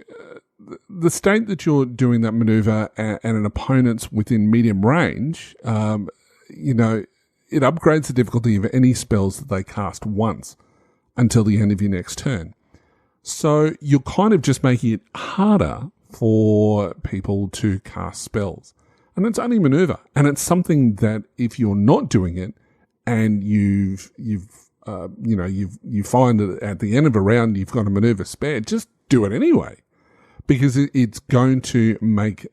the state that you're doing that maneuver and an opponent's within medium range, it upgrades the difficulty of any spells that they cast once until the end of your next turn. So you're kind of just making it harder for people to cast spells. And it's only maneuver. And it's something that if you're not doing it and you find that at the end of a round you've got a maneuver spare, just do it anyway. Because it's going to make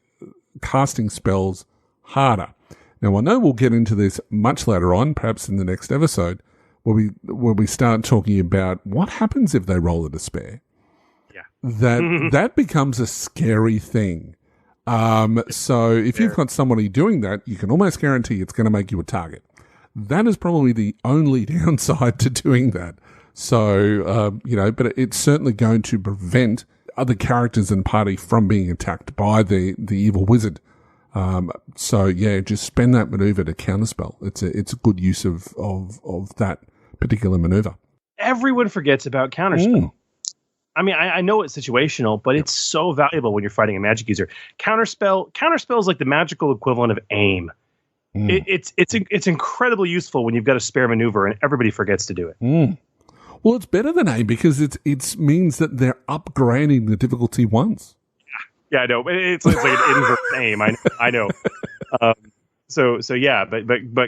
casting spells harder. Now, I know we'll get into this much later on, perhaps in the next episode, where we start talking about what happens if they roll a despair. Yeah. That becomes a scary thing. So if you've got somebody doing that, you can almost guarantee it's going to make you a target. That is probably the only downside to doing that. So, but it's certainly going to prevent other characters in the party from being attacked by the evil wizard. Just spend that maneuver to counterspell. It's a good use of that particular maneuver. Everyone forgets about counterspell. I mean, I know it's situational, but it's so valuable when you're fighting a magic user. Counterspell is like the magical equivalent of aim. It's incredibly useful when you've got a spare maneuver and everybody forgets to do it. Well, it's better than aim because it means that they're upgrading the difficulty once. Yeah, I know. It's like an inverse aim. I know. But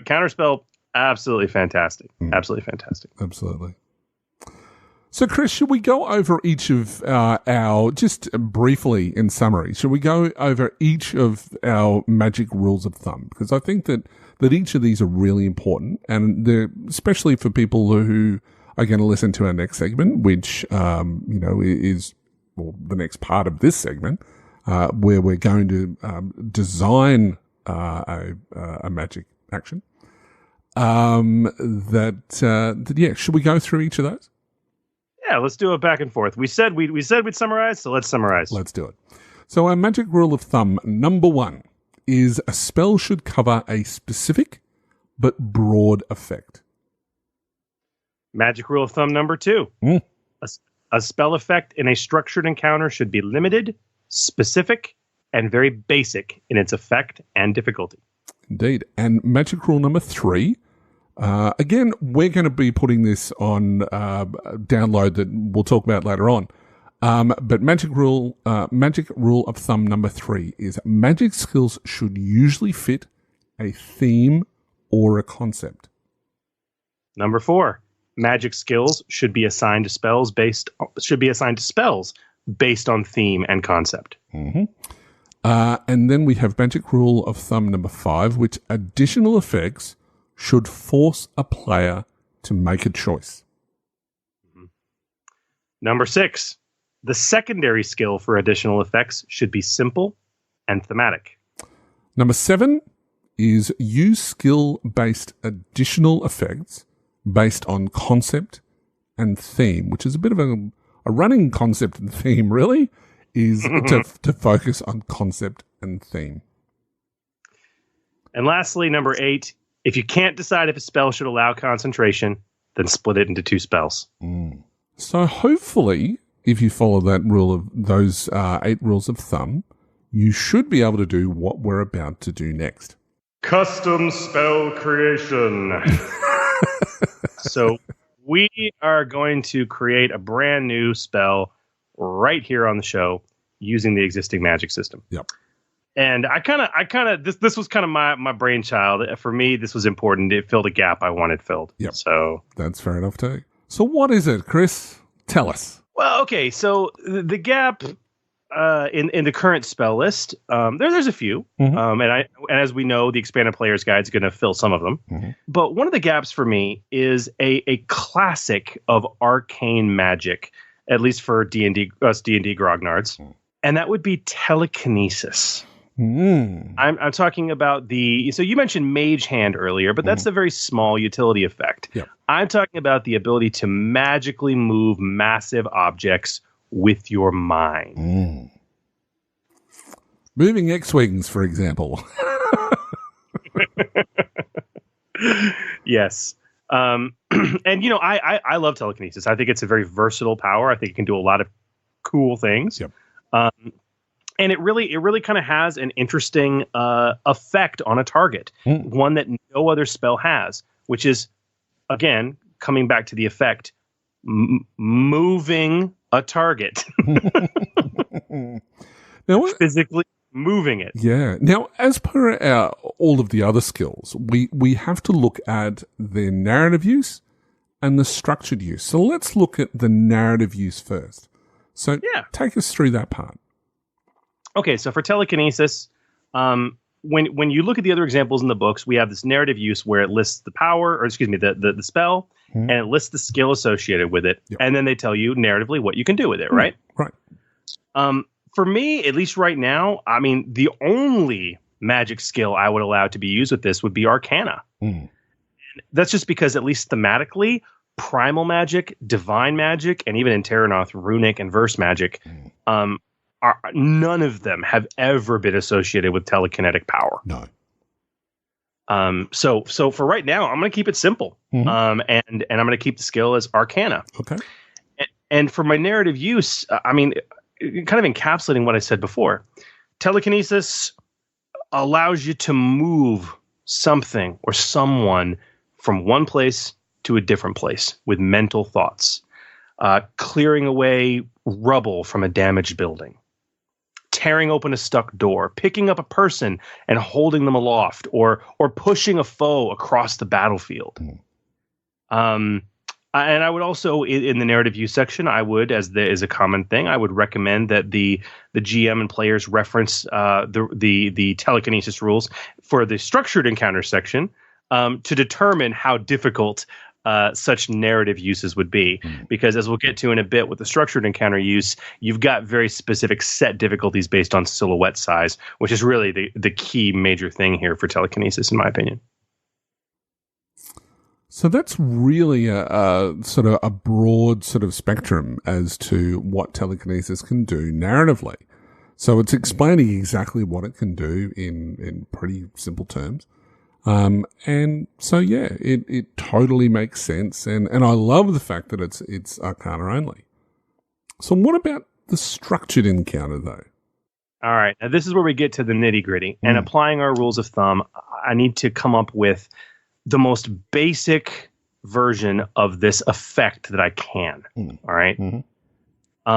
counterspell, absolutely fantastic. Absolutely fantastic. Absolutely. So, Chris, should we go over each of our, just briefly in summary, should we go over each of our magic rules of thumb? Because I think that each of these are really important, and they're especially for people who are going to listen to our next segment, which, is the next part of this segment, where we're going to design a magic action. Should we go through each of those? Yeah, let's do it back and forth. We said we'd summarize, so let's summarize. Let's do it. So our magic rule of thumb number 1 is a spell should cover a specific but broad effect. Magic rule of thumb number 2. A spell effect in a structured encounter should be limited, specific, and very basic in its effect and difficulty. Indeed. And magic rule number 3. Again, we're going to be putting this on download that we'll talk about later on. But magic rule of thumb number 3 is magic skills should usually fit a theme or a concept. Number 4, magic skills should be assigned to spells based on theme and concept. Mm-hmm. And then we have magic rule of thumb number 5, which additional effects should force a player to make a choice. Mm-hmm. Number 6, the secondary skill for additional effects should be simple and thematic. Number 7 is use skill-based additional effects based on concept and theme, which is a bit of a running concept and theme, really, is to focus on concept and theme. And lastly, number 8, if you can't decide if a spell should allow concentration, then split it into 2 spells. Mm. So hopefully, if you follow that rule of those 8 rules of thumb, you should be able to do what we're about to do next. Custom spell creation. So we are going to create a brand new spell right here on the show using the existing magic system. Yep. And this was kind of my brainchild. For me, this was important. It filled a gap I wanted filled. Yep. So that's fair enough too. So what is it, Chris? Tell us. Well, okay. So the gap in the current spell list, there's a few, and as we know, the expanded player's guide is going to fill some of them. Mm-hmm. But one of the gaps for me is a classic of arcane magic, at least for D&D grognards, and that would be telekinesis. Mm. I'm talking about so you mentioned mage hand earlier, but that's a very small utility effect. Yep. I'm talking about the ability to magically move massive objects with your mind. Mm. Moving X-Wings, for example. Yes. And, I love telekinesis. I think it's a very versatile power. I think it can do a lot of cool things. Yep. And it really kind of has an interesting effect on a target, one that no other spell has, which is, again, coming back to the effect, moving a target. Now, physically moving it. Yeah. Now, as per all of the other skills, we have to look at the narrative use and the structured use. So let's look at the narrative use first. So take us through that part. Okay, so for telekinesis, when you look at the other examples in the books, we have this narrative use where it lists the power, the spell, and it lists the skill associated with it, and then they tell you narratively what you can do with it, right? Right. For me, at least right now, I mean, the only magic skill I would allow to be used with this would be Arcana. And that's just because, at least thematically, primal magic, divine magic, and even in Terranoth, runic and verse magic, none of them have ever been associated with telekinetic power. No. So for right now, I'm going to keep it simple. And I'm going to keep the skill as Arcana. Okay. And for my narrative use, I mean, kind of encapsulating what I said before, telekinesis allows you to move something or someone from one place to a different place with mental thoughts, clearing away rubble from a damaged building, tearing open a stuck door, picking up a person and holding them aloft, or pushing a foe across the battlefield. And I would also, in the narrative use section, I would, as there is a common thing, I would recommend that the GM and players reference the telekinesis rules for the structured encounter section to determine how difficult such narrative uses would be. Because as we'll get to in a bit with the structured encounter use, you've got very specific set difficulties based on silhouette size, which is really the key major thing here for telekinesis, in my opinion. So that's really a sort of a broad sort of spectrum as to what telekinesis can do narratively. So it's explaining exactly what it can do in pretty simple terms. And so, yeah, it totally makes sense. And I love the fact that it's Arcana only. So what about the structured encounter, though? All right. Now, this is where we get to the nitty gritty. And applying our rules of thumb, I need to come up with the most basic version of this effect that I can. All right.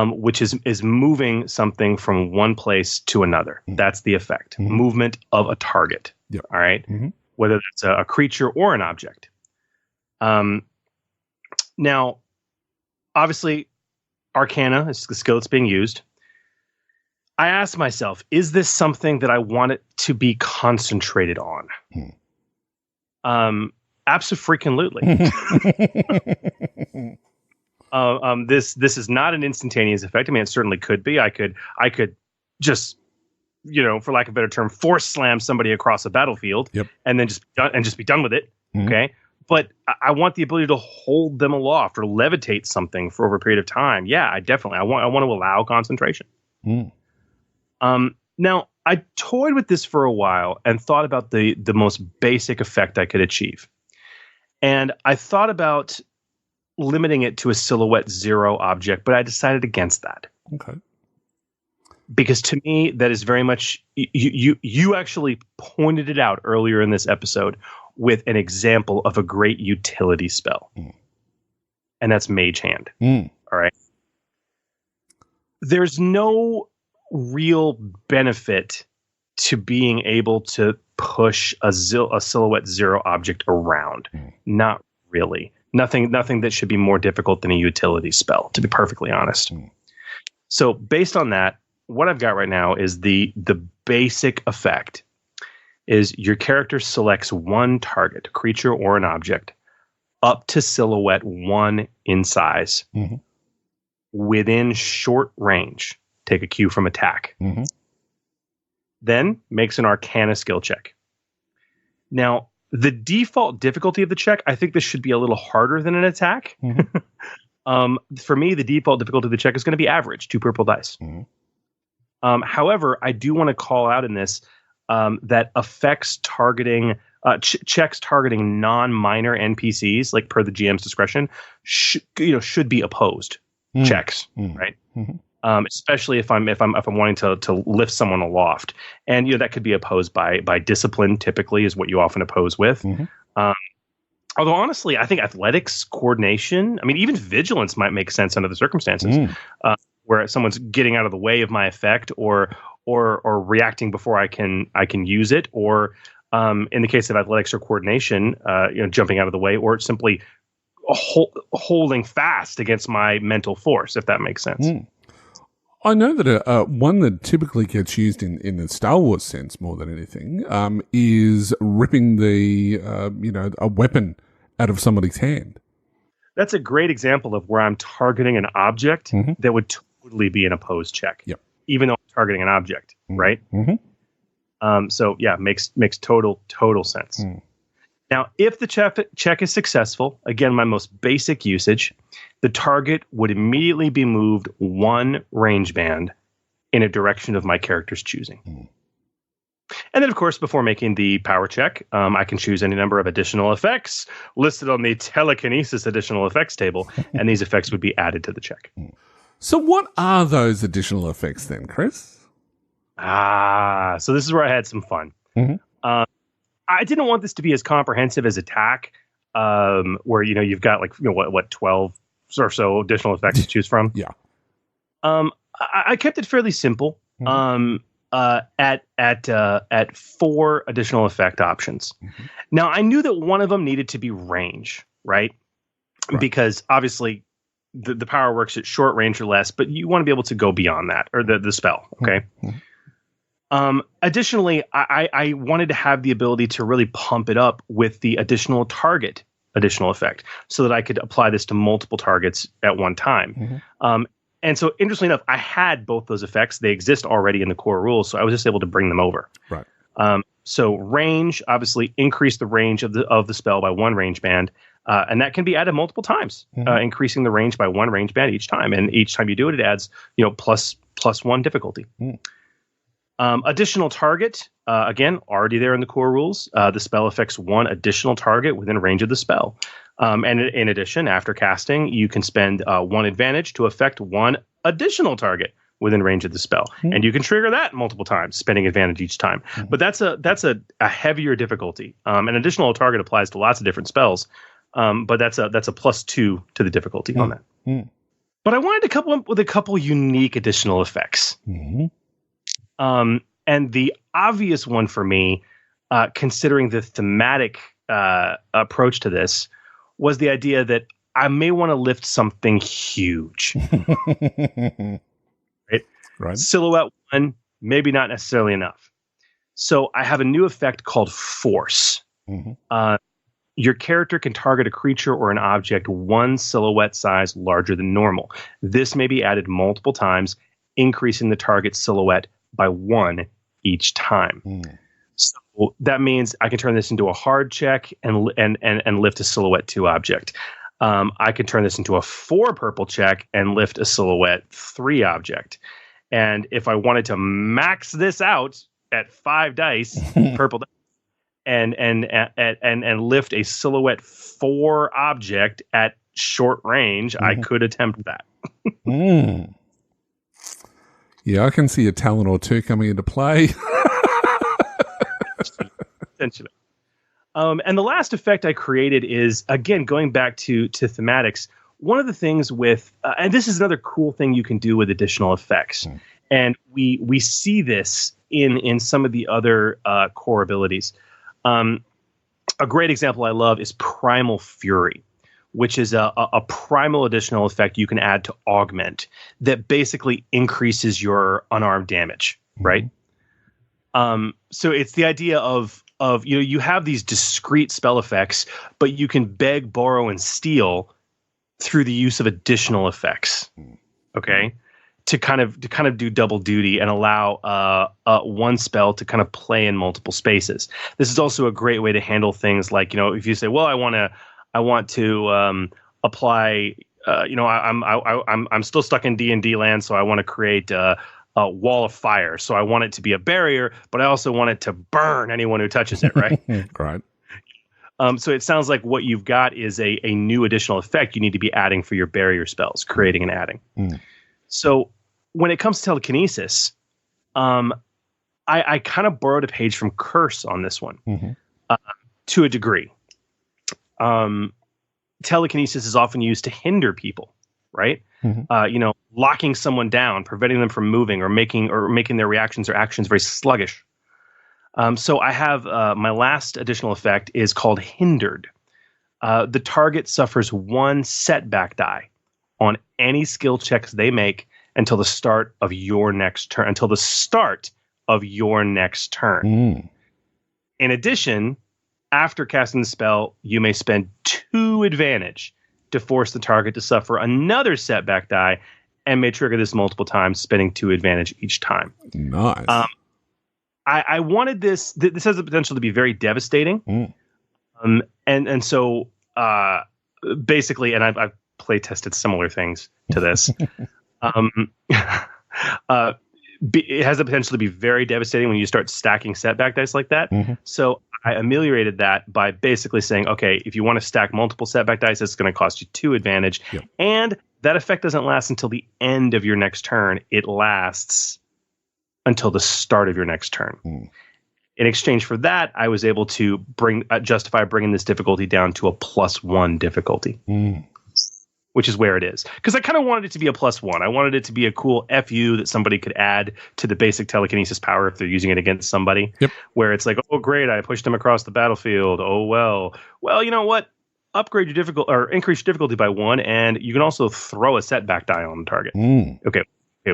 Which is moving something from one place to another. That's the effect. Movement of a target. Yep. All right. Whether that's a creature or an object. Now, obviously, Arcana is the skill that's being used. I asked myself, is this something that I want it to be concentrated on? Abso-freaking-lutely. This is not an instantaneous effect. I mean, it certainly could be. I could just, for lack of a better term, force slam somebody across a battlefield and then just be done with it. Okay. But I want the ability to hold them aloft or levitate something for over a period of time. Yeah, I want to allow concentration. Now, I toyed with this for a while and thought about the most basic effect I could achieve. And I thought about limiting it to a silhouette 0 object, but I decided against that. Okay. Because to me, that is very much, you actually pointed it out earlier in this episode with an example of a great utility spell. And that's Mage Hand. All right. There's no real benefit to being able to push a silhouette 0 object around. Not really. Nothing that should be more difficult than a utility spell, to be perfectly honest. So based on that, what I've got right now is the basic effect is your character selects one target, a creature or an object, up to silhouette 1 in size, within short range. Take a cue from attack. Then makes an Arcana skill check. Now, the default difficulty of the check, I think this should be a little harder than an attack. For me, the default difficulty of the check is going to be average, 2 purple dice. However, I do want to call out in this that effects targeting, checks targeting non-minor NPCs, like per the GM's discretion, should be opposed checks, right? Especially if I'm wanting to lift someone aloft, and that could be opposed by discipline. Typically, is what you often oppose with. Although honestly, I think athletics, coordination, I mean even vigilance might make sense under the circumstances, where someone's getting out of the way of my effect, or reacting before I can use it, or in the case of athletics or coordination, jumping out of the way, or simply holding fast against my mental force, if that makes sense. I know that one that typically gets used in the Star Wars sense more than anything is ripping a weapon out of somebody's hand. That's a great example of where I'm targeting an object that would totally be an opposed check, even though I'm targeting an object, right? So yeah, makes total sense. Now, if the check is successful, again, my most basic usage, the target would immediately be moved 1 range band in a direction of my character's choosing. And then, of course, before making the power check, I can choose any number of additional effects listed on the Telekinesis additional effects table, and these effects would be added to the check. So what are those additional effects then, Chris? So this is where I had some fun. I didn't want this to be as comprehensive as attack, where you've got 12 or so additional effects to choose from. I kept it fairly simple. At 4 additional effect options. Now I knew that one of them needed to be range, right? Because obviously the power works at short range or less, but you want to be able to go beyond that, or the spell. Okay. Additionally, I wanted to have the ability to really pump it up with the additional target additional effect, so that I could apply this to multiple targets at one time. And so, interestingly enough, I had both those effects. They exist already in the core rules, so I was just able to bring them over. Right. So range, obviously, increase the range of the spell by 1 range band, and that can be added multiple times, increasing the range by 1 range band each time. And each time you do it, it adds plus 1 difficulty. Additional target, again, already there in the core rules. The spell affects 1 additional target within range of the spell. And in addition, after casting, you can spend 1 advantage to affect 1 additional target within range of the spell. And you can trigger that multiple times, spending advantage each time. But that's a heavier difficulty. An additional target applies to lots of different spells, but that's a +2 to the difficulty on that. But I wanted to couple up with a couple unique additional effects. And the obvious one for me, considering the thematic approach to this, was the idea that I may want to lift something huge. Right? Silhouette 1, maybe not necessarily enough. So I have a new effect called Force. Your character can target a creature or an object 1 silhouette size larger than normal. This may be added multiple times, increasing the target silhouette by 1 each time. So that means I can turn this into a hard check and lift a silhouette 2 object. I can turn this into a 4 purple check and lift a silhouette 3 object. And if I wanted to max this out at 5 dice, purple dice, and lift a silhouette 4 object at short range, I could attempt that. Yeah, I can see a talent or 2 coming into play. Essentially. And the last effect I created is, again, going back to thematics. One of the things with, and this is another cool thing you can do with additional effects, and we see this in some of the other core abilities. A great example I love is Primal Fury, which is a primal additional effect you can add to augment that basically increases your unarmed damage, right? So it's the idea of you have these discrete spell effects, but you can beg, borrow, and steal through the use of additional effects. Okay, to kind of do double duty and allow one spell to kind of play in multiple spaces. This is also a great way to handle things like, if you say, well, I want to apply. I'm still stuck in D&D land, so I want to create a wall of fire. So I want it to be a barrier, but I also want it to burn anyone who touches it, right? Right. So it sounds like what you've got is a new additional effect you need to be adding for your barrier spells, creating and adding. So when it comes to telekinesis, I kind of borrowed a page from Curse on this one to a degree. Telekinesis is often used to hinder people, right? Locking someone down, preventing them from moving, or making their reactions or actions very sluggish. So I have my last additional effect is called Hindered. The target suffers 1 setback die on any skill checks they make until the start of your next turn. In addition, after casting the spell, you may spend 2 advantage to force the target to suffer another setback die, and may trigger this multiple times, spending 2 advantage each time. Nice. I wanted this. This has the potential to be very devastating. And so basically, and I've play tested similar things to this. It has the potential to be very devastating when you start stacking setback dice like that. So I ameliorated that by basically saying, okay, if you want to stack multiple setback dice, it's going to cost you 2 advantage. And that effect doesn't last until the end of your next turn. It lasts until the start of your next turn. In exchange for that, I was able to justify bringing this difficulty down to a +1 difficulty, which is where it is. Because I kind of wanted it to be a +1. I wanted it to be a cool FU that somebody could add to the basic telekinesis power if they're using it against somebody. Where it's like, oh, great, I pushed them across the battlefield. Oh, well, you know what? Upgrade your difficulty or increase your difficulty by 1, and you can also throw a setback die on the target. Okay,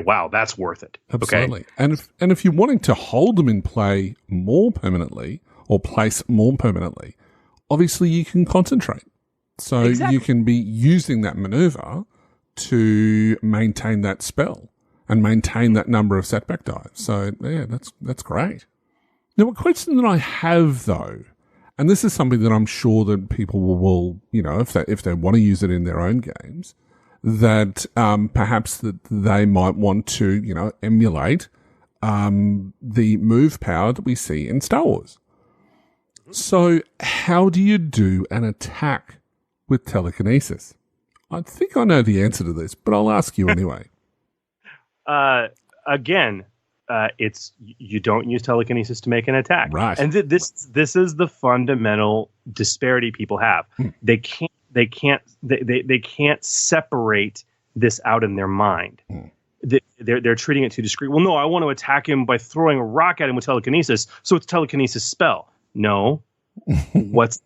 wow, that's worth it. Absolutely. Okay? And if you're wanting to hold them in play more permanently or place more permanently, obviously you can concentrate. So you can be using that maneuver to maintain that spell and maintain that number of setback dice. So yeah, that's great. Now, a question that I have though, and this is something that I'm sure that people will if they want to use it in their own games, that perhaps that they might want to emulate the move power that we see in Star Wars. So how do you do an attack with telekinesis? I think I know the answer to this, but I'll ask you anyway. again, it's you don't use telekinesis to make an attack, right? And this is the fundamental disparity people have. They can't separate this out in their mind. They're treating it too discreet. Well, no, I want to attack him by throwing a rock at him with telekinesis, so it's a telekinesis spell. No, what's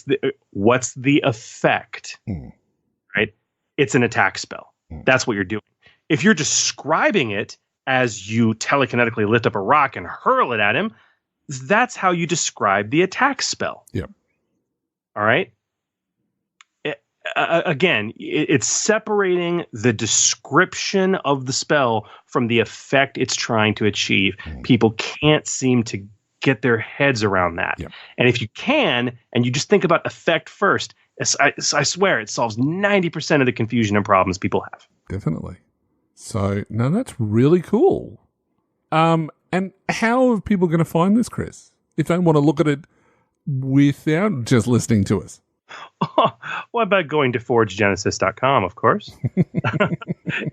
the effect? Right? It's an attack spell. That's what you're doing. If you're describing it as you telekinetically lift up a rock and hurl it at him, that's how you describe the attack spell. Yep. All right. Again, it's separating the description of the spell from the effect it's trying to achieve. People can't seem to get their heads around that. Yep. And if you can, and you just think about effect first, I swear it solves 90% of the confusion and problems people have. Definitely. So, no, that's really cool. And how are people going to find this, Chris, if they want to look at it without just listening to us? What about going to forgegenesis.com, of course,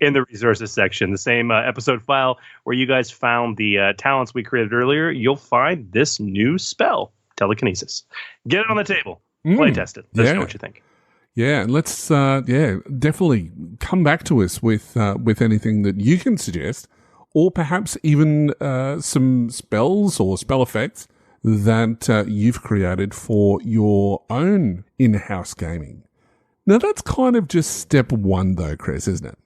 in the resources section, the same episode file where you guys found the talents we created earlier. You'll find this new spell, telekinesis. Get it on the table. Play test it. Let us know what you think. Yeah, and let's definitely come back to us with anything that you can suggest, or perhaps even some spells or spell effects that you've created for your own in-house gaming. Now, that's kind of just step one, though, Chris, isn't it?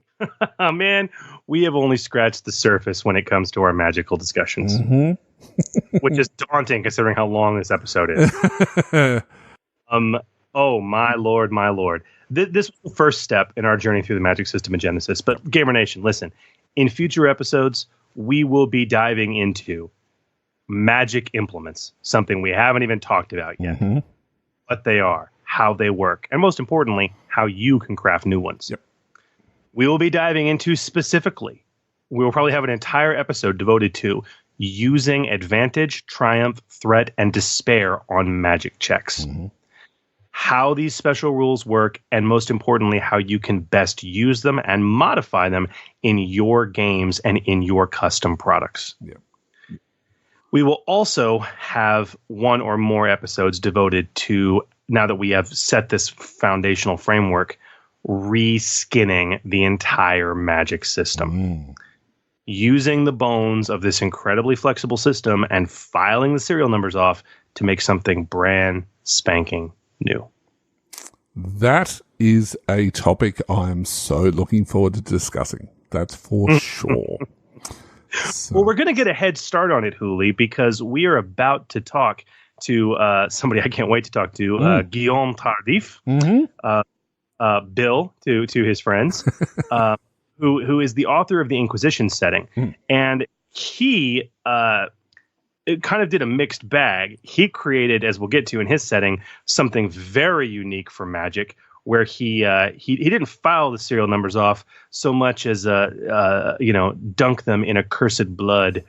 Man, we have only scratched the surface when it comes to our magical discussions, which is daunting considering how long this episode is. Oh, my lord, my lord. This was the first step in our journey through the magic system in Genesys. But Gamer Nation, listen, in future episodes, we will be diving into magic implements, something we haven't even talked about yet. What they are, how they work, and most importantly, how you can craft new ones. Yep. We will be diving into specifically, we will probably have an entire episode devoted to using advantage, triumph, threat, and despair on magic checks. How these special rules work, and most importantly, how you can best use them and modify them in your games and in your custom products. Yep. We will also have one or more episodes devoted to, now that we have set this foundational framework, reskinning the entire magic system. Using the bones of this incredibly flexible system and filing the serial numbers off to make something brand spanking new. That is a topic I'm so looking forward to discussing. That's for sure. So. Well, we're going to get a head start on it, Hooli, because we are about to talk to somebody I can't wait to talk to, Guillaume Tardif, Bill to his friends, who is the author of the Inquisition setting. And he it kind of did a mixed bag. He created, as we'll get to in his setting, something very unique for Magic, where he didn't file the serial numbers off so much as dunk them in accursed blood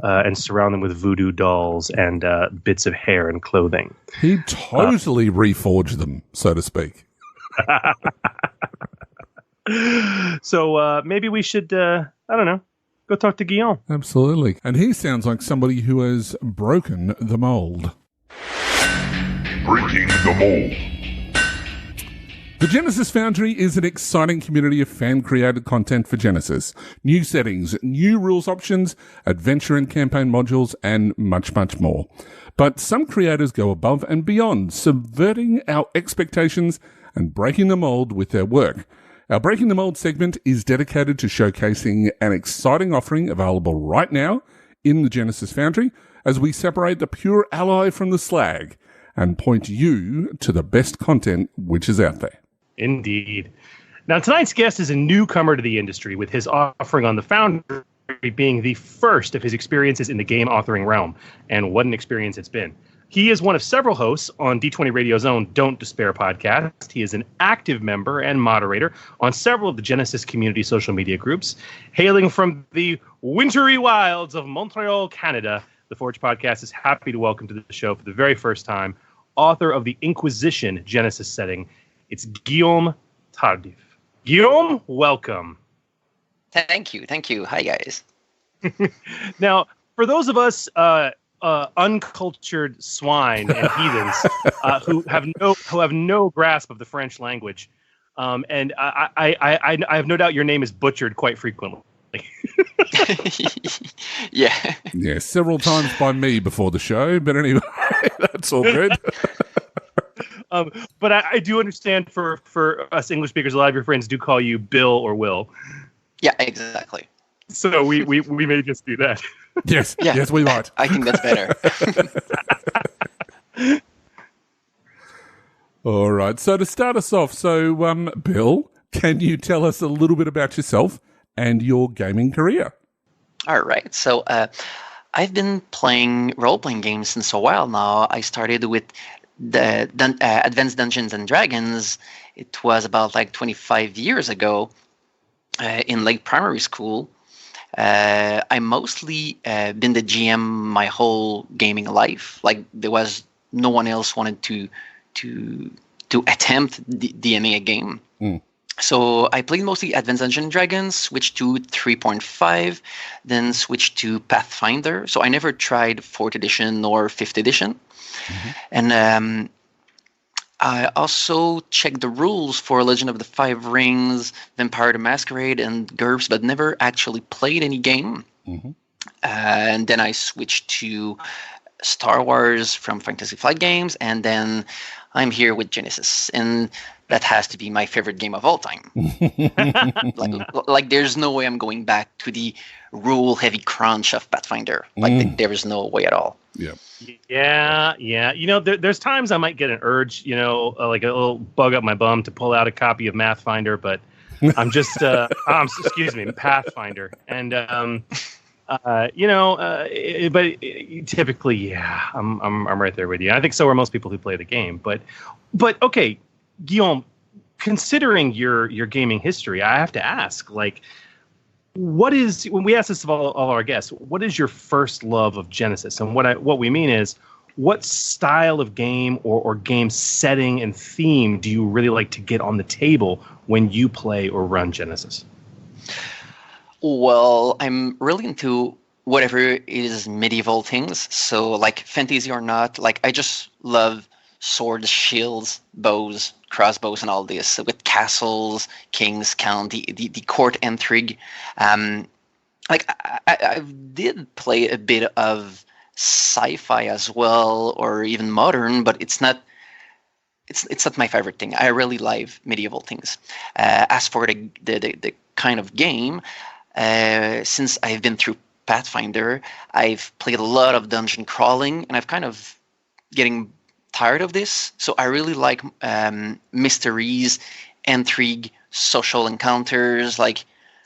and surround them with voodoo dolls and bits of hair and clothing. He totally reforged them, so to speak. So maybe we should, I don't know, go talk to Guillaume. Absolutely. And he sounds like somebody who has broken the mold. Breaking the Mould. The Genesys Foundry is an exciting community of fan-created content for Genesys. New settings, new rules options, adventure and campaign modules, and much, much more. But some creators go above and beyond, subverting our expectations and breaking the mold with their work. Our Breaking the Mould segment is dedicated to showcasing an exciting offering available right now in the Genesys Foundry as we separate the pure ally from the slag and point you to the best content which is out there. Indeed. Now, tonight's guest is a newcomer to the industry, with his offering on the Foundry being the first of his experiences in the game authoring realm. And what an experience it's been. He is one of several hosts on D20 Radio's own Don't Despair podcast. He is an active member and moderator on several of the Genesys community social media groups. Hailing from the wintry wilds of Montreal, Canada, the Forge Podcast is happy to welcome to the show for the very first time, author of the Inquisition Genesys setting. It's Guillaume Tardif. Guillaume, welcome. Thank you. Hi, guys. Now, for those of us uncultured swine and heathens who have no grasp of the French language, and I have no doubt your name is butchered quite frequently. Yeah. Yeah, several times by me before the show, but anyway, that's all good. But I do understand for us English speakers, a lot of your friends do call you Bill or Will. Yeah, exactly. So we may just do that. Yes, Yeah. yes, we might. I think that's better. All right, so to start us off, Bill, can you tell us a little bit about yourself and your gaming career? All right. So I've been playing role-playing games since a while now. I started with the Advanced Dungeons and Dragons. It was about like 25 years ago in late primary school. I mostly been the GM my whole gaming life. Like there was no one else wanted to attempt DMing a game. So I played mostly Advanced Dungeons and Dragons, switched to 3.5, then switched to Pathfinder. So I never tried 4th edition or 5th edition. And I also checked the rules for Legend of the Five Rings, Vampire the Masquerade, and GURPS, but never actually played any game. And then I switched to Star Wars from Fantasy Flight Games, and then I'm here with Genesys, and that has to be my favorite game of all time. like there's no way I'm going back to the rule-heavy crunch of Pathfinder. There is no way at all. Yeah. You know, there's times I might get an urge, you know, like a little bug up my bum to pull out a copy of Pathfinder, but I'm just, Pathfinder. And, but typically, yeah, I'm right there with you. I think so are most people who play the game. But okay, Guillaume, considering your gaming history, I have to ask, like, what is, when we ask this of all our guests, what is your first love of Genesys? And what we mean is, what style of game or game setting and theme do you really like to get on the table when you play or run Genesys? Well, I'm really into whatever is medieval things. So like fantasy or not, like I just love swords, shields, bows, crossbows, and all this with castles, kings, count, the court intrigue. Like I did play a bit of sci-fi as well, or even modern, but it's not my favorite thing. I really love medieval things. As for the kind of game, since I've been through Pathfinder, I've played a lot of dungeon crawling, and I've kind of getting tired of this. So I really like mysteries, intrigue, social encounters. Like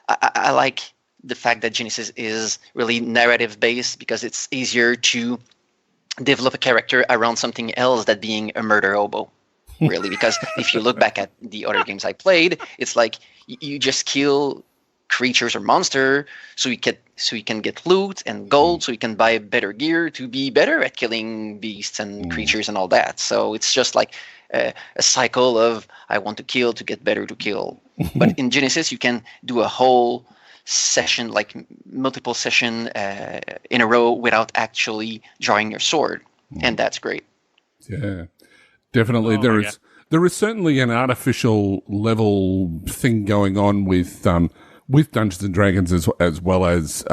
I like the fact that Genesys is really narrative based because it's easier to develop a character around something else than being a murder hobo. Really, because if you look back at the other games I played, it's like you just kill creatures or monster so you can get loot and gold, so you can buy better gear to be better at killing beasts and creatures and all that. So it's just like a cycle of I want to kill to get better to kill. But in Genesys, you can do a whole session, like multiple session in a row without actually drawing your sword, and that's great. Yeah, definitely. There is certainly an artificial level thing going on with Dungeons and Dragons as well as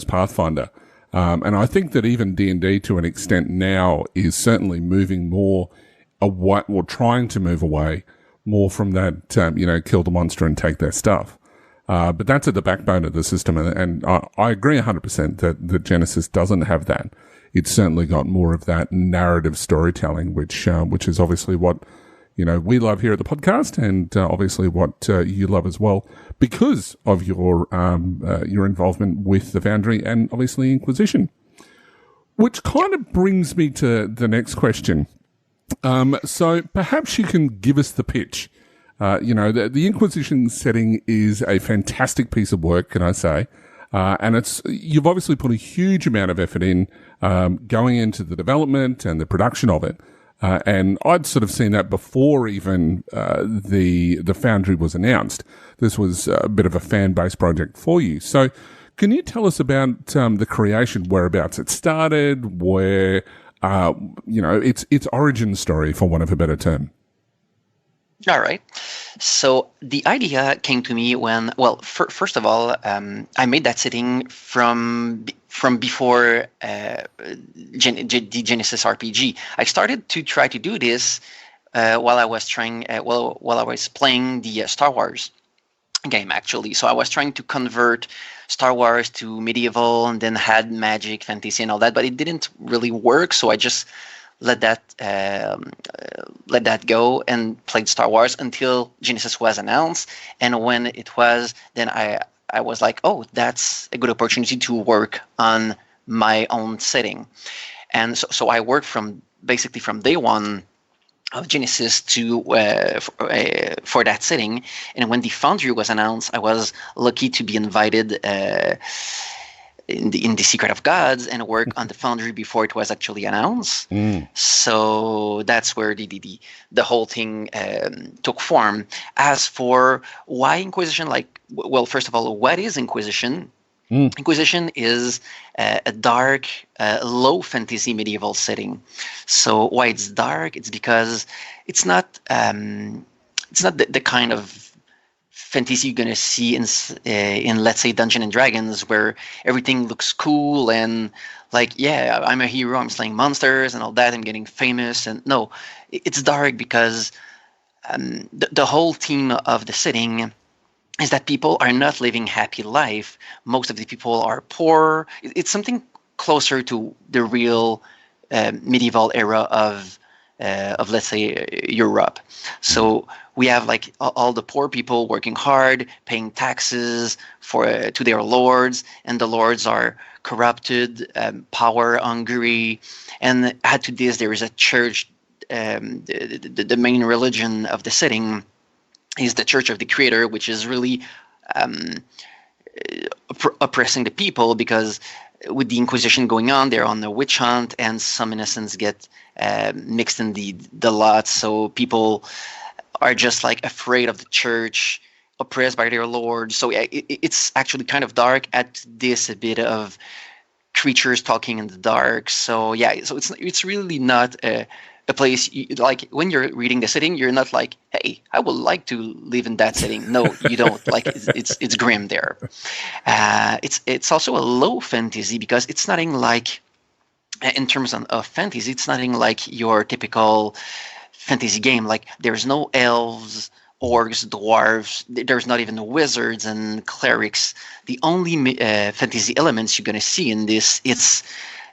Pathfinder, and I think that even D&D to an extent now is certainly moving more away, or trying to move away more from that kill the monster and take their stuff. But that's at the backbone of the system, and I agree 100% that Genesys doesn't have that. It's certainly got more of that narrative storytelling, which is obviously what we love here at the podcast, and obviously what you love as well, because of your involvement with the Foundry and obviously Inquisition. Which kind of brings me to the next question. So perhaps you can give us the pitch. The Inquisition setting is a fantastic piece of work, can I say? And you've obviously put a huge amount of effort in going into the development and the production of it. And I'd sort of seen that before even the Foundry was announced. This was a bit of a fan-based project for you. So Can you tell us about the creation, whereabouts it started, where, its origin story, for want of a better term? All right. So the idea came to me when, well, first of all, I made that setting from before the Genesys RPG. I started to try to do this while I was playing the Star Wars game, actually. So I was trying to convert Star Wars to medieval and then had magic, fantasy, and all that, but it didn't really work. So I just let that go and played Star Wars until Genesys was announced. And when it was, then I was like, oh, that's a good opportunity to work on my own setting. And so I worked basically from day one of Genesys for that setting. And when the Foundry was announced, I was lucky to be invited in the Secret of Gods and work on the Foundry before it was actually announced. So that's where the whole thing took form. As for why Inquisition, well, first of all, what is Inquisition? Inquisition is a dark, low fantasy medieval setting. So why it's dark? It's because it's not the kind of fantasy you're gonna see in let's say Dungeons and Dragons, where everything looks cool and like, yeah, I'm a hero, I'm slaying monsters and all that, I'm getting famous. And no, it's dark because the whole theme of the setting is that people are not living happy life. Most of the people are poor. It's something closer to the real medieval era of let's say Europe. So we have like all the poor people working hard, paying taxes to their lords, and the lords are corrupted, power hungry, and add to this there is a church. The main religion of the setting is the Church of the Creator, which is really oppressing the people, because with the Inquisition going on, they're on the witch hunt, and some innocents get mixed in the lot. So people are just like afraid of the church, oppressed by their lord. So it's actually kind of dark. At this, a bit of creatures talking in the dark. So yeah, so it's really not a place like when you're reading the setting, you're not like, hey, I would like to live in that setting. No, you don't. Like it's grim there. It's also a low fantasy because it's nothing like, in terms of fantasy, it's nothing like your typical fantasy game. Like there's no elves, orcs, dwarves. There's not even wizards and clerics. The only fantasy elements you're gonna see in this, it's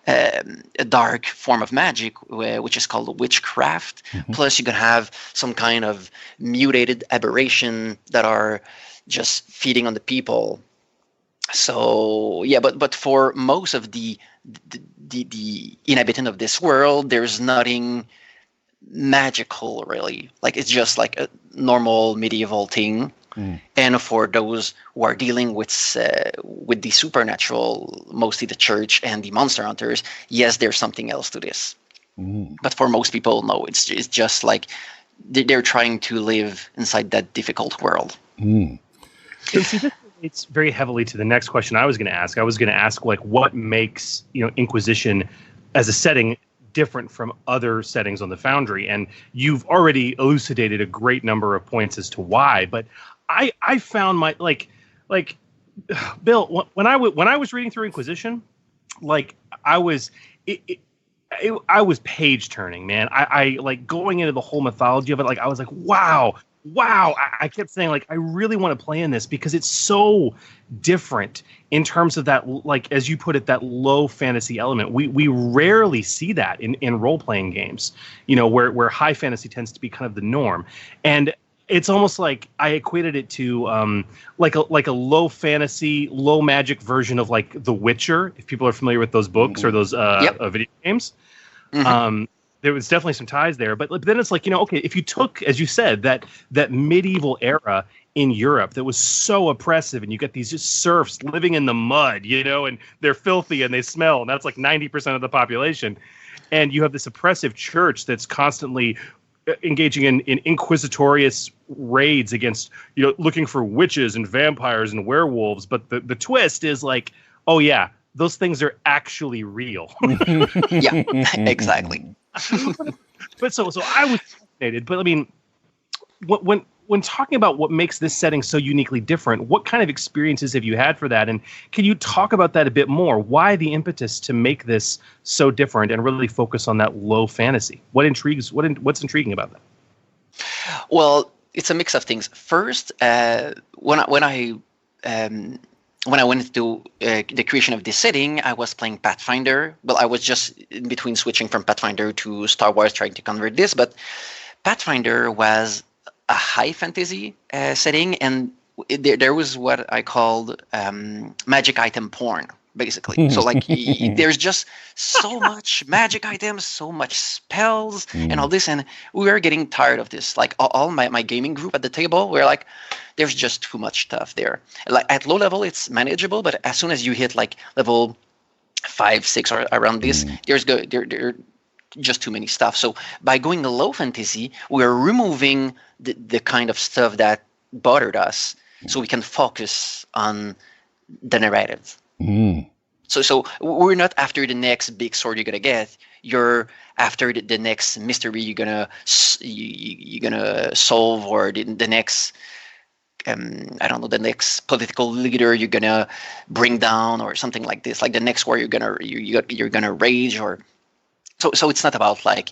a dark form of magic, which is called witchcraft. Plus, you can have some kind of mutated aberration that are just feeding on the people. So yeah, but for most of the inhabitant of this world, there's nothing magical really. Like it's just like a normal medieval thing. And for those who are dealing with the supernatural, mostly the church and the monster hunters, yes, there's something else to this. But for most people, no, it's just like they're trying to live inside that difficult world. So see, this relates very heavily to the next question I was going to ask. I was going to ask, like, what makes Inquisition as a setting different from other settings on the Foundry? And you've already elucidated a great number of points as to why, but I found my like Bill, when I was reading through Inquisition, like I was page turning, man. I like going into the whole mythology of it. Like I was like, wow. I kept saying, like, I really want to play in this because it's so different in terms of that, like, as you put it, that low fantasy element. We rarely see that in role playing games, where high fantasy tends to be kind of the norm. And it's almost like I equated it to like a low fantasy, low magic version of like The Witcher, if people are familiar with those books or those video games. There was definitely some ties there, but then it's like, okay, if you took, as you said, that medieval era in Europe that was so oppressive, and you get these just serfs living in the mud, and they're filthy and they smell, and that's like 90% of the population, and you have this oppressive church that's constantly engaging in inquisitorious raids against, looking for witches and vampires and werewolves. But the twist is like, oh yeah, those things are actually real. Yeah, exactly. But so I was fascinated. But I mean, when talking about what makes this setting so uniquely different, what kind of experiences have you had for that? And can you talk about that a bit more? Why the impetus to make this so different and really focus on that low fantasy? What's intriguing about that? Well, it's a mix of things. First, when I went to the creation of this setting, I was playing Pathfinder. Well, I was just in between switching from Pathfinder to Star Wars, trying to convert this. But Pathfinder was a high fantasy setting, and there was what I called magic item porn, basically. So like there's just so much magic items, so much spells, and all this, and we were getting tired of this. Like all my gaming group at the table, we're like, there's just too much stuff there. Like at low level, it's manageable, but as soon as you hit like level 5, 6 or around this, there just too many stuff. So by going low fantasy, we're removing the kind of stuff that bothered us, so we can focus on the narrative. So we're not after the next big sword you're gonna get. You're after the next mystery you're gonna solve, or the next the next political leader you're gonna bring down, or something like this. Like the next war you're gonna rage, or so it's not about like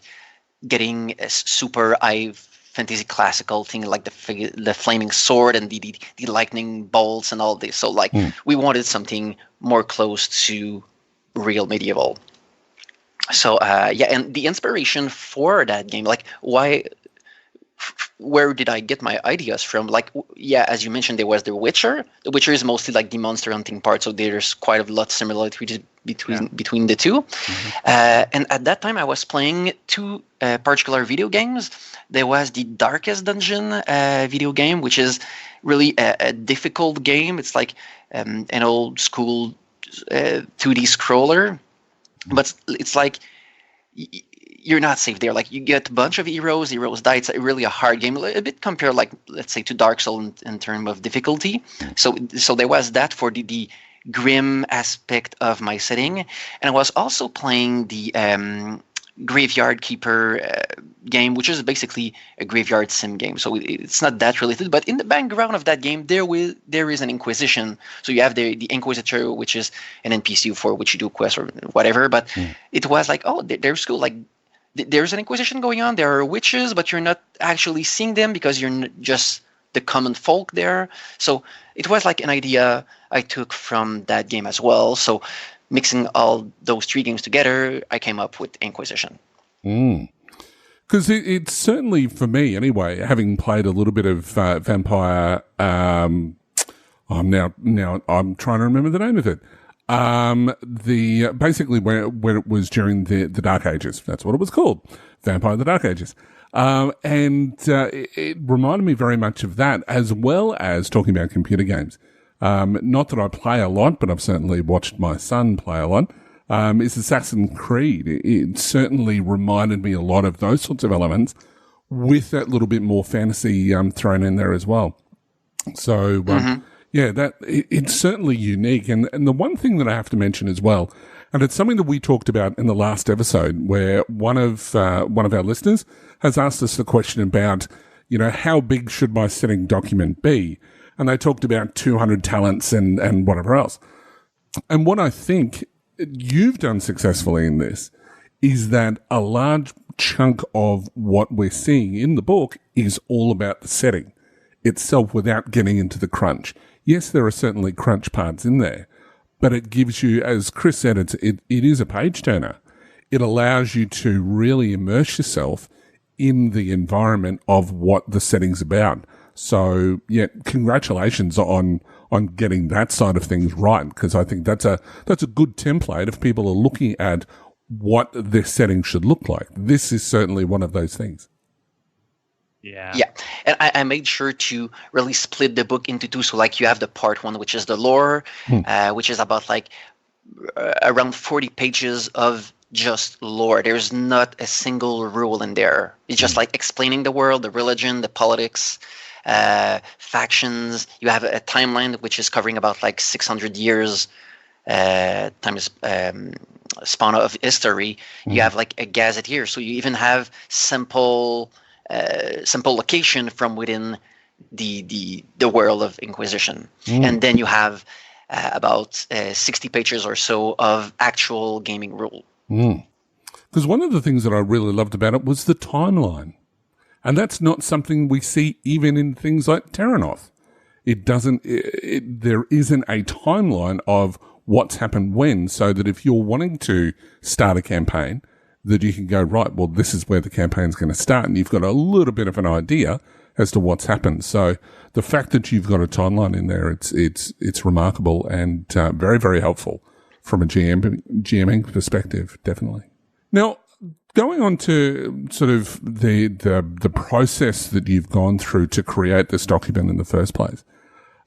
getting a super high fantasy classical thing like the flaming sword and the lightning bolts and all this. So like we wanted something more close to real medieval. So and the inspiration for that game, like where did I get my ideas from? Like, as you mentioned, there was The Witcher. The Witcher is mostly like the monster hunting part, so there's quite a lot of similarity between the two. And at that time, I was playing two particular video games. There was the Darkest Dungeon video game, which is really a difficult game. It's like an old school 2D scroller, but it's like you're not safe there. Like you get a bunch of heroes die. It's really a hard game, a bit compared, like let's say, to Dark Souls in terms of difficulty. So there was that for the grim aspect of my setting, and I was also playing the Graveyard Keeper game, which is basically a graveyard sim game. So it's not that related, but in the background of that game, there is an Inquisition. So you have the Inquisitor, which is an NPC for which you do quests or whatever. But it was like, oh, there's cool. Like there's an Inquisition going on. There are witches, but you're not actually seeing them because you're just the common folk there. So it was like an idea I took from that game as well. So mixing all those three games together, I came up with Inquisition. Because it's certainly, for me anyway, having played a little bit of Vampire, I'm trying to remember the name of it. Basically where it was during the Dark Ages. That's what it was called, Vampire: The Dark Ages. It reminded me very much of that, as well as talking about computer games. Not that I play a lot, but I've certainly watched my son play a lot. Is Assassin's Creed. It certainly reminded me a lot of those sorts of elements, with that little bit more fantasy thrown in there as well. So it's certainly unique. And the one thing that I have to mention as well, and it's something that we talked about in the last episode, where one of our listeners has asked us the question about, how big should my setting document be? And they talked about 200 talents and whatever else. And what I think you've done successfully in this is that a large chunk of what we're seeing in the book is all about the setting itself without getting into the crunch. Yes, there are certainly crunch parts in there, but it gives you, as Chris said, it is a page turner. It allows you to really immerse yourself in the environment of what the setting's about. So, congratulations on getting that side of things right, because I think that's a good template if people are looking at what their setting should look like. This is certainly one of those things. Yeah. And I made sure to really split the book into two. So like you have the part one, which is the lore, which is about like around 40 pages of just lore. There's not a single rule in there. It's just like explaining the world, the religion, the politics, factions. You have a timeline which is covering about like 600 years times span of history. You have like a gazetteer, so you even have simple location from within the world of Inquisition, and then you have about 60 pages or so of actual gaming rule. Because one of the things that I really loved about it was the timeline. And that's not something we see even in things like Terranoth. It doesn't, there isn't a timeline of what's happened when, so that if you're wanting to start a campaign, that you can go, right, well, this is where the campaign's going to start, and you've got a little bit of an idea as to what's happened. So the fact that you've got a timeline in there, it's remarkable and very, very helpful from a GMing perspective, definitely. Now, going on to sort of the process that you've gone through to create this document in the first place.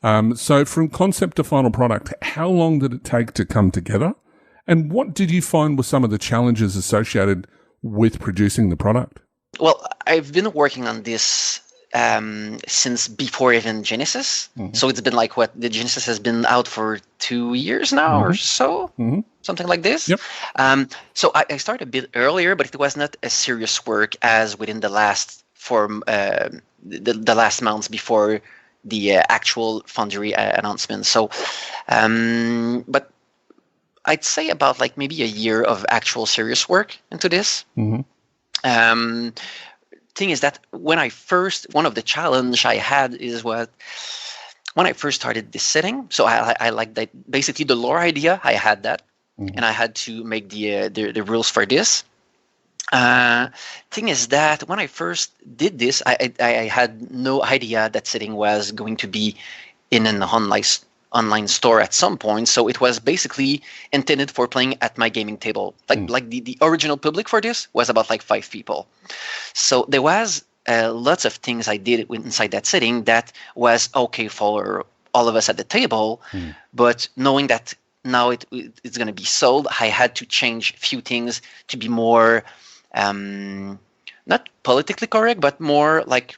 So from concept to final product, how long did it take to come together? And what did you find were some of the challenges associated with producing the product? Well, I've been working on this since before even Genesys. So it's been like the Genesys has been out for 2 years now or so, something like this. Yep. So I started a bit earlier, but it was not as serious work as within the last the last months before the actual Foundry announcement. So, but I'd say about like maybe a year of actual serious work into this. Thing is that one of the challenge I had is when I first started this setting. So I like that basically the lore idea. I had that, and I had to make the rules for this. Thing is that when I first did this, I had no idea that setting was going to be in an online store at some point. So it was basically intended for playing at my gaming table. Like the original public for this was about like 5 people. So there was lots of things I did inside that setting that was okay for all of us at the table. But knowing that now it's going to be sold, I had to change a few things to be more not politically correct, but more like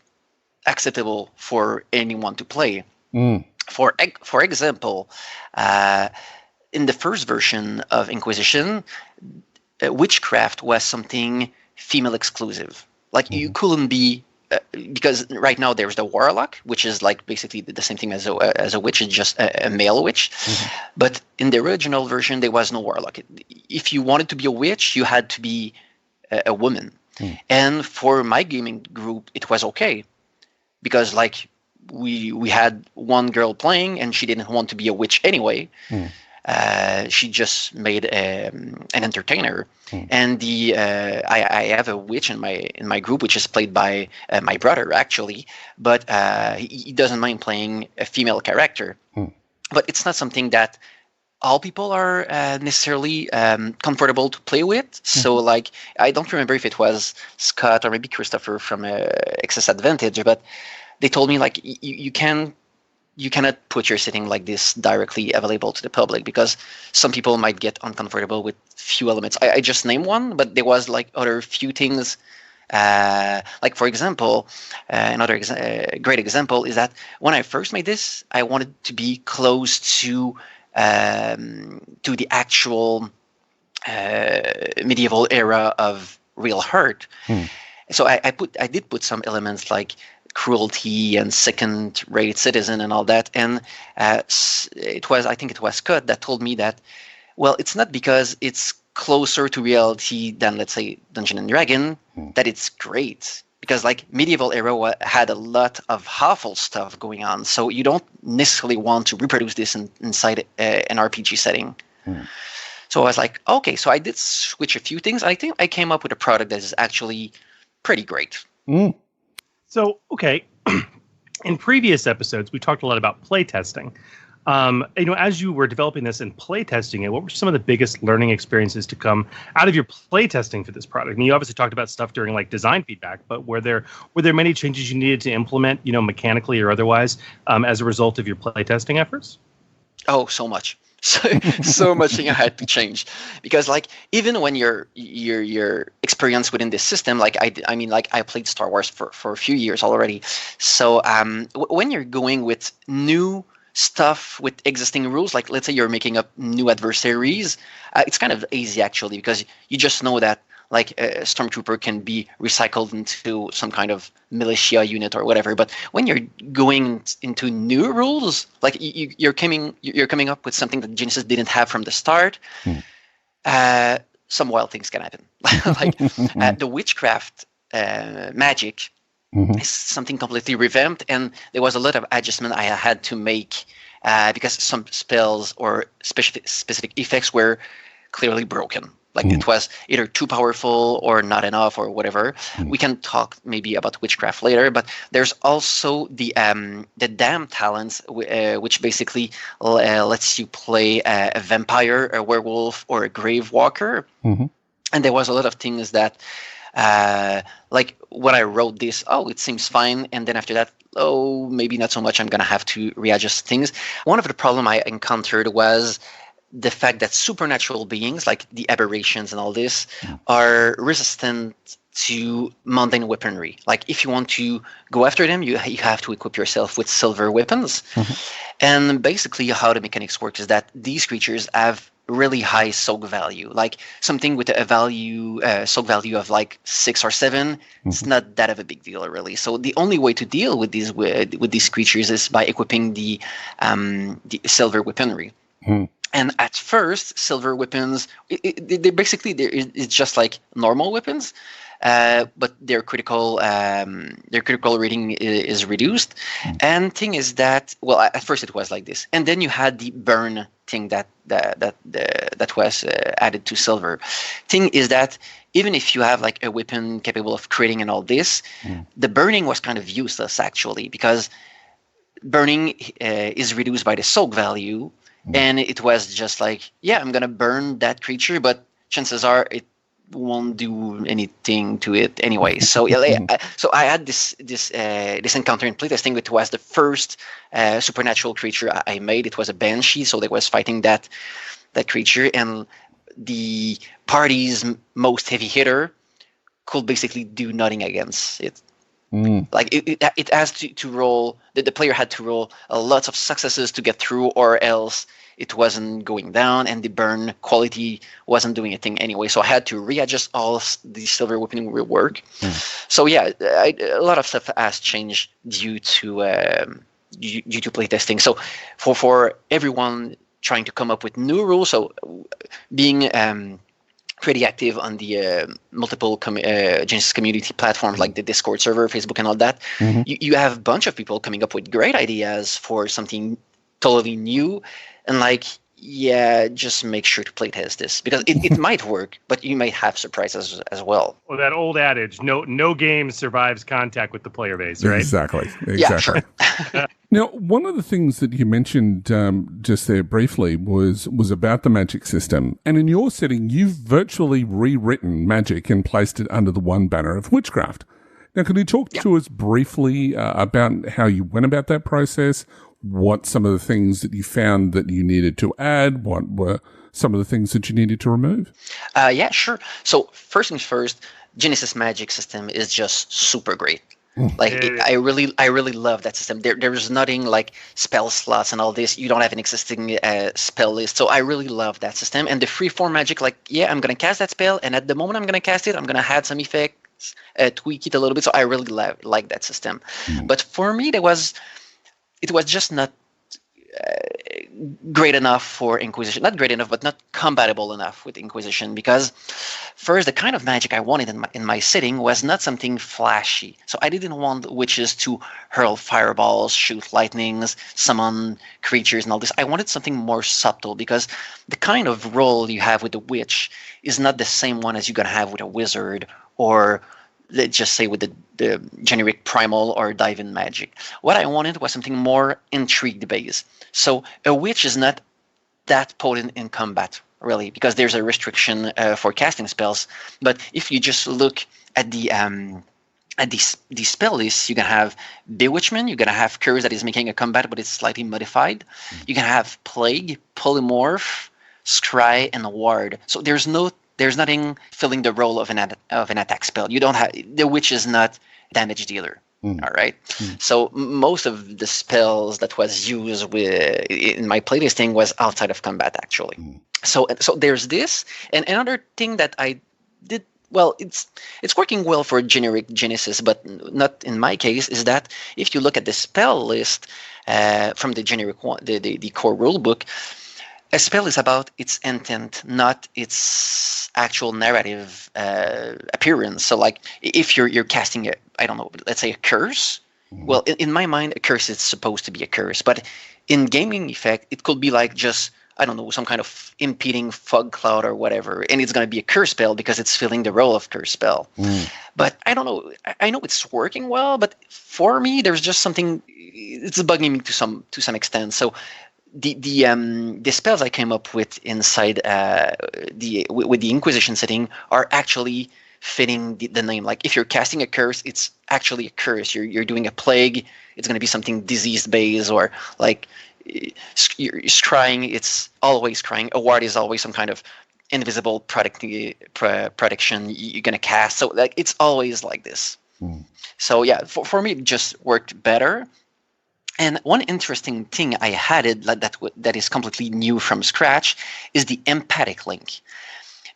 acceptable for anyone to play. For example, in the first version of Inquisition, witchcraft was something female exclusive. Like you couldn't be because right now there's the warlock, which is like basically the same thing as a witch. It's just a male witch. But in the original version, there was no warlock. If you wanted to be a witch, you had to be a woman. And for my gaming group, it was okay because like we had one girl playing and she didn't want to be a witch anyway. She just made an entertainer. And I have a witch in my group, which is played by my brother actually, but he doesn't mind playing a female character. But it's not something that all people are necessarily comfortable to play with. So like I don't remember if it was Scott or maybe Christopher from Excess Advantage, but they told me like you cannot put your setting like this directly available to the public because some people might get uncomfortable with few elements. I just named one, but there was like other few things. Like for example, another great example is that when I first made this, I wanted to be close to the actual medieval era of real hurt. So I did put some elements like cruelty and second-rate citizen and all that. And I think it was Scott that told me that, well, it's not because it's closer to reality than, let's say, Dungeon and Dragon that it's great. Because like medieval era had a lot of awful stuff going on. So you don't necessarily want to reproduce this inside an RPG setting. So I was like, okay, so I did switch a few things. I think I came up with a product that is actually pretty great. So, okay, in previous episodes, we talked a lot about playtesting. As you were developing this and playtesting it, what were some of the biggest learning experiences to come out of your playtesting for this product? And you obviously talked about stuff during like design feedback, but were there many changes you needed to implement, mechanically or otherwise, as a result of your playtesting efforts? Oh, so much. So much thing I had to change, because like even when you're experienced within this system, like I mean like I played Star Wars for a few years already, so when you're going with new stuff with existing rules, like let's say you're making up new adversaries, it's kind of easy actually, because you just know that like a stormtrooper can be recycled into some kind of militia unit or whatever. But when you're going into new rules, like you're coming up with something that Genesys didn't have from the start, some wild things can happen. Like the witchcraft magic is something completely revamped, and there was a lot of adjustment I had to make because some spells or specific effects were clearly broken. Like it was either too powerful or not enough or whatever. We can talk maybe about witchcraft later, but there's also the damn talents, which basically lets you play a vampire, a werewolf, or a grave walker. And there was a lot of things that, like when I wrote this, it seems fine, and then after that, maybe not so much. I'm gonna have to readjust things. One of the problem I encountered was the fact that supernatural beings, like the aberrations and all this, are resistant to mundane weaponry. Like if you want to go after them, you have to equip yourself with silver weapons. And basically how the mechanics work is that these creatures have really high soak value. Like something with a value soak value of like 6 or 7, it's not that of a big deal really. So the only way to deal with these creatures is by equipping the silver weaponry. And at first, silver weapons, it's just like normal weapons, but their critical rating is reduced. And thing is that, well, at first it was like this, and then you had the burn thing that was added to silver. Thing is that even if you have like a weapon capable of critting and all this, the burning was kind of useless actually, because burning is reduced by the soak value. And it was just like, I'm going to burn that creature, but chances are it won't do anything to it anyway. So so I had this encounter in playtesting. It was the first supernatural creature I made. It was a banshee, so they was fighting that creature, and the party's most heavy hitter could basically do nothing against it. Like it has to roll. The player had to roll lots of successes to get through, or else it wasn't going down, and the burn quality wasn't doing a thing anyway. So I had to readjust all the silver weaponing work. So a lot of stuff has changed due to playtesting. So for everyone trying to come up with new rules, so being pretty active on the multiple Genesys community platforms like the Discord server, Facebook, and all that. You have a bunch of people coming up with great ideas for something totally new, and like, just make sure to playtest this, because it might work, but you might have surprises as well. Well, that old adage, no game survives contact with the player base, right? Exactly. Yeah, sure. Now, one of the things that you mentioned just there briefly was about the magic system. And in your setting, you've virtually rewritten magic and placed it under the one banner of witchcraft. Now, can you talk to us briefly about how you went about that process? What some of the things that you found that you needed to add? What were some of the things that you needed to remove? Sure. So first things first, Genesys magic system is just super great. Like I really love that system. There's nothing like spell slots and all this. You don't have an existing spell list. So I really love that system. And the freeform magic, like, I'm going to cast that spell, and at the moment I'm going to cast it, I'm going to add some effects, tweak it a little bit. So I really like that system. But for me, it was just not great enough for Inquisition. Not great enough, but not compatible enough with Inquisition, because first, the kind of magic I wanted in my setting was not something flashy. So I didn't want witches to hurl fireballs, shoot lightnings, summon creatures and all this. I wanted something more subtle, because the kind of role you have with the witch is not the same one as you're going to have with a wizard, or let's just say with the generic primal or dive-in magic. What I wanted was something more intrigue-based. So a witch is not that potent in combat, really, because there's a restriction for casting spells. But if you just look at the at these spell lists, you can have Bewitchment, you're gonna have Curse that is making a combat, but it's slightly modified. You can have Plague, Polymorph, Scry, and Ward. So there's nothing filling the role of an attack spell. You don't have the Witch is not damage dealer. All right. So most of the spells that was used in my playlisting was outside of combat actually. So there's this, and another thing that I did. Well, it's working well for generic Genesys, but not in my case, is that if you look at the spell list from the generic one, the core rulebook, a spell is about its intent, not its actual narrative appearance. So, like, if you're casting let's say a curse, well, in my mind, a curse is supposed to be a curse, but in gaming effect, it could be like just, I don't know, some kind of impeding fog cloud or whatever, and it's going to be a curse spell because it's filling the role of curse spell. But I don't know. I know it's working well, but for me, there's just something. It's bugging me to some extent. So the spells I came up with inside with the Inquisition setting are actually fitting the name. Like if you're casting a curse, it's actually a curse. You're doing a plague. It's going to be something disease based, or like. You're scrying, it's always scrying. A ward is always some kind of invisible protection you're going to cast. So like it's always like this. So yeah, for me, it just worked better. And one interesting thing I added that is completely new from scratch is the empathic link.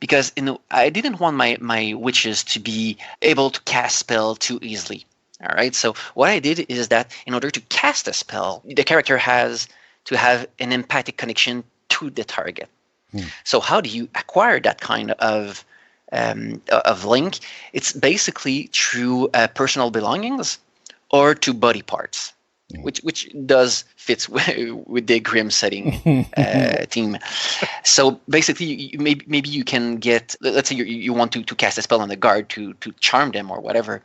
Because I didn't want my witches to be able to cast spell too easily. All right. So what I did is that in order to cast a spell, the character has to have an empathic connection to the target. So how do you acquire that kind of link? It's basically through personal belongings or to body parts, which does fits with the Grim setting theme. So basically, maybe you can get, let's say you want to cast a spell on the guard to charm them or whatever.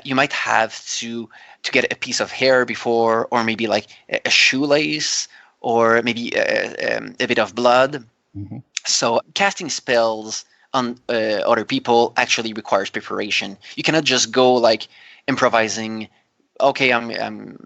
You might have to get a piece of hair before, or maybe like a shoelace, or maybe a bit of blood. So casting spells on other people actually requires preparation. You cannot just go like improvising. Okay, I'm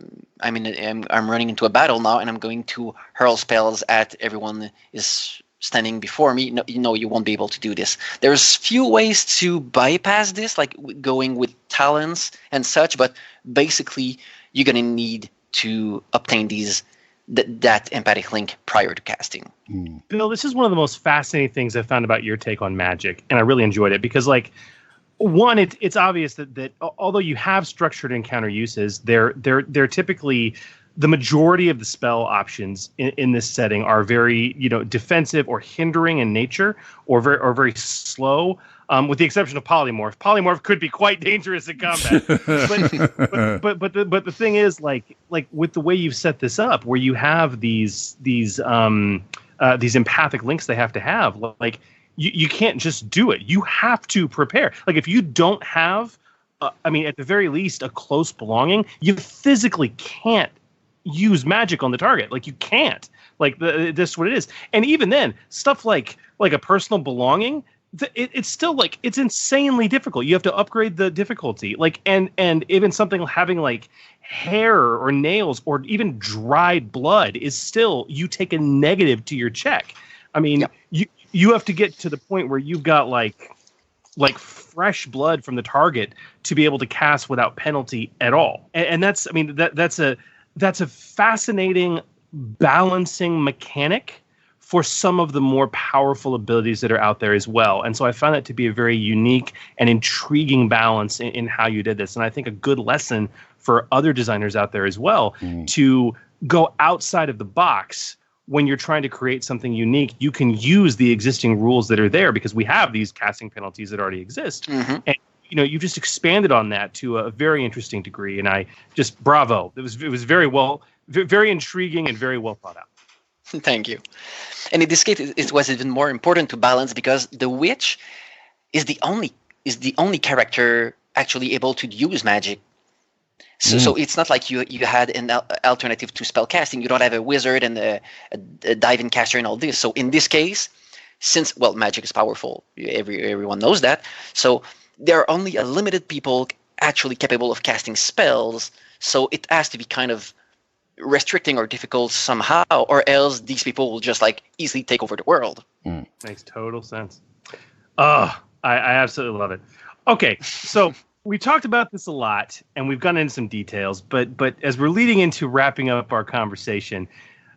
running into a battle now, and I'm going to hurl spells at everyone is standing before me. No, you won't be able to do this. There's few ways to bypass this, like going with talents and such. But basically, you're gonna need to obtain that empathic link prior to casting. Bill, this is one of the most fascinating things I found about your take on Magic, and I really enjoyed it because, like, one, it's obvious that although you have structured encounter uses, they're typically the majority of the spell options in this setting are very defensive or hindering in nature, or very slow. With the exception of polymorph. Polymorph could be quite dangerous in combat. but the thing is, like with the way you've set this up, where you have these empathic links they have to have, like you can't just do it. You have to prepare. Like if you don't have, at the very least, a close belonging, you physically can't use magic on the target. Like you can't. Like this is what it is. And even then, stuff like a personal belonging. It's still like it's insanely difficult. You have to upgrade the difficulty, like and even something having like hair or nails or even dried blood is still, you take a negative to your check. I mean, you have to get to the point where you've got like fresh blood from the target to be able to cast without penalty at all. And that's a fascinating balancing mechanic for some of the more powerful abilities that are out there as well. And so I found that to be a very unique and intriguing balance in how you did this. And I think a good lesson for other designers out there as well to go outside of the box when you're trying to create something unique. You can use the existing rules that are there because we have these casting penalties that already exist. And you just expanded on that to a very interesting degree. And I just, bravo. It was very intriguing and very well thought out. Thank you. And in this case, it was even more important to balance because the witch is the only character actually able to use magic. So it's not like you had an alternative to spell casting. You don't have a wizard and a diving caster and all this. So in this case, since magic is powerful, everyone knows that. So there are only a limited people actually capable of casting spells. So it has to be kind of restricting or difficult somehow, or else these people will just like easily take over the world. Makes total sense. I absolutely love it. Okay, so we talked about this a lot, and we've gone into some details, but as we're leading into wrapping up our conversation,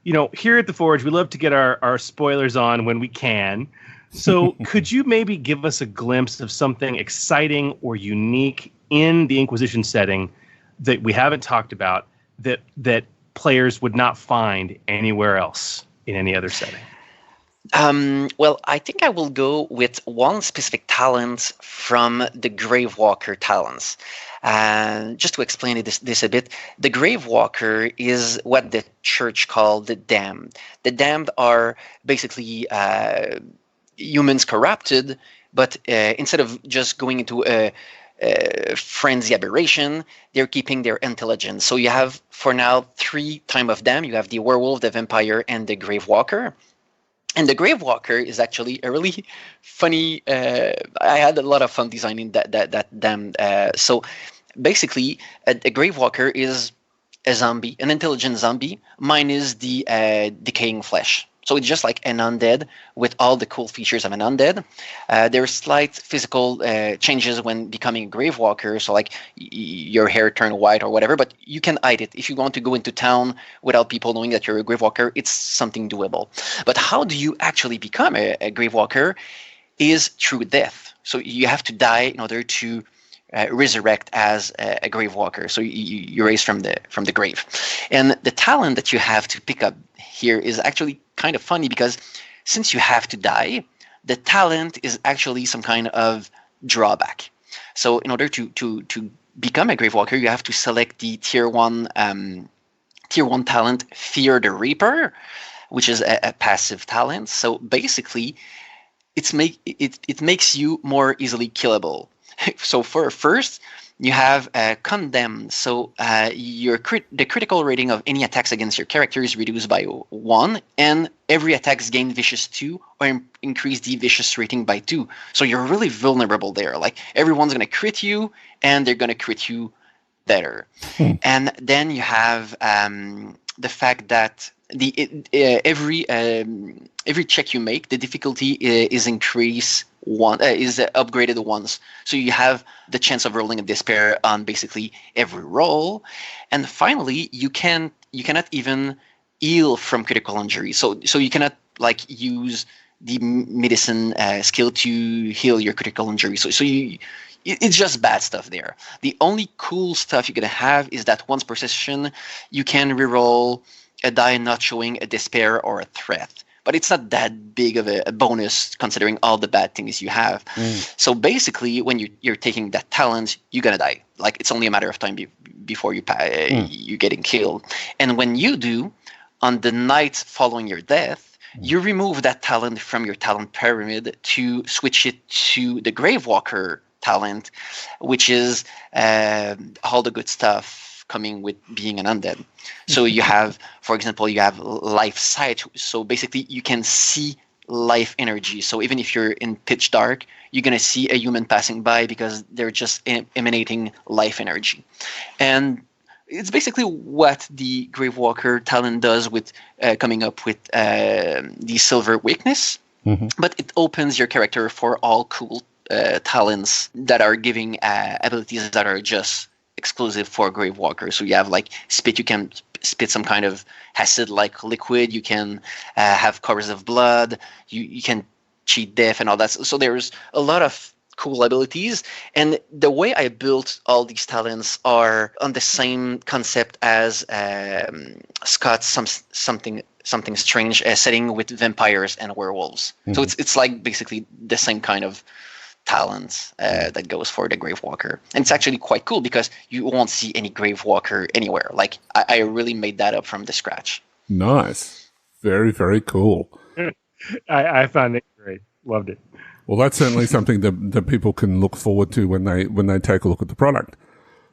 here at the Forge, we love to get our spoilers on when we can. So could you maybe give us a glimpse of something exciting or unique in the Inquisition setting that we haven't talked about that players would not find anywhere else in any other setting? Well, I think I will go with one specific talent from the Gravewalker talents. Just to explain this a bit, the Gravewalker is what the church called the damned. The damned are basically humans corrupted, but instead of just going into a frenzy aberration, they're keeping their intelligence. So you have, for now, 3 types of them. You have the werewolf, the vampire, and the Gravewalker. And the Gravewalker is actually a really funny. I had a lot of fun designing that damn. So basically, a Gravewalker is a zombie, an intelligent zombie, minus the decaying flesh. So it's just like an undead with all the cool features of an undead. There are slight physical changes when becoming a Gravewalker. So like your hair turn white or whatever, but you can hide it. If you want to go into town without people knowing that you're a Gravewalker, it's something doable. But how do you actually become a Gravewalker is through death. So you have to die in order to resurrect as a Gravewalker. So you raise from the grave. And the talent that you have to pick up here is actually kind of funny, because since you have to die, the talent is actually some kind of drawback. So in order to become a Gravewalker, you have to select the tier 1 talent, Fear the Reaper, which is a passive talent. So basically, it makes you more easily killable. So first, you have Condemned. So the critical rating of any attacks against your character is reduced by 1, and every attack gains Vicious 2 or increase the Vicious rating by 2. So you're really vulnerable there. Like everyone's going to crit you, and they're going to crit you better. And then you have the fact that every check you make, the difficulty is increased. Is upgraded once, so you have the chance of rolling a despair on basically every roll. And finally, you cannot even heal from critical injury. So you cannot like use the medicine skill to heal your critical injury. So it's just bad stuff there. The only cool stuff you're gonna have is that once per session, you can reroll a die not showing a despair or a threat. But it's not that big of a bonus considering all the bad things you have. So basically, when you're taking that talent, you're gonna die. Like it's only a matter of time before you're getting killed. And when you do, on the night following your death, you remove that talent from your talent pyramid to switch it to the Gravewalker talent, which is all the good stuff coming with being an undead. So you have, for example, you have life sight. So basically you can see life energy. So even if you're in pitch dark, you're going to see a human passing by because they're just emanating life energy. And it's basically what the Gravewalker talent does with coming up with the Silver Weakness. But it opens your character for all cool talents that are giving abilities that are just exclusive for Gravewalker. So you have like spit, you can spit some kind of acid-like liquid, you can have corrosive blood, you can cheat death and all that. So there's a lot of cool abilities, and the way I built all these talents are on the same concept as Scott's something strange setting with vampires and werewolves. So it's like basically the same kind of talent that goes for the Gravewalker. And it's actually quite cool because you won't see any Gravewalker anywhere. Like I really made that up from the scratch. Nice. Very, very cool. I found it great. Loved it. Well, that's certainly something that people can look forward to when they take a look at the product.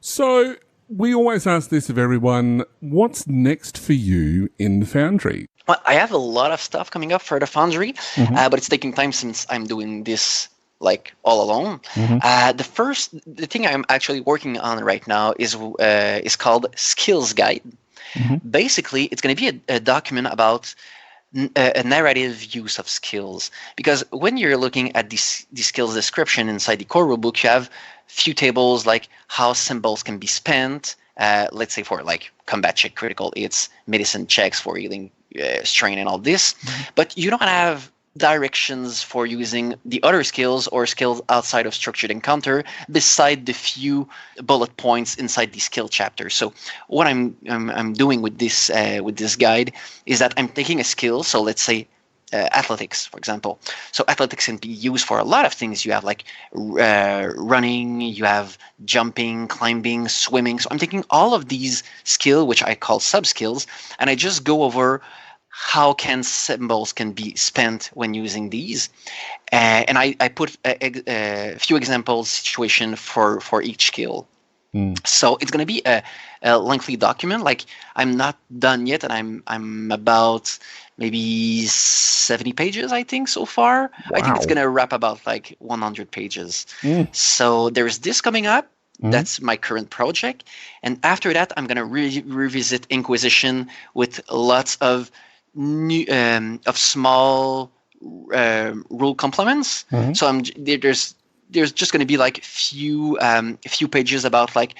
So we always ask this of everyone, what's next for you in Foundry? Well, I have a lot of stuff coming up for the Foundry, but it's taking time since I'm doing this like all alone. The thing I'm actually working on right now is called Skills Guide. Basically, it's going to be a document about a narrative use of skills, because when you're looking at the skills description inside the core rulebook, you have few tables like how symbols can be spent, let's say for like combat check, critical hits, medicine checks for healing, strain, and all this, but you don't have directions for using the other skills or skills outside of structured encounter beside the few bullet points inside the skill chapter. So what I'm doing with this guide is that I'm taking a skill, so let's say athletics, for example. So athletics can be used for a lot of things. You have like running, you have jumping, climbing, swimming. So I'm taking all of these skills, which I call sub skills, and I just go over how symbols can be spent when using these, and I put a few examples situation for each skill. So it's going to be a lengthy document. Like, I'm not done yet, and I'm about maybe 70 pages, I think, so far. Wow. I think it's going to wrap about like 100 pages. So there's this coming up. That's my current project, and after that, I'm going to revisit Inquisition with lots of new of small rule complements. So there's just going to be like few pages about like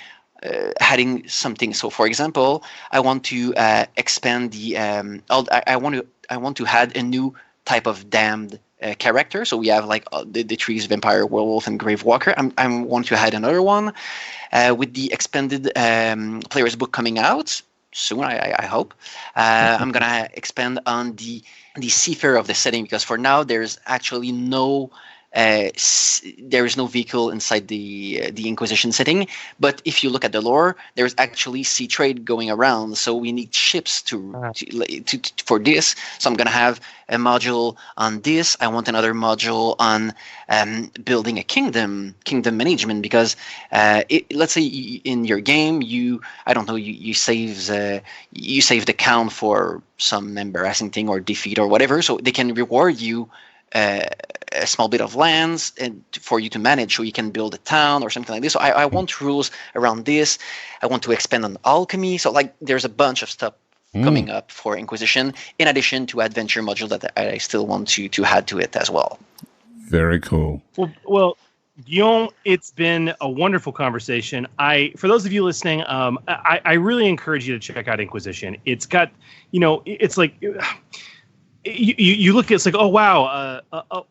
adding something. So for example, I want to expand the I want to add a new type of damned character. So we have like the trees, vampire, werewolf, and grave walker. I want to add another one with the expanded player's book coming out soon, I hope. I'm gonna expand on the seafarer of the setting, because for now there's actually no there is no vehicle inside the Inquisition setting. But if you look at the lore, there's actually sea trade going around, so we need ships to for this. So I'm gonna have a module on this. I want another module on building a kingdom management, because let's say in your game you save the count for some embarrassing thing or defeat or whatever, so they can reward you a small bit of lands and for you to manage, so you can build a town or something like this. So I want rules around this. I want to expand on alchemy. So like there's a bunch of stuff coming up for Inquisition, in addition to adventure module that I still want to add to it as well. Very cool. Well, Guillaume, it's been a wonderful conversation. For those of you listening, I really encourage you to check out Inquisition. It's got, it's like... You look at it's like, oh wow,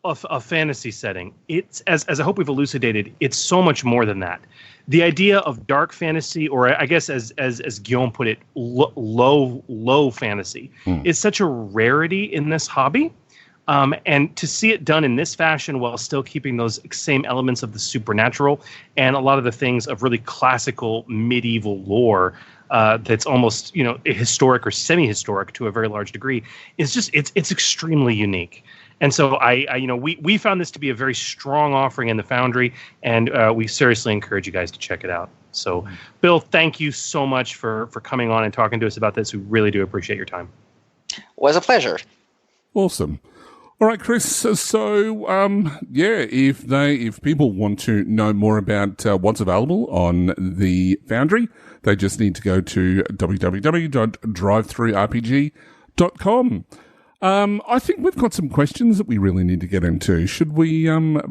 a fantasy setting. It's as I hope we've elucidated, it's so much more than that. The idea of dark fantasy, or I guess as Guillaume put it, low fantasy, is such a rarity in this hobby. And to see it done in this fashion while still keeping those same elements of the supernatural and a lot of the things of really classical medieval lore that's almost historic or semi-historic to a very large degree is just it's extremely unique. And so we found this to be a very strong offering in the Foundry, and we seriously encourage you guys to check it out. So, Bill, thank you so much for coming on and talking to us about this. We really do appreciate your time. It was a pleasure. Awesome. All right, Chris. So, if people want to know more about what's available on the Foundry, they just need to go to www.drivethroughrpg.com. I think we've got some questions that we really need to get into. Should we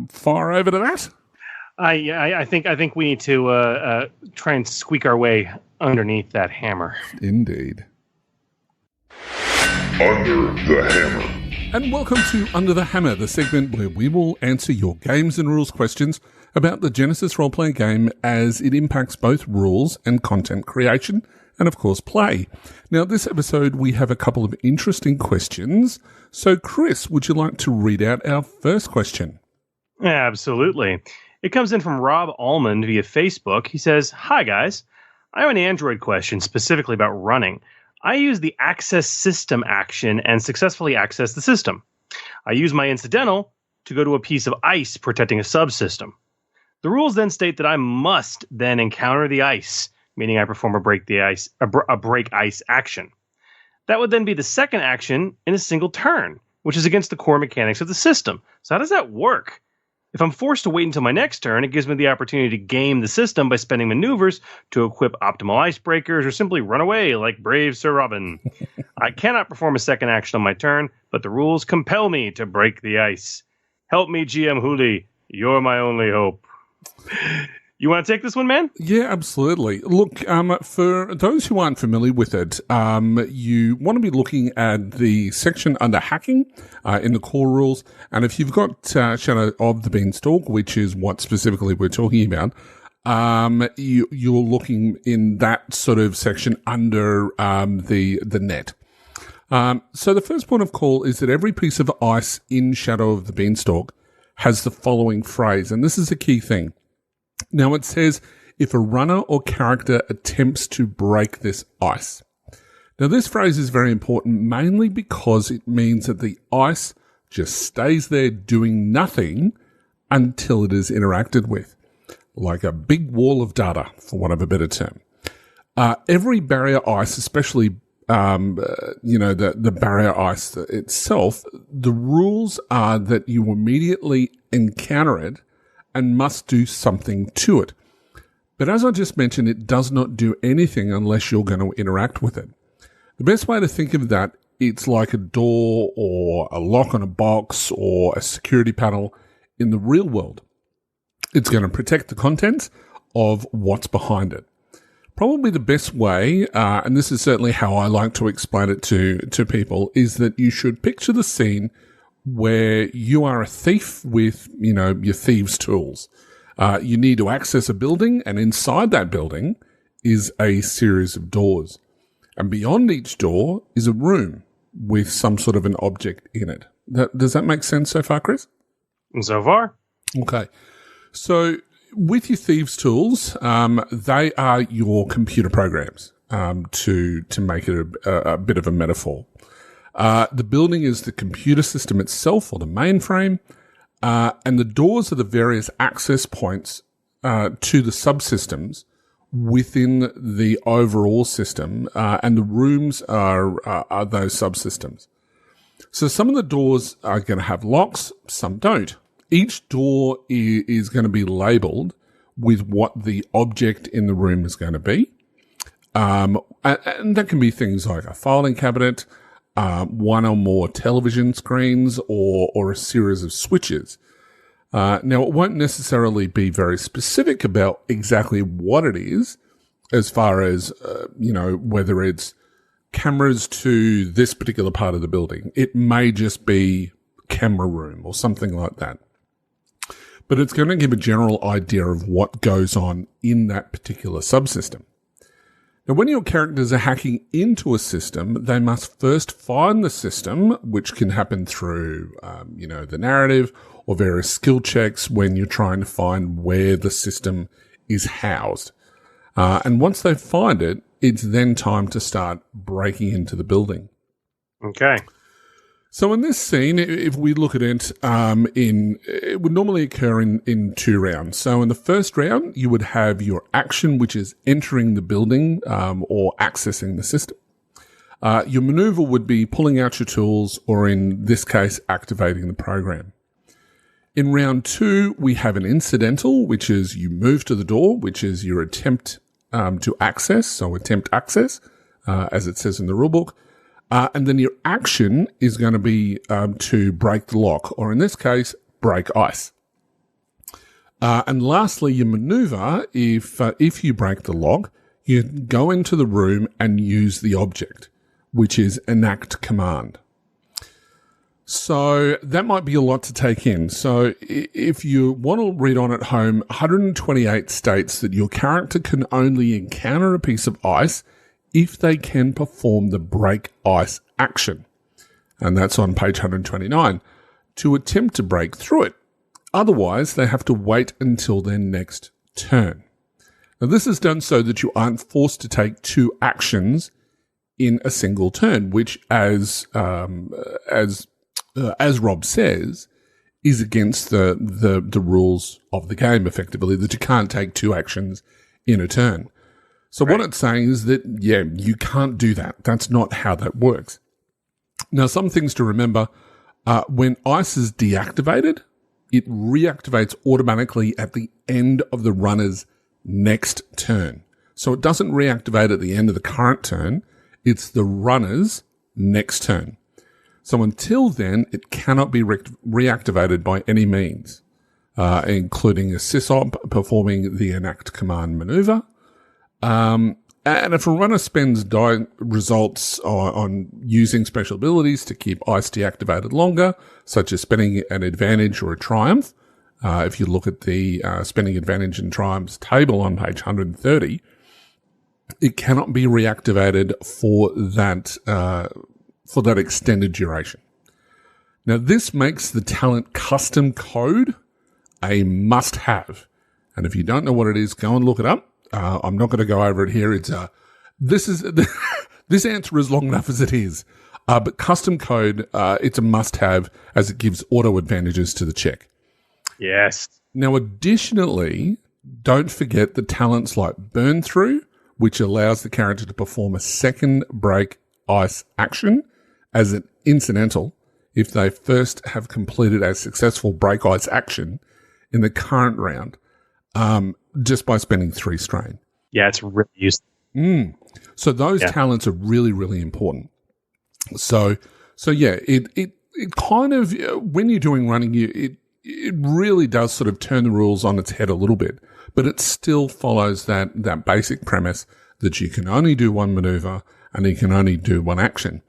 fire over to that? I think we need to try and squeak our way underneath that hammer. Indeed. Under the Hammer. And welcome to Under the Hammer, the segment where we will answer your games and rules questions about the Genesys role-playing game as it impacts both rules and content creation, and of course play. Now, this episode we have a couple of interesting questions. So, Chris, would you like to read out our first question? Absolutely. It comes in from Rob Almond via Facebook. He says, "Hi guys, I have an Android question specifically about running. I use the access system action and successfully access the system. I use my incidental to go to a piece of ice protecting a subsystem. The rules then state that I must then encounter the ice, meaning I perform a break ice action. That would then be the second action in a single turn, which is against the core mechanics of the system. So how does that work? If I'm forced to wait until my next turn, it gives me the opportunity to game the system by spending maneuvers to equip optimal icebreakers or simply run away like brave Sir Robin. I cannot perform a second action on my turn, but the rules compel me to break the ice. Help me, GM Hooli. You're my only hope. You want to take this one, man? Yeah, absolutely. Look, for those who aren't familiar with it, you want to be looking at the section under hacking in the core rules. And if you've got Shadow of the Beanstalk, which is what specifically we're talking about, you're looking in that sort of section under the net. So the first point of call is that every piece of ice in Shadow of the Beanstalk has the following phrase, and this is a key thing. Now it says, if a runner or character attempts to break this ice. Now this phrase is very important, mainly because it means that the ice just stays there doing nothing until it is interacted with, like a big wall of data, for want of a better term. Every barrier ice, especially the barrier ice itself, the rules are that you immediately encounter it and must do something to it. But as I just mentioned, it does not do anything unless you're going to interact with it. The best way to think of that, it's like a door or a lock on a box or a security panel in the real world. It's going to protect the contents of what's behind it. Probably the best way, and this is certainly how I like to explain it to people, is that you should picture the scene where you are a thief with, your thieves' tools. You need to access a building, and inside that building is a series of doors. And beyond each door is a room with some sort of an object in it. Does that make sense so far, Chris? So far. Okay. So with your thieves' tools, they are your computer programs, to make it a bit of a metaphor. The building is the computer system itself, or the mainframe, and the doors are the various access points to the subsystems within the overall system, and the rooms are those subsystems. So some of the doors are going to have locks, some don't. Each door is going to be labeled with what the object in the room is going to be, and that can be things like a filing cabinet, one or more television screens, or a series of switches. Now, it won't necessarily be very specific about exactly what it is, as far as, whether it's cameras to this particular part of the building. It may just be camera room or something like that. But it's going to give a general idea of what goes on in that particular subsystem. Now, when your characters are hacking into a system, they must first find the system, which can happen through, the narrative or various skill checks when you're trying to find where the system is housed. And once they find it, it's then time to start breaking into the building. Okay. So in this scene, if we look at it, it would normally occur in 2 rounds. So in the first round, you would have your action, which is entering the building or accessing the system. Your maneuver would be pulling out your tools, or in this case, activating the program. In round 2, we have an incidental, which is you move to the door, which is your attempt to access, so attempt access, as it says in the rulebook. And then your action is going to be to break the lock, or in this case, break ice. And lastly, your maneuver, if you break the lock, you go into the room and use the object, which is enact command. So that might be a lot to take in. So if you want to read on at home, 128 states that your character can only encounter a piece of ice if they can perform the break ice action. And that's on page 129, to attempt to break through it. Otherwise, they have to wait until their next turn. Now, this is done so that you aren't forced to take 2 actions in a single turn, which, as Rob says, is against the rules of the game, effectively, that you can't take 2 actions in a turn. So What it's saying is that, you can't do that. That's not how that works. Now, some things to remember. When ice is deactivated, it reactivates automatically at the end of the runner's next turn. So it doesn't reactivate at the end of the current turn. It's the runner's next turn. So until then, it cannot be reactivated by any means, including a sysop performing the enact command maneuver. And if a runner spends die results on using special abilities to keep ice deactivated longer, such as spending an advantage or a triumph, if you look at the spending advantage and triumphs table on page 130, it cannot be reactivated for that extended duration. Now, this makes the talent custom code a must-have. And if you don't know what it is, go and look it up. I'm not going to go over it here. It's this answer is long enough as it is. But custom code, it's a must-have as it gives auto advantages to the check. Yes. Now, additionally, don't forget the talents like Burn Through, which allows the character to perform a second break ice action as an incidental if they first have completed a successful break ice action in the current round, just by spending 3 strain. Yeah, it's really useful. So those talents are really, really important. So yeah, it kind of, when you're doing running, it really does sort of turn the rules on its head a little bit, but it still follows that basic premise that you can only do one maneuver and you can only do one action.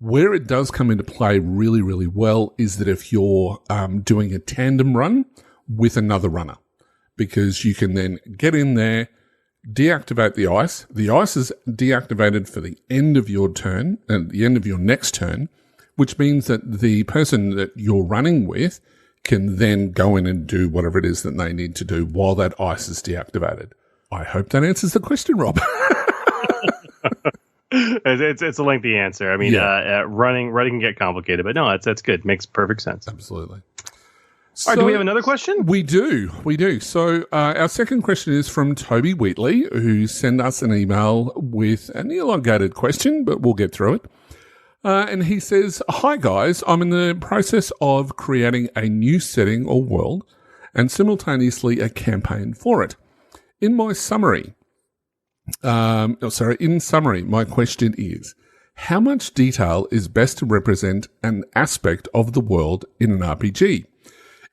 Where it does come into play really, really well is that if you're doing a tandem run with another runner, because you can then get in there, deactivate the ice. The ice is deactivated for the end of your turn and the end of your next turn, which means that the person that you're running with can then go in and do whatever it is that they need to do while that ice is deactivated. I hope that answers the question, Rob. It's a lengthy answer. I mean, running can get complicated, but no, that's good. Makes perfect sense. Absolutely. All right, do we have another question? We do. So our second question is from Toby Wheatley, who sent us an email with an elongated question, but we'll get through it. And he says, "Hi guys, I'm in the process of creating a new setting or world and simultaneously a campaign for it. In summary, my question is, how much detail is best to represent an aspect of the world in an RPG?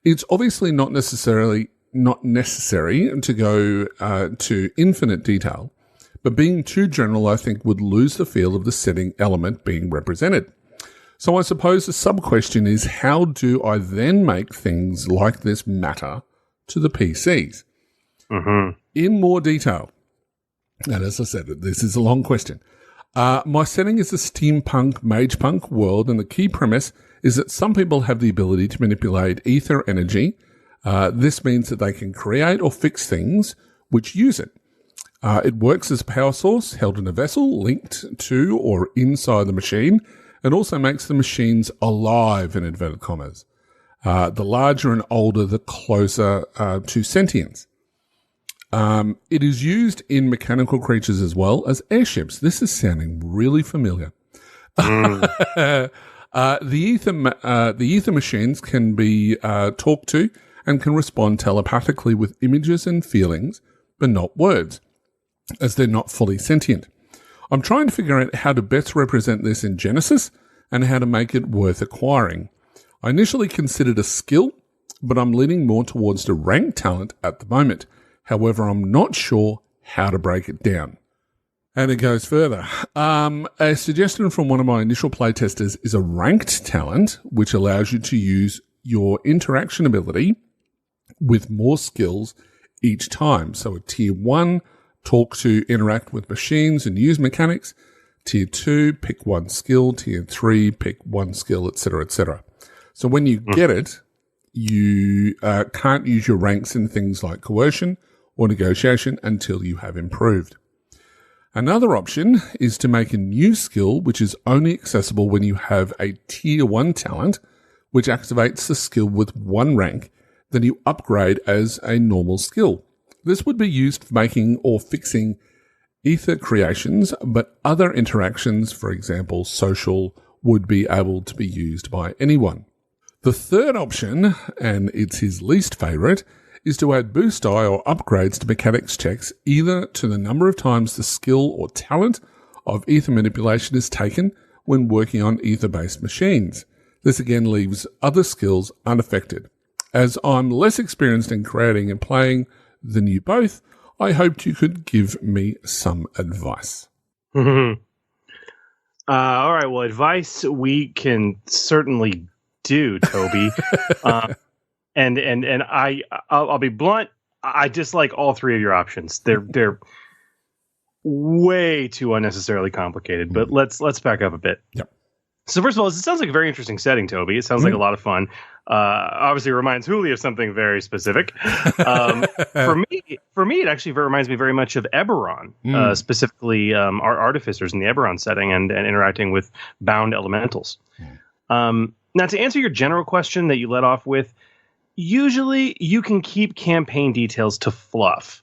It's obviously not necessary to go to infinite detail, but being too general, I think, would lose the feel of the setting element being represented. So I suppose the sub-question is, how do I then make things like this matter to the PCs? Mm-hmm. In more detail, and as I said, this is a long question. My setting is a steampunk, mage-punk world, and the key premise is that some people have the ability to manipulate ether energy. This means that they can create or fix things which use it. It works as a power source held in a vessel linked to or inside the machine, and also makes the machines alive, in inverted commas. The larger and older, the closer to sentience. It is used in mechanical creatures as well as airships. This is sounding really familiar. The ether machines can be talked to and can respond telepathically with images and feelings, but not words, as they're not fully sentient. I'm trying to figure out how to best represent this in Genesys and how to make it worth acquiring. I initially considered a skill, but I'm leaning more towards the ranked talent at the moment. However, I'm not sure how to break it down. And it goes further. A suggestion from one of my initial playtesters is a ranked talent, which allows you to use your interaction ability with more skills each time. So a tier 1, talk to interact with machines and use mechanics. Tier 2, pick one skill. Tier 3, pick one skill, etc., etc. So when you get it, you can't use your ranks in things like coercion or negotiation until you have improved. Another option is to make a new skill which is only accessible when you have a tier 1 talent, which activates the skill with 1 rank, then you upgrade as a normal skill. This would be used for making or fixing ether creations, but other interactions, for example social, would be able to be used by anyone. The third option, and it's his least favourite, is to add boost die or upgrades to mechanics checks either to the number of times the skill or talent of ether manipulation is taken when working on ether-based machines. This again leaves other skills unaffected. As I'm less experienced in creating and playing than you both, I hoped you could give me some advice. All right, well, advice we can certainly do, Toby. And I'll be blunt. I dislike all three of your options. They're way too unnecessarily complicated. But let's back up a bit. Yep. So first of all, it sounds like a very interesting setting, Toby. It sounds like a lot of fun. Obviously, it reminds Huli of something very specific. For me, it actually reminds me very much of Eberron, specifically our artificers in the Eberron setting and interacting with bound elementals. Now, to answer your general question that you led off with, usually you can keep campaign details to fluff,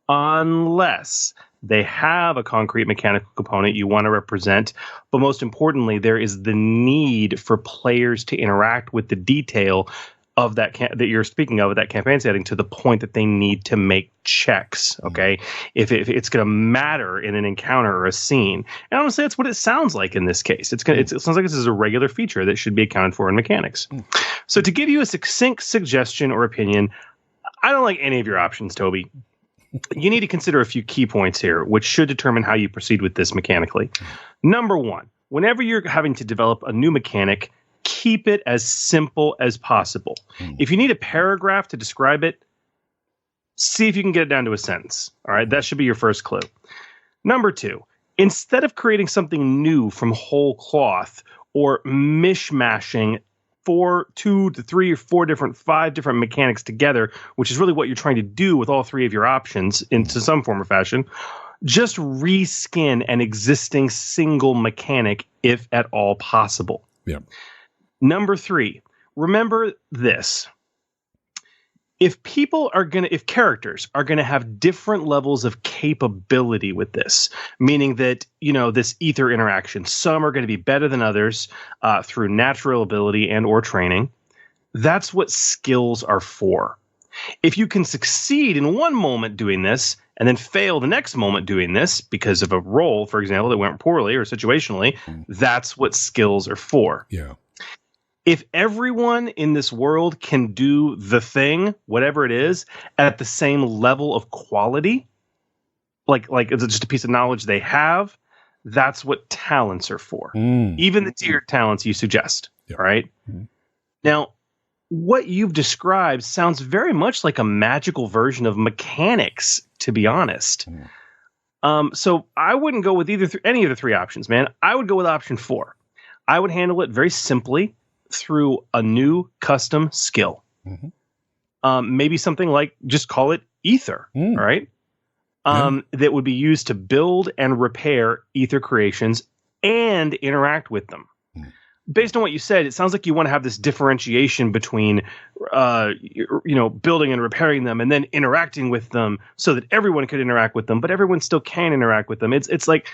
unless they have a concrete mechanical component you want to represent. But most importantly, there is the need for players to interact with the detail of that that you're speaking of, that campaign setting, to the point that they need to make checks. Okay, if it's going to matter in an encounter or a scene, and honestly, that's what it sounds like in this case. It sounds like this is a regular feature that should be accounted for in mechanics. So, to give you a succinct suggestion or opinion, I don't like any of your options, Toby. You need to consider a few key points here, which should determine how you proceed with this mechanically. Number one, whenever you're having to develop a new mechanic, keep it as simple as possible. If you need a paragraph to describe it, see if you can get it down to a sentence. All right, that should be your first clue. Number two, instead of creating something new from whole cloth or mishmashing 2 to 3 or 4 different 5 different mechanics together, which is really what you're trying to do with all 3 of your options into some form or fashion, just reskin an existing single mechanic if at all possible. Yeah. Number 3, remember this. If characters are going to have different levels of capability with this, meaning that, this ether interaction, some are going to be better than others through natural ability and or training, that's what skills are for. If you can succeed in one moment doing this and then fail the next moment doing this because of a roll, for example, that went poorly or situationally, that's what skills are for. Yeah. If everyone in this world can do the thing, whatever it is, at the same level of quality, like it's just a piece of knowledge they have, that's what talents are for. Even the tiered talents you suggest. Yeah. Right? Now, what you've described sounds very much like a magical version of mechanics, to be honest. So I wouldn't go with any of the 3 options, man. I would go with option 4. I would handle it very simply through a new custom skill. Maybe something like, just call it ether, all right? That would be used to build and repair ether creations and interact with them. Based on what you said, it sounds like you want to have this differentiation between, building and repairing them and then interacting with them so that everyone could interact with them, but everyone still can interact with them. It's like,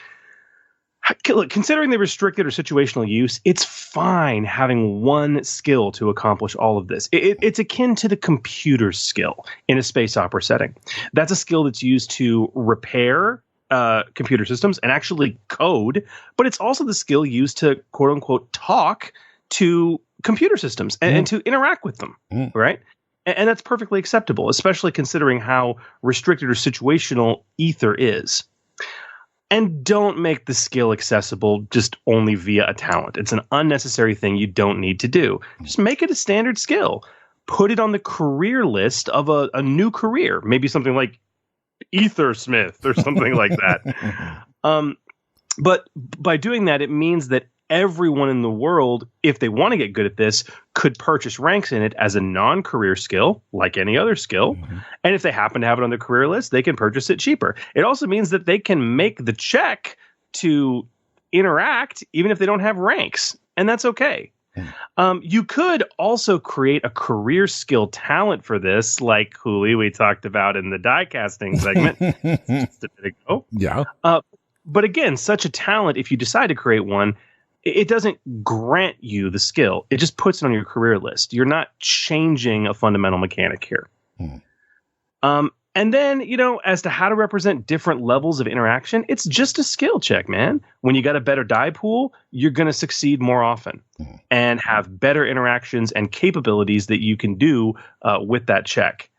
look, considering the restricted or situational use, it's fine having one skill to accomplish all of this. It's akin to the computer skill in a space opera setting. That's a skill that's used to repair computer systems and actually code, but it's also the skill used to, quote unquote, talk to computer systems and to interact with them, right? And that's perfectly acceptable, especially considering how restricted or situational ether is. And don't make the skill accessible just only via a talent. It's an unnecessary thing you don't need to do. Just make it a standard skill. Put it on the career list of a new career. Maybe something like Ethersmith or something like that. But by doing that, it means that everyone in the world, if they want to get good at this, could purchase ranks in it as a non-career skill, like any other skill. And if they happen to have it on their career list, they can purchase it cheaper. It also means that they can make the check to interact even if they don't have ranks, and that's okay. You could also create a career skill talent for this, like Huli we talked about in the die casting segment just a bit ago. Yeah. But again, such a talent, if you decide to create one, it doesn't grant you the skill. It just puts it on your career list. You're not changing a fundamental mechanic here. And then, as to how to represent different levels of interaction, it's just a skill check, man. When you got a better die pool, you're going to succeed more often and have better interactions and capabilities that you can do with that check,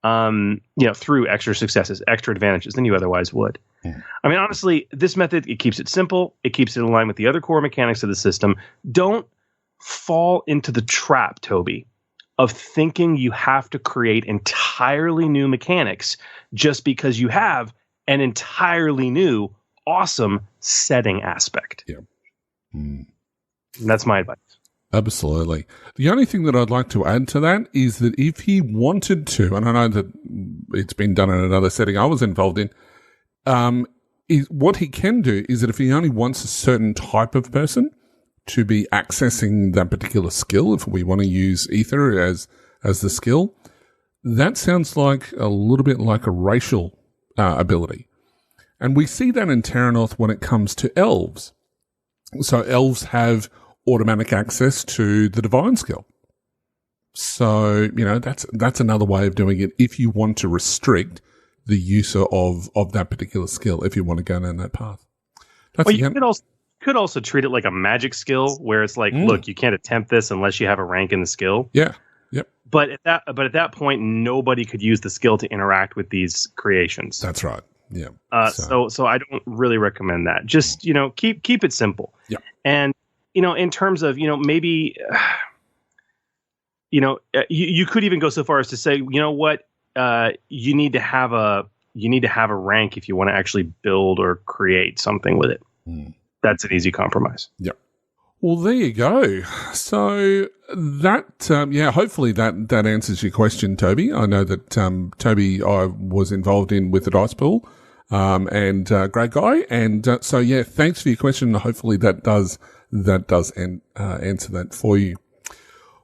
through extra successes, extra advantages than you otherwise would. I mean, honestly, this method, it keeps it simple. It keeps it in line with the other core mechanics of the system. Don't fall into the trap, Toby, of thinking you have to create entirely new mechanics just because you have an entirely new, awesome setting aspect. Yeah. And that's my advice. Absolutely. The only thing that I'd like to add to that is that if he wanted to, and I know that it's been done in another setting I was involved in, what he can do is that if he only wants a certain type of person to be accessing that particular skill, if we want to use ether as the skill, that sounds like a little bit like a racial ability. And we see that in Terranoth when it comes to elves. So elves have automatic access to the divine skill. So, that's another way of doing it if you want to restrict the use of that particular skill, if you want to go down that path. You could also treat it like a magic skill where it's like, look, you can't attempt this unless you have a rank in the skill. Yeah. Yep. But at that point, nobody could use the skill to interact with these creations. That's right. Yeah. So I don't really recommend that. Just, keep it simple. Yeah. And, in terms of, maybe, you could even go so far as to say, you know what, you need to have a rank if you want to actually build or create something with it. That's an easy compromise. Yeah. Well, there you go. So that, hopefully that answers your question, Toby. I know that Toby I was involved in with the dice pool, and great guy. And thanks for your question. Hopefully that does answer that for you.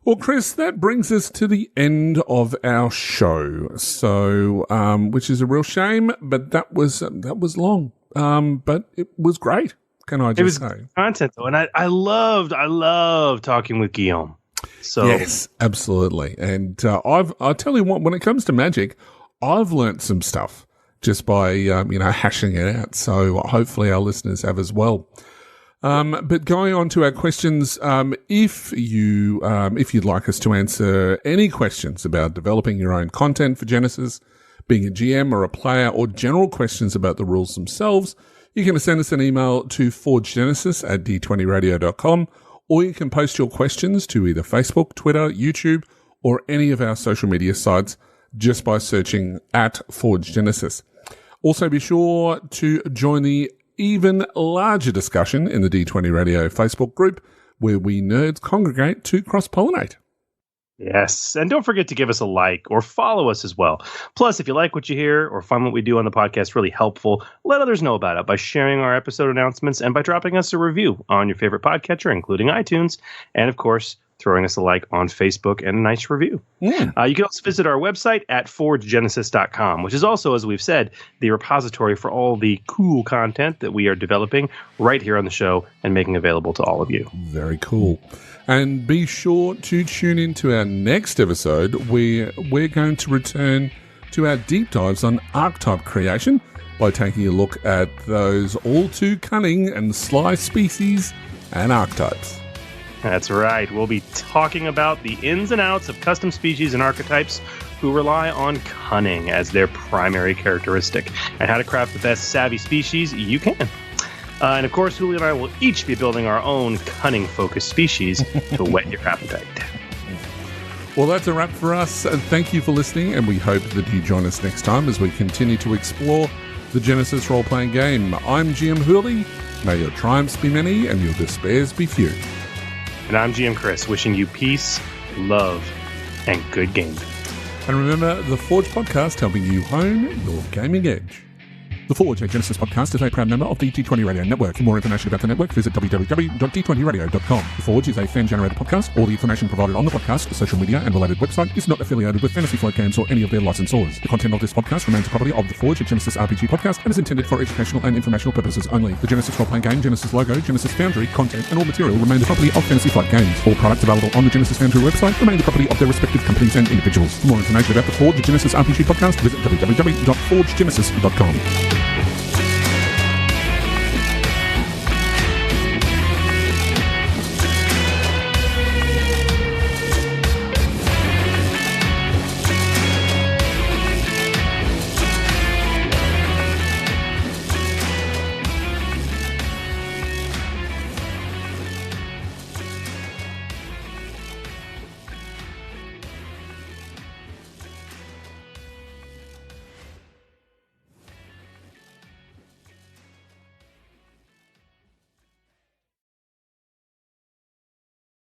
Well, Chris, that brings us to the end of our show. So, which is a real shame, but that was long. But it was great. Can I just say? It was content though, and I love talking with Guillaume. So yes, absolutely. And I'll tell you what, when it comes to Magic, I've learnt some stuff just by hashing it out. So hopefully our listeners have as well. But going on to our questions, if you'd like us to answer any questions about developing your own content for Genesys, being a GM or a player, or general questions about the rules themselves, you can send us an email to forgegenesis@d20radio.com, or you can post your questions to either Facebook, Twitter, YouTube, or any of our social media sites just by searching @ForgeGenesis. Also, be sure to join the even larger discussion in the D20 Radio Facebook group, where we nerds congregate to cross-pollinate. Yes, and don't forget to give us a like or follow us as well. Plus, if you like what you hear or find what we do on the podcast really helpful, let others know about it by sharing our episode announcements and by dropping us a review on your favorite podcatcher, including iTunes, and of course, throwing us a like on Facebook and a nice review. You can also visit our website at forgegenesis.com, which is also, as we've said, the repository for all the cool content that we are developing right here on the show and making available to all of you. Very cool. And be sure to tune in to our next episode, where we're going to return to our deep dives on archetype creation by taking a look at those all too cunning and sly species and archetypes. That's right. We'll be talking about the ins and outs of custom species and archetypes who rely on cunning as their primary characteristic, and how to craft the best savvy species you can. And of course, Julio and I will each be building our own cunning-focused species to whet your appetite. Well, that's a wrap for us. Thank you for listening, and we hope that you join us next time as we continue to explore the Genesys role-playing game. I'm GM Hurley. May your triumphs be many and your despairs be few. And I'm GM Chris, wishing you peace, love, and good gaming. And remember, the Forge Podcast helping you hone your gaming edge. The Forge, a Genesis podcast, is a proud member of the D20 Radio Network. For more information about the network, visit www.d20radio.com. The Forge is a fan-generated podcast. All the information provided on the podcast, social media, and related website is not affiliated with Fantasy Flight Games or any of their licensors. The content of this podcast remains a property of The Forge, a Genesis RPG podcast, and is intended for educational and informational purposes only. The Genesis role-playing game, Genesis logo, Genesis Foundry, content, and all material remain the property of Fantasy Flight Games. All products available on the Genesis Foundry website remain the property of their respective companies and individuals. For more information about The Forge, a Genesis RPG podcast, visit www.forgegenesis.com.